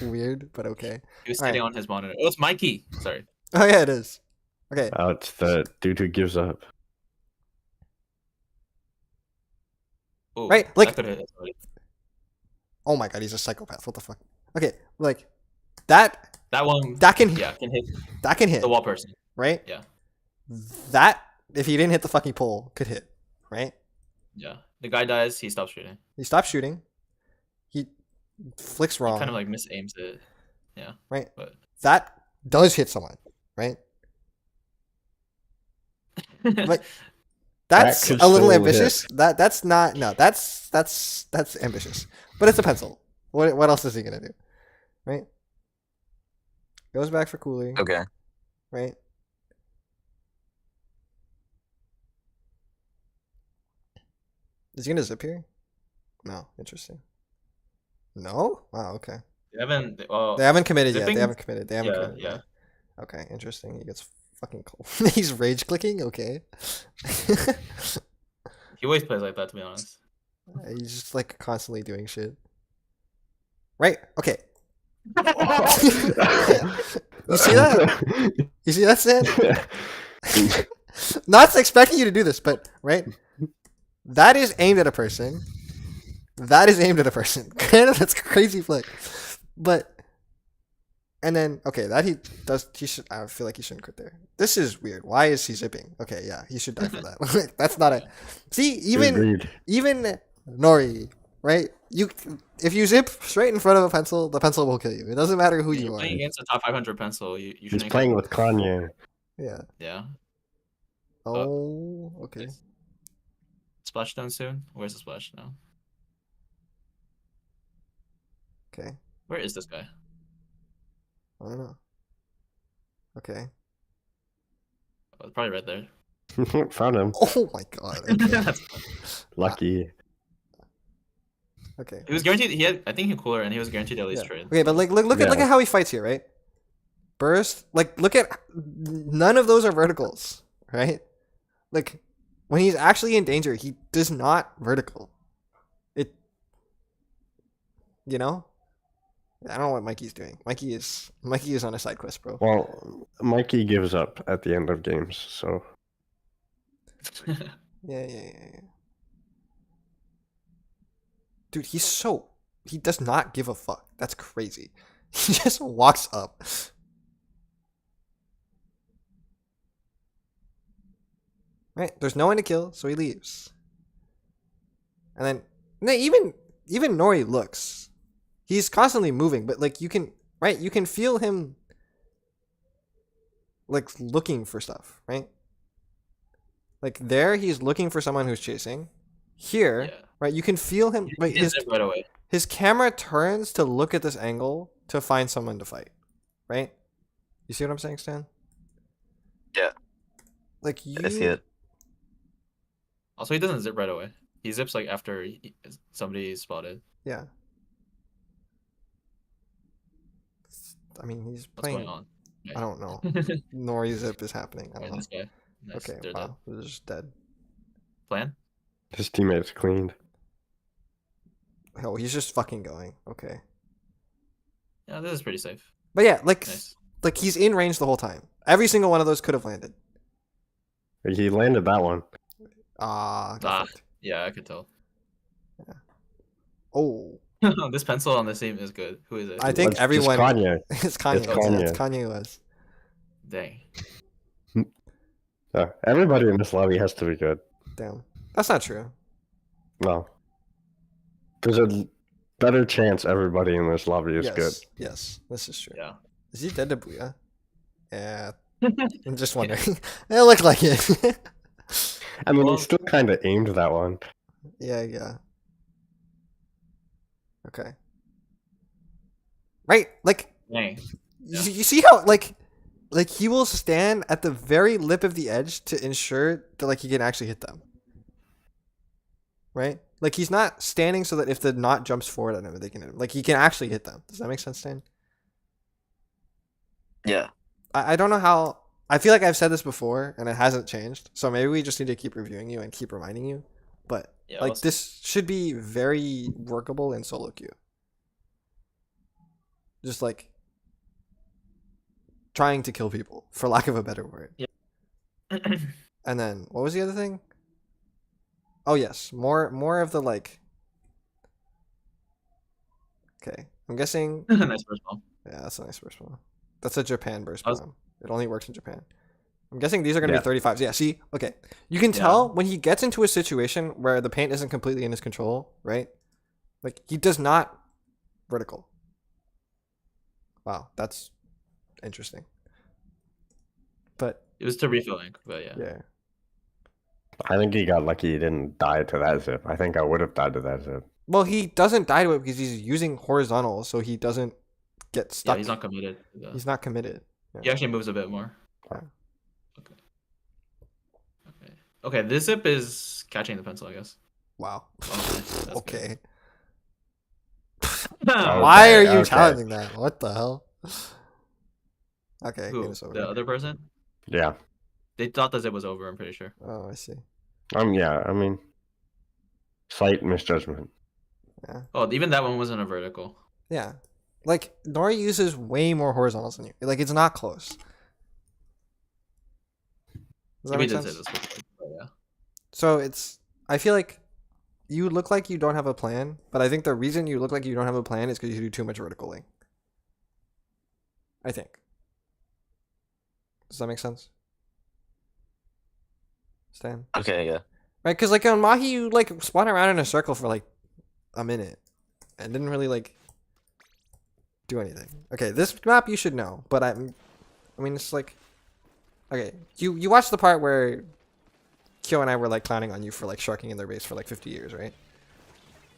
Weird, but okay. He was Alright. sitting on his monitor. Oh, it's Mikey. Sorry. Oh yeah, it is. Okay. Oh, it's the dude who gives up. Ooh, Right, that like- could've hit somebody. Oh my god, he's a psychopath. What the fuck? Okay, like that That one. that can Yeah, can hit that can hit, the wall person. right? Yeah. That if he didn't hit the fucking pole could hit, right? Yeah. The guy dies. He stops shooting. He stops shooting. He flicks wrong. Kind of like misaims it. right? But That does hit someone, right? Like that's could a little still ambitious. That's not no. That's ambitious. But it's a pencil. What else is he gonna do, right? Goes back for cooling, Okay. right? Is he gonna zip here? No. Interesting. No. Wow. Okay. they haven't. Well, They haven't committed yet. They zipping? haven't committed. They haven't Yeah, committed. yeah. Yet. Okay. Interesting. He gets fucking cold. He's rage clicking. Okay. he always plays like that. To be honest. He's just like constantly doing shit. Right? Okay. You see that? You see that, Stan? Not expecting you to do this, but right? That is aimed at a person. That is aimed at a person. That's a crazy flick. But and then okay, that he does. He should. I feel like he shouldn't quit there. This is weird. Why is he zipping? Okay, yeah, he should die for that. Like, that's not a. See, Agreed. even Nori, right? If you zip straight in front of a pencil, the pencil will kill you. It doesn't matter who You're you are. playing against a top 500 pencil. You He's shouldn't. playing with Kanye. Yeah. Yeah. Oh, okay. Splashdown soon. Where's the splash now? Okay. Where is this guy? I don't know. Okay. Oh, it's probably right there. Found him. Oh my god. Okay. That's- Lucky. Okay. he was guaranteed. He had, I think, he cooler, and he was guaranteed at least Yeah. trade. Okay, but like look at Yeah. how he fights here, right? Burst, like look at none of those are verticals, right? Like when he's actually in danger, he does not vertical. It, you know, I don't know what Mikey's doing. Mikey is on a side quest, bro. Well, Mikey gives up at the end of games, so Yeah. Dude, he does not give a fuck. That's crazy. He just walks up. Right? There's no one to kill, so he leaves. And then even Nori looks. He's constantly moving, but like you can feel him like looking for stuff, right? Like there he's looking for someone who's chasing. Here, Yeah. right, you can feel him He like did zip right away. his camera turns to look at this angle to find someone to fight, right? You see what I'm saying, Stan? Yeah. Like I see it. Also, he doesn't zip right away. He zips like after somebody is spotted. Yeah. I mean, he's What's playing. going on? I don't know. Nori zip is happening. I don't know. This guy. Nice. Okay, They're wow, they're just dead. Plan? his teammates cleaned. Oh, he's just fucking going. Okay, Yeah, this is pretty safe. but yeah, like Nice. he's in range the whole time. Every single one of those could have landed. He landed that one. Got Ah. fucked. Yeah, I could tell. Oh, This pencil on the team is good. Who is it? I think It's just everyone. Kanye. It's Kanye. It's It's Kanye. Kanye West. Dang. Everybody in this lobby has to be good. Damn, that's not true. No. There's a better chance everybody in this lobby is yes, good. yes, this is true. Yeah. Is he dead to Booyah? Yeah, I'm just wondering. It looked like it. I mean, Well- he still kind of aimed that one. Yeah. Okay. Right, like Dang. Yeah. you see how like he will stand at the very lip of the edge to ensure that like he can actually hit them. Right? Like he's not standing so that if the knot jumps forward at him, they can hit him. Like he can actually hit them. Does that make sense, Stan? Yeah. I don't know how. I feel like I've said this before and it hasn't changed. So maybe we just need to keep reviewing you and keep reminding you. But Yeah, like let's- this should be very workable in solo queue. Just like trying to kill people, for lack of a better word. And then what was the other thing? Oh yes, more of the like. Okay, I'm guessing. Nice first bomb. Yeah, that's a nice burst bomb. That's a Japan burst I was- bomb. It only works in Japan. I'm guessing these are gonna Yeah. be 35s. Yeah, see, okay, you can Yeah. tell when he gets into a situation where the paint isn't completely in his control, right? Like he does not vertical. Wow, that's interesting. But It was to refilling, but yeah. yeah, I think he got lucky he didn't die to that zip. I think I would have died to that zip. well, he doesn't die to it because he's using horizontal, so he doesn't get Yeah, stuck. he's not committed. to the- He's not committed. He actually moves a bit more. Yeah. Okay, this zip is catching the pencil, I guess. Wow. Okay, that's good. Okay. Oh, Why are you okay. challenging that? What the hell? Okay, Who? game is over. The other person? Yeah. They thought the zip was over, I'm pretty sure. Oh, I see. Yeah, I mean, slight misjudgment. Yeah. Oh, even that one wasn't a vertical. Yeah. Like, Nori uses way more horizontals than you. Like, it's not close. Does that Maybe make did say sense? this before, but yeah. So it's, I feel like you look like you don't have a plan, but I think the reason you look like you don't have a plan is because you do too much verticaling. I think. Does that make sense? Stan? Okay, yeah. Right, because like on Mahi, you like spun around in a circle for like a minute and didn't really like do anything. Okay, this map you should know, but I mean, it's like, okay, you watched the part where Kyo and I were like clowning on you for like sharking in their base for like 50 years, right?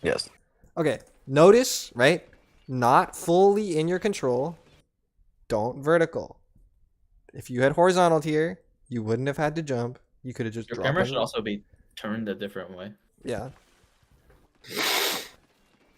Yes. Okay, notice, right? not fully in your control, don't vertical. If you had horizontal here, you wouldn't have had to jump. You could have just Your dropped camera on should the- also be turned a different way. Yeah.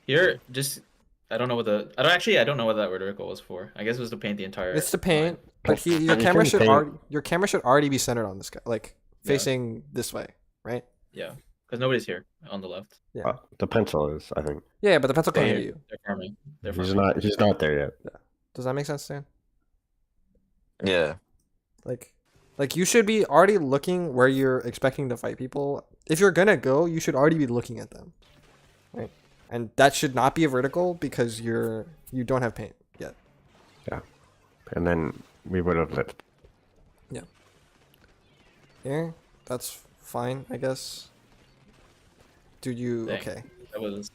Here, just I don't know what the I don't know what that vertical was for. I guess it was to paint the entire. It's to paint, line. but your You camera can should paint- already be centered on this guy, like Yeah. facing this way, right? Yeah, because nobody's here on the left. Yeah. The pencil is, I think. Yeah, but the pencil can't hit They're, you. they're farming. They're He's farming. not there yet. Does that make sense, Dan? Yeah. Like you should be already looking where you're expecting to fight people. If you're gonna go, you should already be looking at them, right? And that should not be a vertical because you don't have paint yet. And then we would have lived. Here, that's fine, I guess. Dude, you Dang. okay? That was.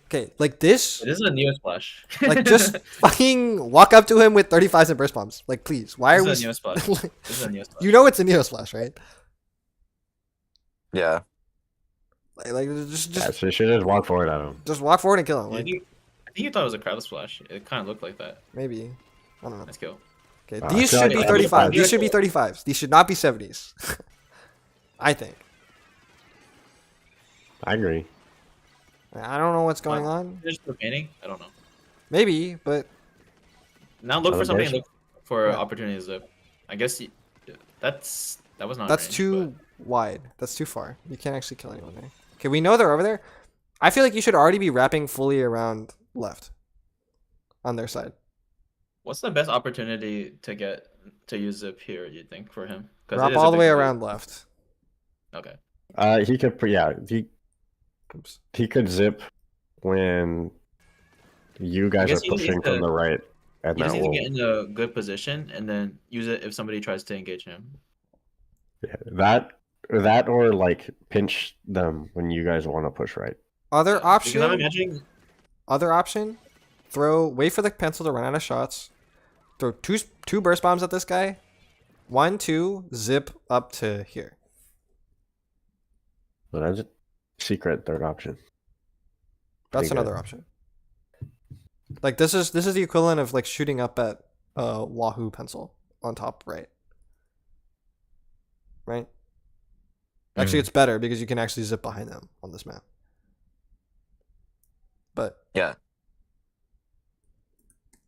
Okay, like this. This is a neo splash. Like just fucking walk up to him with 35s and burst bombs. Like please, why are we? This is a neo splash. This is a neo splash. You know it's a Neo Splash, right? Yeah. Like just Yeah, so you should just walk forward at him. just walk forward and kill him. I Like think you thought it was a crowd splash. It kind of looked like that. maybe. I don't know. Let's go. Okay, I these feel should like be every 35. time- These should be 35s. These should not be 70s. I think. I agree. I don't know what's going on. Just for painting? I don't know. Maybe, but Now look Oh, for something. there's- Look for Yeah. opportunities. I guess that was not. that's range, too wide. That's too far. You can't actually kill anyone there. Okay, we know they're over there. I feel like you should already be wrapping fully around left on their side. What's the best opportunity to use zip here? You think for him? 'Cause it Wrap is a all the big way lead. around left. Okay. He could put, yeah, Oops. he could zip when you guys guess are he needs pushing from to- the right, and He just that needs to will, get in a good position and then use it if somebody tries to engage him. yeah, that or like pinch them when you guys want to push right. Other Because I'm option. imagining Other option. Wait for the pencil to run out of shots. Throw two burst bombs at this guy. 1, 2, zip up to here. So that's a secret third option. That's Pretty another good. option. Like this is the equivalent of like shooting up at Wahoo pencil on top right. Right? Actually, it's better because you can actually zip behind them on this map. But Yeah.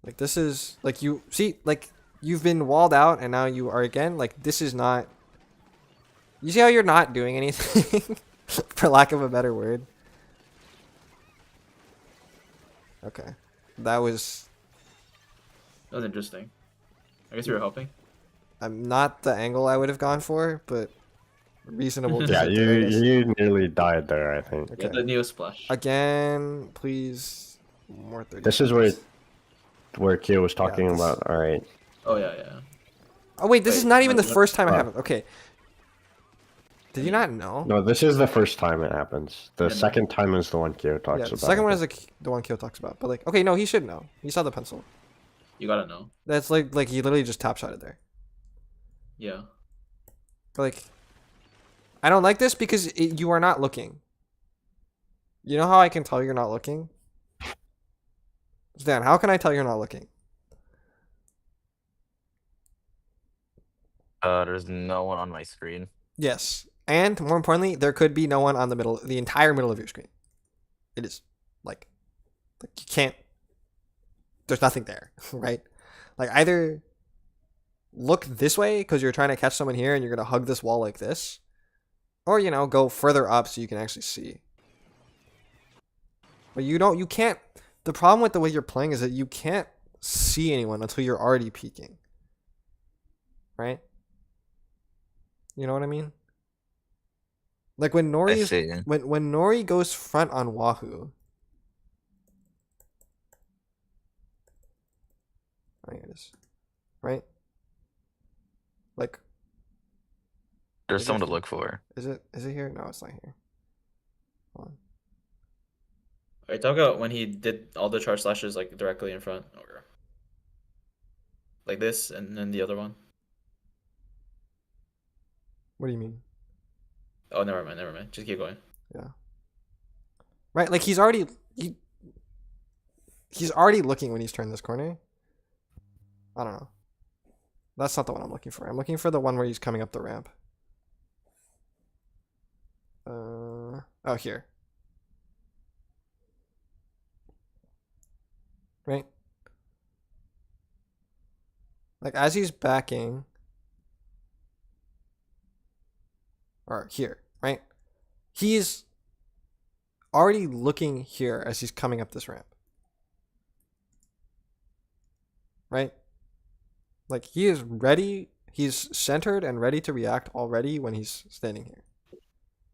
like this is like you see like you've been walled out and now you are again like this is not. You see how you're not doing anything, for lack of a better word. Okay, that was interesting. I guess you were helping. not the angle I would have gone for, but reasonable. to Yeah, get there, I guess. you nearly died there, I think. Okay. Yeah, the neo splash. Again, please. More 30. This is where Kyo was talking this- about. All right, Oh yeah. Oh wait, this is Wait, not even the what- first time it what? happened. Okay. Did you not know? no, this is the first time it happens. The Yeah, no. second time is the one Kyo talks Yeah, about. the second one is the one Kyo talks about. But like, okay, no, he should know. He saw the pencil. You gotta know. That's like he literally just top shotted there. Yeah. But like, I don't like this because you are not looking. You know how I can tell you're not looking? Dan, how can I tell you're not looking? There's no one on my screen. Yes. And more importantly, there could be no one on the entire middle of your screen. It is like you can't, there's nothing there, right? Like either look this way because you're trying to catch someone here and you're going to hug this wall like this, or, go further up so you can actually see. But you can't, the problem with the way you're playing is that you can't see anyone until you're already peeking. Right? You know what I mean? Like when I Nori see. when Nori goes front on Wahoo. Oh, here it is. Right? Like, There's Is someone it- to look for. is it here? No, it's not here. Hold on. Alright, talk about when he did all the charge slashes like directly in front, or like this, and then the other one. What do you mean? Oh, never mind. Just keep going. Right? Like he's already he's already looking when he's turned this corner. I don't know. That's not the one I'm looking for. I'm looking for the one where he's coming up the ramp. Oh, here. Right? Like, as he's backing, or here, right? He's already looking here as he's coming up this ramp. Right? Like, he is ready, he's centered and ready to react already when he's standing here.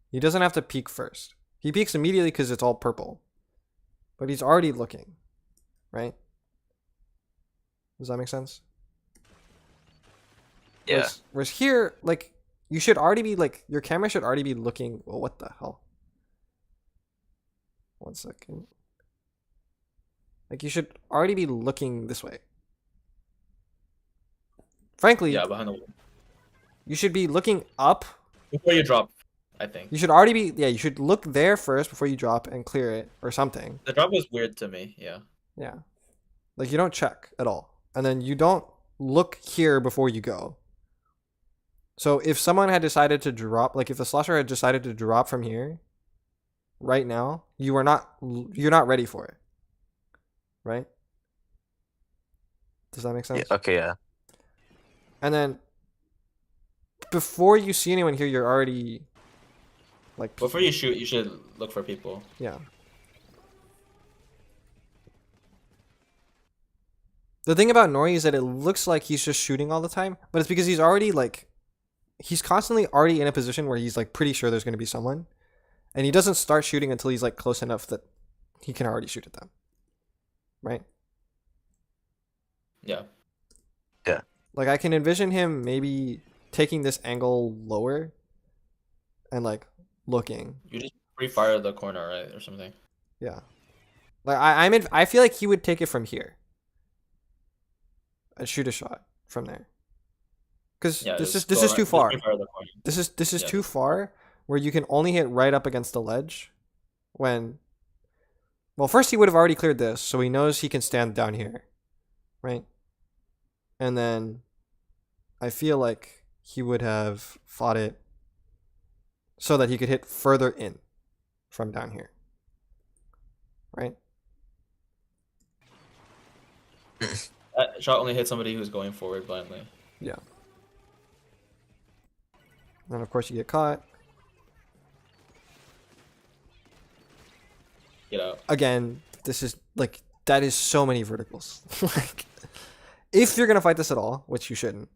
He doesn't have to peek first. He peeks immediately because it's all purple. But he's already looking. Right? Does that make sense? Yeah. Whereas here, like, you should already be, like, your camera should already be looking. Well, what the hell? 1 second. Like, you should already be looking this way. Frankly, Yeah, behind the wall. you should be looking up. Before you drop, I think. You should already be, yeah, you should look there first before you drop and clear it or something. The drop was weird to me, yeah. Yeah. Like, you don't check at all. And then you don't look here before you go. So if someone had decided to drop, like if the slosher had decided to drop from here right now, you're not ready for it. Right? Does that make sense? Yeah. Okay. Yeah. And then before you see anyone here, you're already like Before you shoot, you should look for people. yeah. The thing about Nori is that it looks like he's just shooting all the time, but it's because he's already like he's constantly already in a position where he's like pretty sure there's going to be someone, and he doesn't start shooting until he's like close enough that he can already shoot at them. Right? Yeah. Like I can envision him maybe taking this angle lower and like looking. You just pre-fire the corner, right? Or something. Yeah. Like I feel like he would take it from here. And shoot a shot from there. Cuz Yeah, this just is go too around- just far. pre-fire the corner. This is Yeah. too far where you can only hit right up against the ledge when well, first he would have already cleared this, so he knows he can stand down here. Right? And then I feel like he would have fought it so that he could hit further in from down here. Right? That shot only hit somebody who's going forward blindly. Yeah. And of course you get caught. Get out. Again, this is like that is so many verticals. Like if you're gonna fight this at all, which you shouldn't,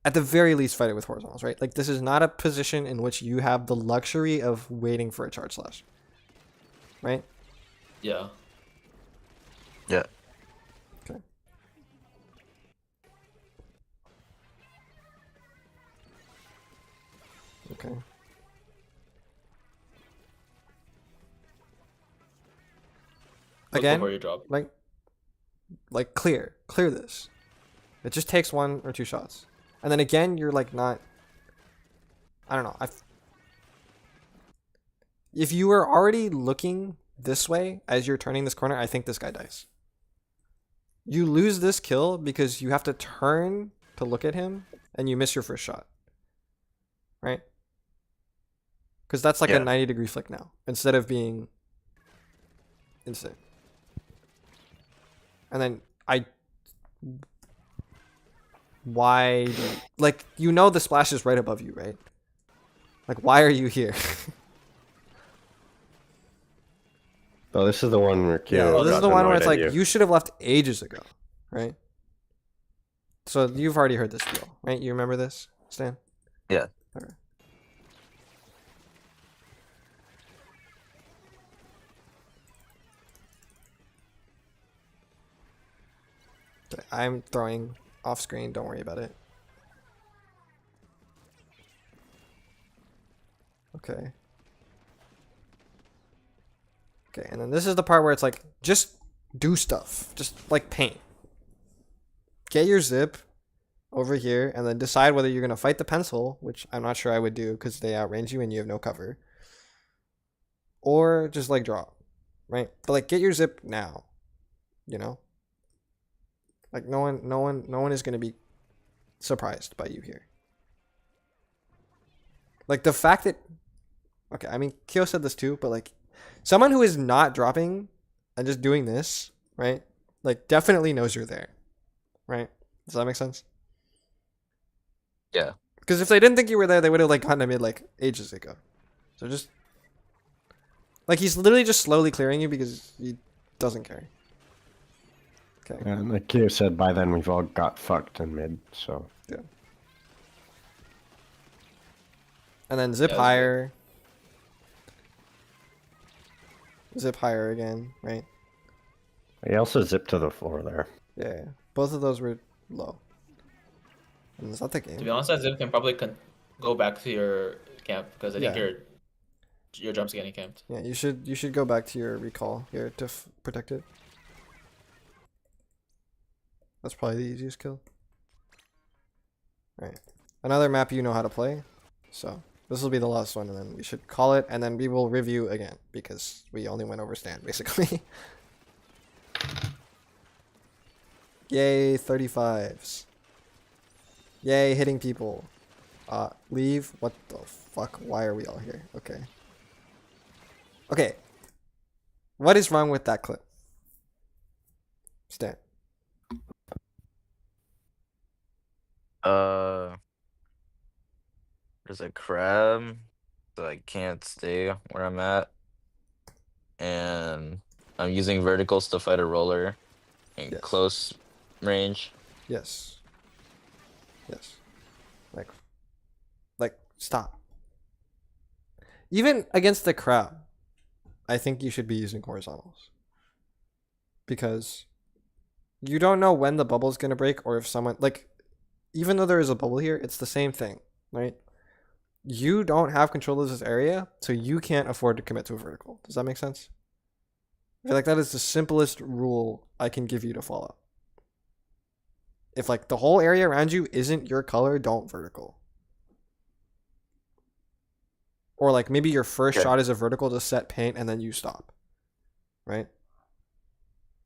at the very least fight it with horizontals, right? Like this is not a position in which you have the luxury of waiting for a charge slash. Right? Yeah. Yeah. Okay. Okay. Look Again, before you drop. like clear this. It just takes 1 or 2 shots, and then again you're like not. I don't know. If you were already looking this way as you're turning this corner, I think this guy dies. You lose this kill because you have to turn to look at him, and you miss your first shot. Right? Because that's like a Yeah. 90-degree flick now, instead of being instant. And then why, like, you know the splash is right above you, right? Like, why are you here? Oh, this is the one where Yeah, Kyo this is got the one where it's annoyed like, at you should have left ages ago, right? So you've already heard this deal, right? You remember this, Stan? Yeah. Okay. Okay, I'm throwing off screen, don't worry about it. Okay. Okay, and then this is the part where it's like, just do stuff. Just like paint. Get your zip over here and then decide whether you're going to fight the pencil, which I'm not sure I would do because they outrange you and you have no cover. Or just like draw, right? But like get your zip now. You know? Like no one is gonna be surprised by you here. Like the fact that, okay, I mean Kyo said this too, but like someone who is not dropping and just doing this, right? Like definitely knows you're there. Right? Does that make sense? Yeah. Because if they didn't think you were there, they would have like gone to mid like ages ago. So just like he's literally just slowly clearing you because he doesn't care. Okay. And like Kyo said, by then we've all got fucked in mid, so. Yeah. And then zip Yeah, that's higher. Zip higher again, right? He also zipped to the floor there. Yeah. Both of those were low. And is that the To be game? honest, that Zip can probably go back to your camp because I think Yeah. your jump's getting camped. Yeah, you should go back to your recall here to protect it. That's probably the easiest kill. Right. Another map you know how to play. So this will be the last one, and then we should call it, and then we will review again because we only went over stand basically. Yay, 35s. Yay, hitting people. Leave? What the fuck? Why are we all here? Okay. Okay. What is wrong with that clip? Stan. There's a crab, so I can't stay where I'm at. And I'm using verticals to fight a roller in Yes. close range. Yes. Yes. Like, stop. Even against the crowd, I think you should be using horizontals. Because you don't know when the bubble's going to break or if someone, like, even though there is a bubble here, it's the same thing, right? You don't have control of this area, so you can't afford to commit to a vertical. Does that make sense? I feel like that is the simplest rule I can give you to follow. If like the whole area around you isn't your color, don't vertical. Or like maybe your first Okay. shot is a vertical to set paint and then you stop. Right?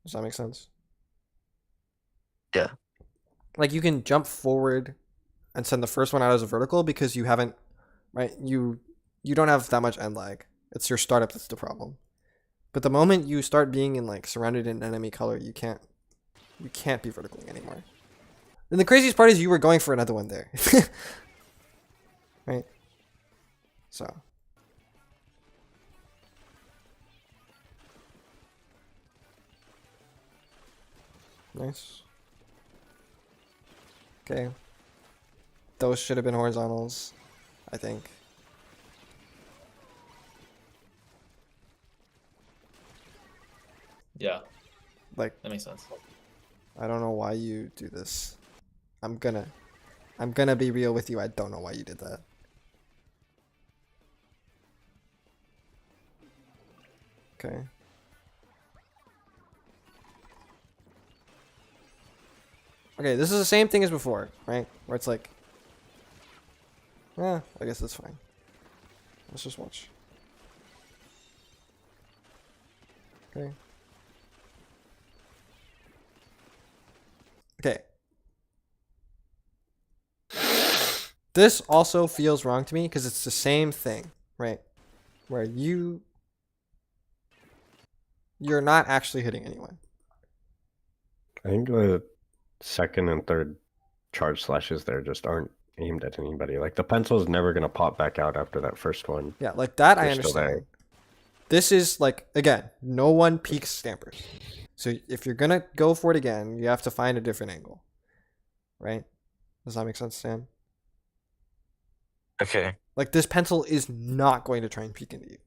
Does that make sense? Yeah. Like you can jump forward and send the first one out as a vertical because you haven't, right? You don't have that much end lag. It's your startup that's the problem. But the moment you start being in like surrounded in enemy color, you can't be verticaling anymore. And the craziest part is you were going for another one there. Right? So. Nice. Okay. Those should have been horizontals, I think. Yeah, Like, that makes sense. I don't know why you do this. I'm gonna be real with you. I don't know why you did that. Okay. Okay, this is the same thing as before, right? Where it's like, I guess that's fine. Let's just watch. Okay. Okay. This also feels wrong to me because it's the same thing, right? Where you're not actually hitting anyone. I think the second and third charge slashes there just aren't aimed at anybody. Like the pencil's never gonna pop back out after that first one. Yeah, like that I They're still there. understand. This is like, again, no one peeks stampers. So if you're gonna go for it again, you have to find a different angle. Right? Does that make sense, Sam? Okay. Like this pencil is not going to try and peek into you.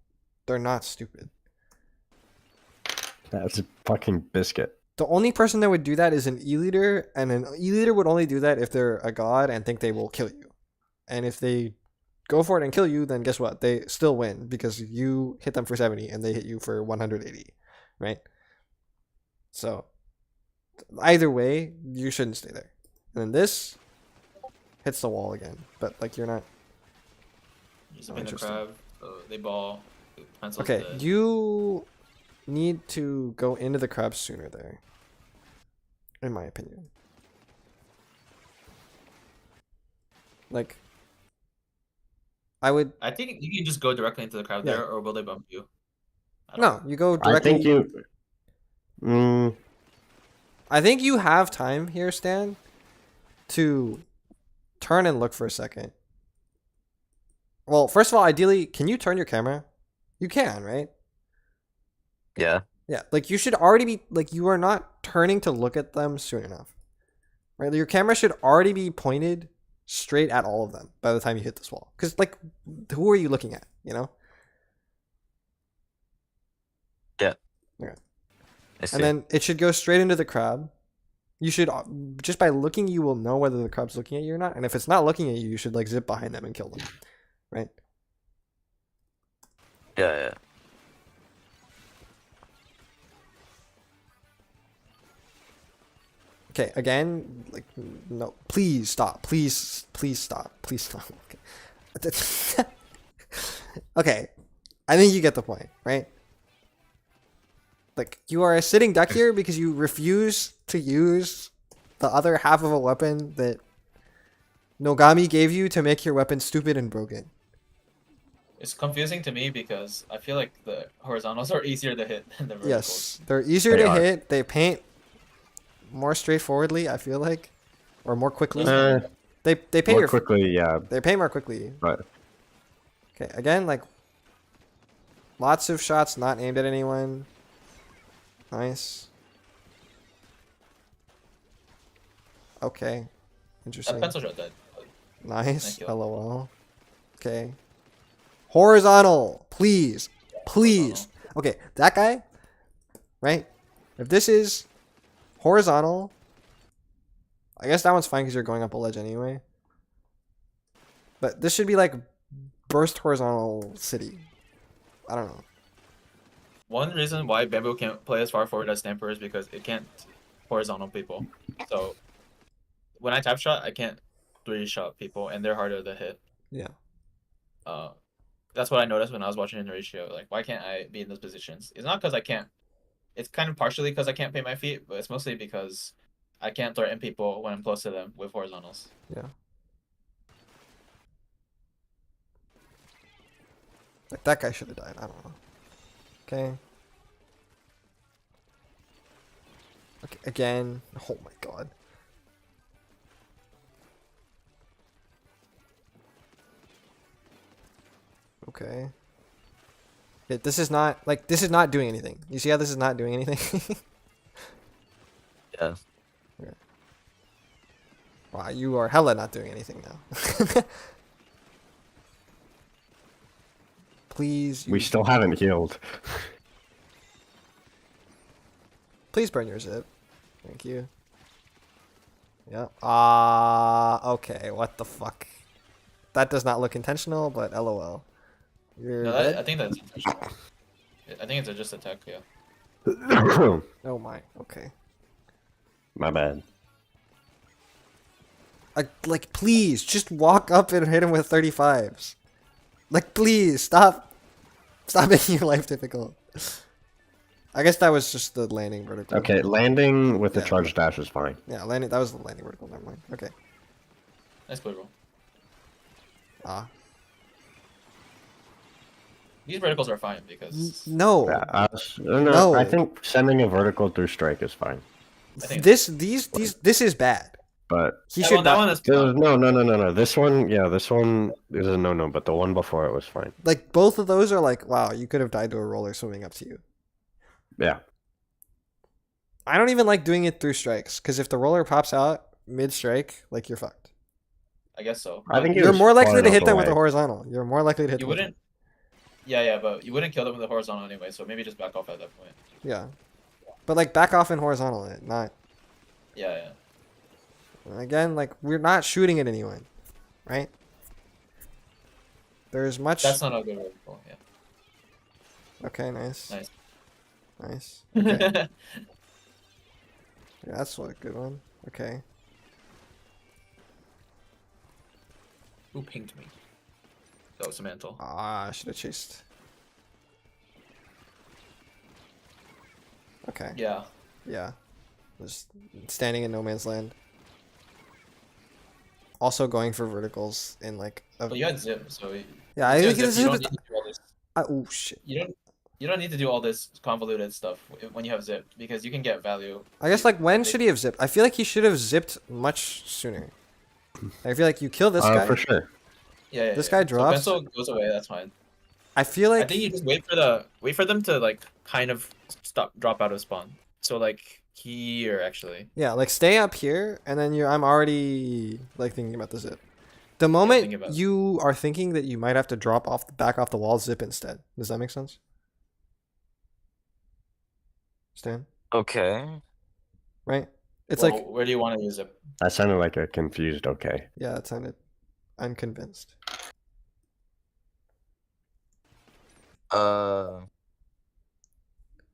They're not stupid. That's a fucking biscuit. The only person that would do that is an E-leader, and an E-leader would only do that if they're a god and think they will kill you. And if they go for it and kill you, then guess what? They still win because you hit them for 70 and they hit you for 180, right? So either way, you shouldn't stay there. And then this hits the wall again, but like you're not. You Oh, spin the interesting. crab, they ball, pencils Okay, dead. you need to go into the crab sooner there. in my opinion. Like, I would I think you can just go directly into the crowd Yeah. there, or will they bump you? I don't no. You go I directly. think you. Mm, I think you have time here, Stan, to turn and look for a second. Well, first of all, ideally, can you turn your camera? You can, right? Yeah. Yeah, like you should already be like you are not turning to look at them soon enough. Right? Your camera should already be pointed straight at all of them by the time you hit this wall. Cuz like who are you looking at, you know? Yeah. Okay. I see. And then it should go straight into the crab. You should just by looking you will know whether the crab's looking at you or not. And if it's not looking at you, you should like zip behind them and kill them. Right? Yeah. Okay, again, like no, please stop. Please stop. Please stop. Okay. Okay. I think you get the point, right? Like you are a sitting duck here because you refuse to use the other half of a weapon that Nogami gave you to make your weapon stupid and broken. It's confusing to me because I feel like the horizontals are easier to hit than the verticals. Yes, they're easier They to are. hit. They paint more straightforwardly, I feel like, or more quickly. They paint more your quickly, yeah. They paint more quickly. But Okay, again, like lots of shots not aimed at anyone. Nice. Okay. That Interesting. pencil shot dead. Nice. Thank you. LOL. Okay. Horizontal, please. Please. Okay, that guy, right? If this is horizontal, I guess that one's fine because you're going up a ledge anyway. But this should be like burst horizontal city. I don't know. One reason why Bamboo can't play as far forward as Stamper is because it can't horizontal people. So when I tap shot, I can't 3-shot people, and they're harder to hit. Yeah. That's what I noticed when I was watching in the ratio. Like, why can't I be in those positions? It's not because I can't. It's kind of partially because I can't pay my feet, but it's mostly because I can't threaten people when I'm close to them with horizontals. Yeah. Like that guy should have died. I don't know. Okay. Okay, again. Oh my god. Okay. Yeah, this is not doing anything. You see how this is not doing anything? Yeah. Okay. Wow, you are hella not doing anything now. Please. we still haven't healed. Please burn your zip. Thank you. Yeah. Okay. What the fuck? That does not look intentional, but LOL. You're No, dead? I think that's intentional. I think it's just a tech, yeah. Oh my. Okay. My bad. Like, please, just walk up and hit him with 35s. Like, please, stop making your life difficult. I guess that was just the landing vertical. Okay, landing with the Yeah. charge dash is fine. Yeah, landing. That was the landing vertical. Never mind. Okay. Nice blue roll. Ah. These verticals are fine because No. Yeah, no, No. I think sending a vertical through strike is fine. I think This is bad. But He that should that not. one is no. This one is a no. But the one before it was fine. Like both of those are like, wow, you could have died to a roller swimming up to you. Yeah. I don't even like doing it through strikes because if the roller pops out mid strike, like you're fucked. I guess so. I think You're was more far likely to enough hit them with a away. horizontal. You're more likely to hit You them with wouldn't. Yeah, but you wouldn't kill them with a horizontal anyway. So maybe just back off at that point. Yeah. But like back off in horizontal, not. Yeah. Again, like we're not shooting at anyone, right? There's much. That's not a good vertical. Yeah. Okay, nice. Nice. Nice. Okay. Yeah, that's a good one. Okay. Who pinged me? That was Samantha. Ah, I should have chased. Okay. Yeah. Yeah. Just standing in no man's land. Also going for verticals in like a, But you had zip, so yeah, I once you think have this zip, you is don't need to do all this. oh shit. You don't need to do all this convoluted stuff when you have zip because you can get value. I guess like when should he have zipped? I feel like he should have zipped much sooner. I feel like you kill this guy. For sure. Yeah, This guy drops. So pencil goes away. That's fine. I feel I like think you just wait for them to like kind of drop out of spawn. So like here actually. yeah, like stay up here, and then I'm already like thinking about the zip. The thinking moment about it. you are thinking that you might have to drop off the back off the wall, zip instead. Does that make sense? Stan, Okay. right? It's Well, like where do you want to use it? That sounded like a confused okay. yeah, it sounded unconvinced. Uh,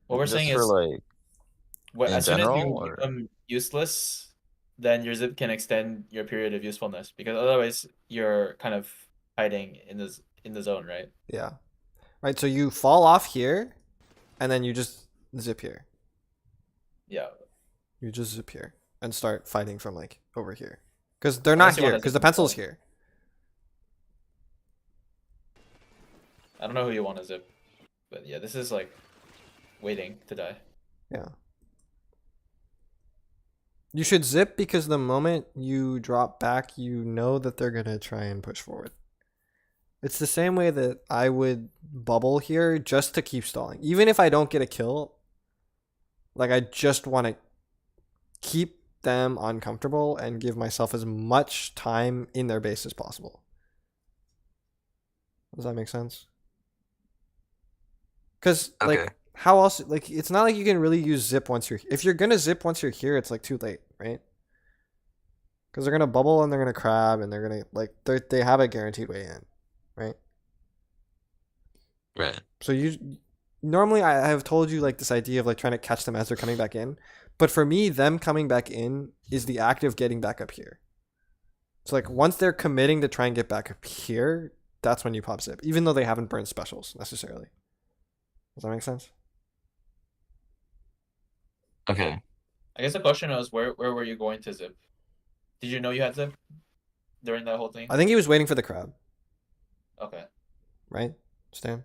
What we're just saying for is, like in as soon as you general, or become useless, then your zip can extend your period of usefulness because otherwise you're kind of hiding in the zone, right? Yeah, right. So you fall off here, and then you just zip here. Yeah. You just zip here and start fighting from like over here, because they're Unless not you here. wanna Because zip the pencil's themselves. here. I don't know who you want to zip, but yeah, this is like waiting to die. Yeah. You should zip because the moment you drop back, you know that they're gonna try and push forward. It's the same way that I would bubble here just to keep stalling. Even if I don't get a kill, like I just want to keep them uncomfortable and give myself as much time in their base as possible. Does that make sense? Because like Okay. how else, like it's not like you can really use zip once you're, if you're gonna zip once you're here, it's like too late, right? Because they're gonna bubble and they're gonna crab and they're gonna like they have a guaranteed way in, right? Right. So you normally I have told you like this idea of like trying to catch them as they're coming back in, but for me them coming back in is the act of getting back up here. So like once they're committing to try and get back up here, that's when you pop zip, even though they haven't burned specials necessarily. Does that make sense? Okay. I guess the question was where were you going to zip? Did you know you had zip during that whole thing? I think he was waiting for the crowd, Okay. right, Stan?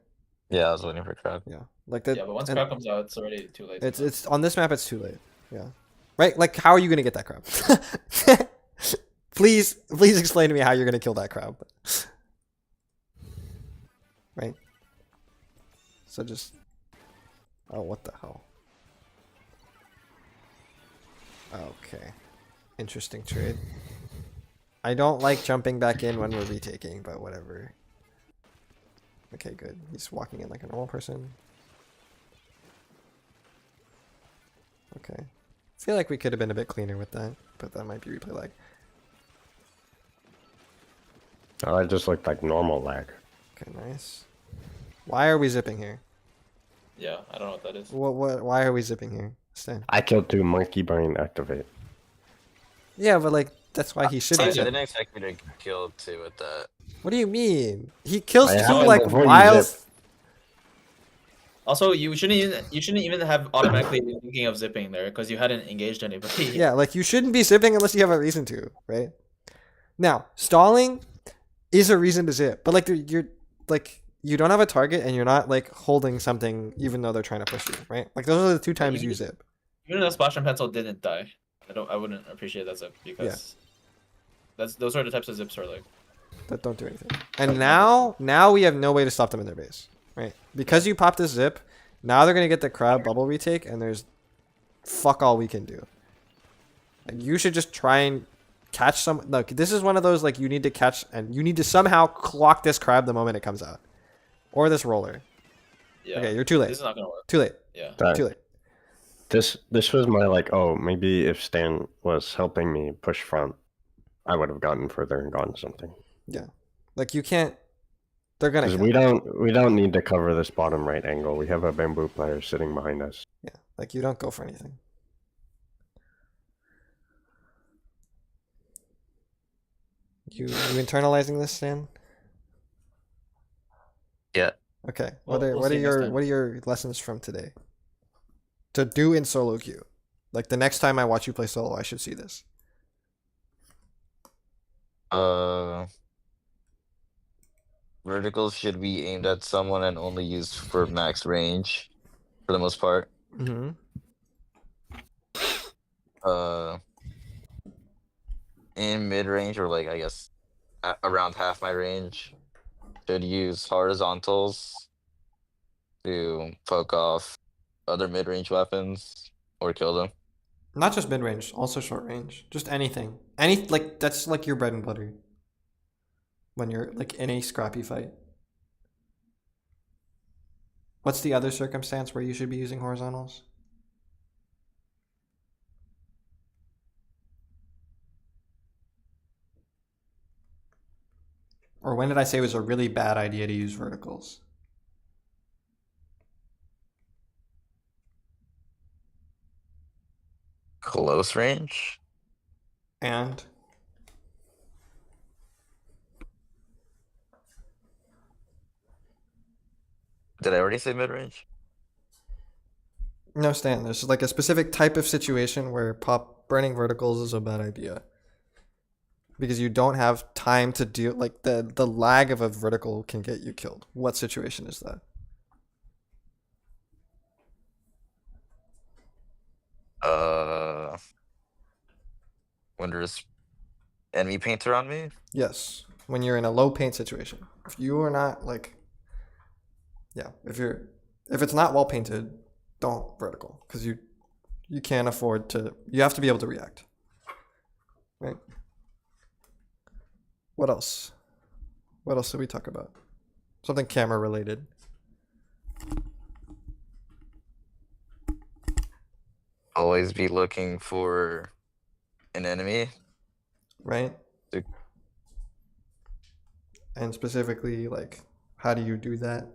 Yeah, I was waiting for crowd. Yeah, like that. Yeah, but once and crowd comes out, it's already too late. it's on this map. It's too late. Yeah, right. Like, how are you gonna get that crowd? please explain to me how you're gonna kill that crowd. Right. So just. Oh, what the hell? Okay. Interesting trade. I don't like jumping back in when we're retaking, but whatever. Okay, good. He's walking in like a normal person. Okay. I feel like we could have been a bit cleaner with that, but that might be replay lag. Oh, it just looked like normal lag. Okay, nice. Why are we zipping here? Yeah, I don't know what that is. Why are we zipping here? Stan. I killed 2 monkey brain activate. Yeah, but like, that's why he should I be didn't zipping. expect me to kill two with that. What do you mean? He kills I two happened like before you while... zip. Also, you shouldn't even have automatically been thinking of zipping there because you hadn't engaged anybody. Yeah, like you shouldn't be zipping unless you have a reason to, right? Now, stalling is a reason to zip, but like you're like you don't have a target and you're not like holding something even though they're trying to push you, right? Like those are the two times you zip. Even though Splash and Pencil didn't die, I wouldn't appreciate that zip because those are the types of zips are like. That don't do anything. And now we have no way to stop them in their base, right? Because you popped this zip, now they're gonna get the crab bubble retake, and there's fuck all we can do. Like you should just try and catch some. Look, this is one of those like you need to catch and you need to somehow clock this crab the moment it comes out, or this roller. Yeah. Okay, you're too late. This is not gonna work. Too late. Yeah. Too late. This was my like, oh, maybe if Stan was helping me push front, I would have gotten further and gotten something. Yeah, like you can't. They're gonna. Because Kill. we don't need to cover this bottom right angle. We have a bamboo player sitting behind us. Yeah, like you don't go for anything. You internalizing this, Stan? Yeah. Okay. Well, What are we'll see next time. your lessons from today? To do in solo queue, Like the next time I watch you play solo, I should see this. Verticals should be aimed at someone and only used for max range, for the most part. Mm-hmm. Uh, in mid range, or like I guess around half my range, should use horizontals to poke off other mid range weapons or kill them. Not just mid range, also short range. Just anything. Any like that's like your bread and butter. When you're like in a scrappy fight. What's the other circumstance where you should be using horizontals? Or when did I say it was a really bad idea to use verticals? Close range? And Did I already say mid range? no, Stan, there's like a specific type of situation where pop burning verticals is a bad idea. Because you don't have time to deal like the lag of a vertical can get you killed. What situation is that? When there's enemy painter on me? Yes. When you're in a low paint situation. If you are not like yeah, if it's not well painted, don't vertical. Because you can't afford to you have to be able to react. Right? What else? What else did we talk about? Something camera related. Always be looking for an enemy. Right? To- And specifically, like, how do you do that?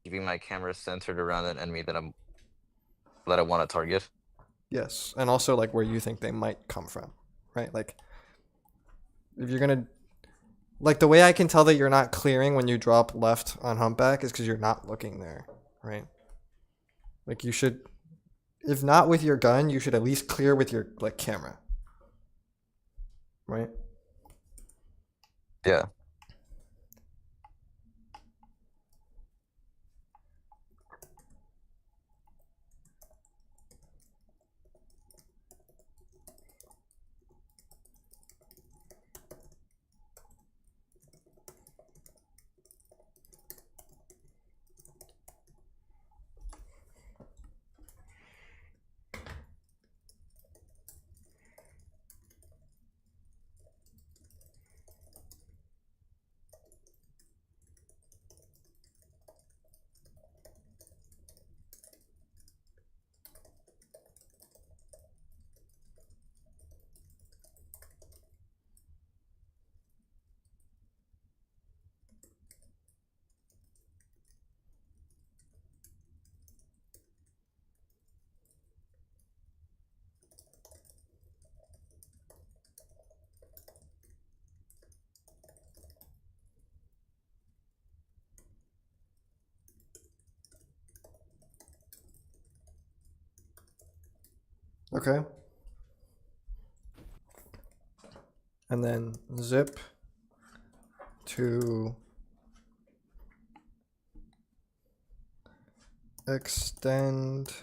Keeping my camera centered around an enemy that I want to target. Yes. And also, like, where you think they might come from. Right? Like, if you're gonna like the way I can tell that you're not clearing when you drop left on humpback is because you're not looking there, right? Like you should, if not with your gun, you should at least clear with your like camera, right? Yeah. Okay. And then zip to extend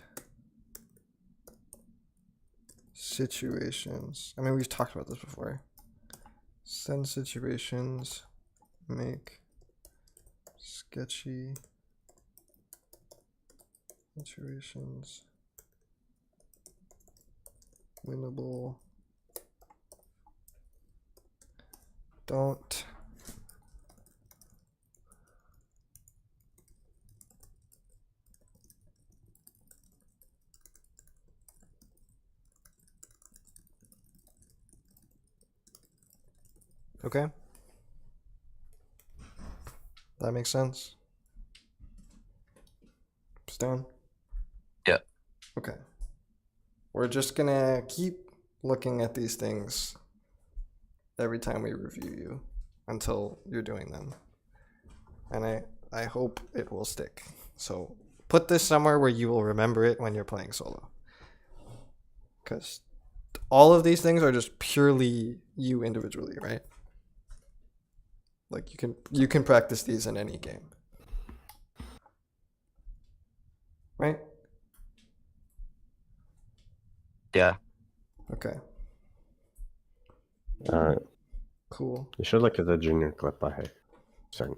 situations. I mean, we've talked about this before. Send situations, make sketchy situations winnable. Don't okay. That makes sense. Stan? Yeah. Okay. We're just gonna keep looking at these things every time we review you until you're doing them. And I hope it will stick. So put this somewhere where you will remember it when you're playing solo. Because all of these things are just purely you individually, right? Like you can practice these in any game. Right? Yeah. Okay. Alright. Cool. You should look at the junior clip I sent.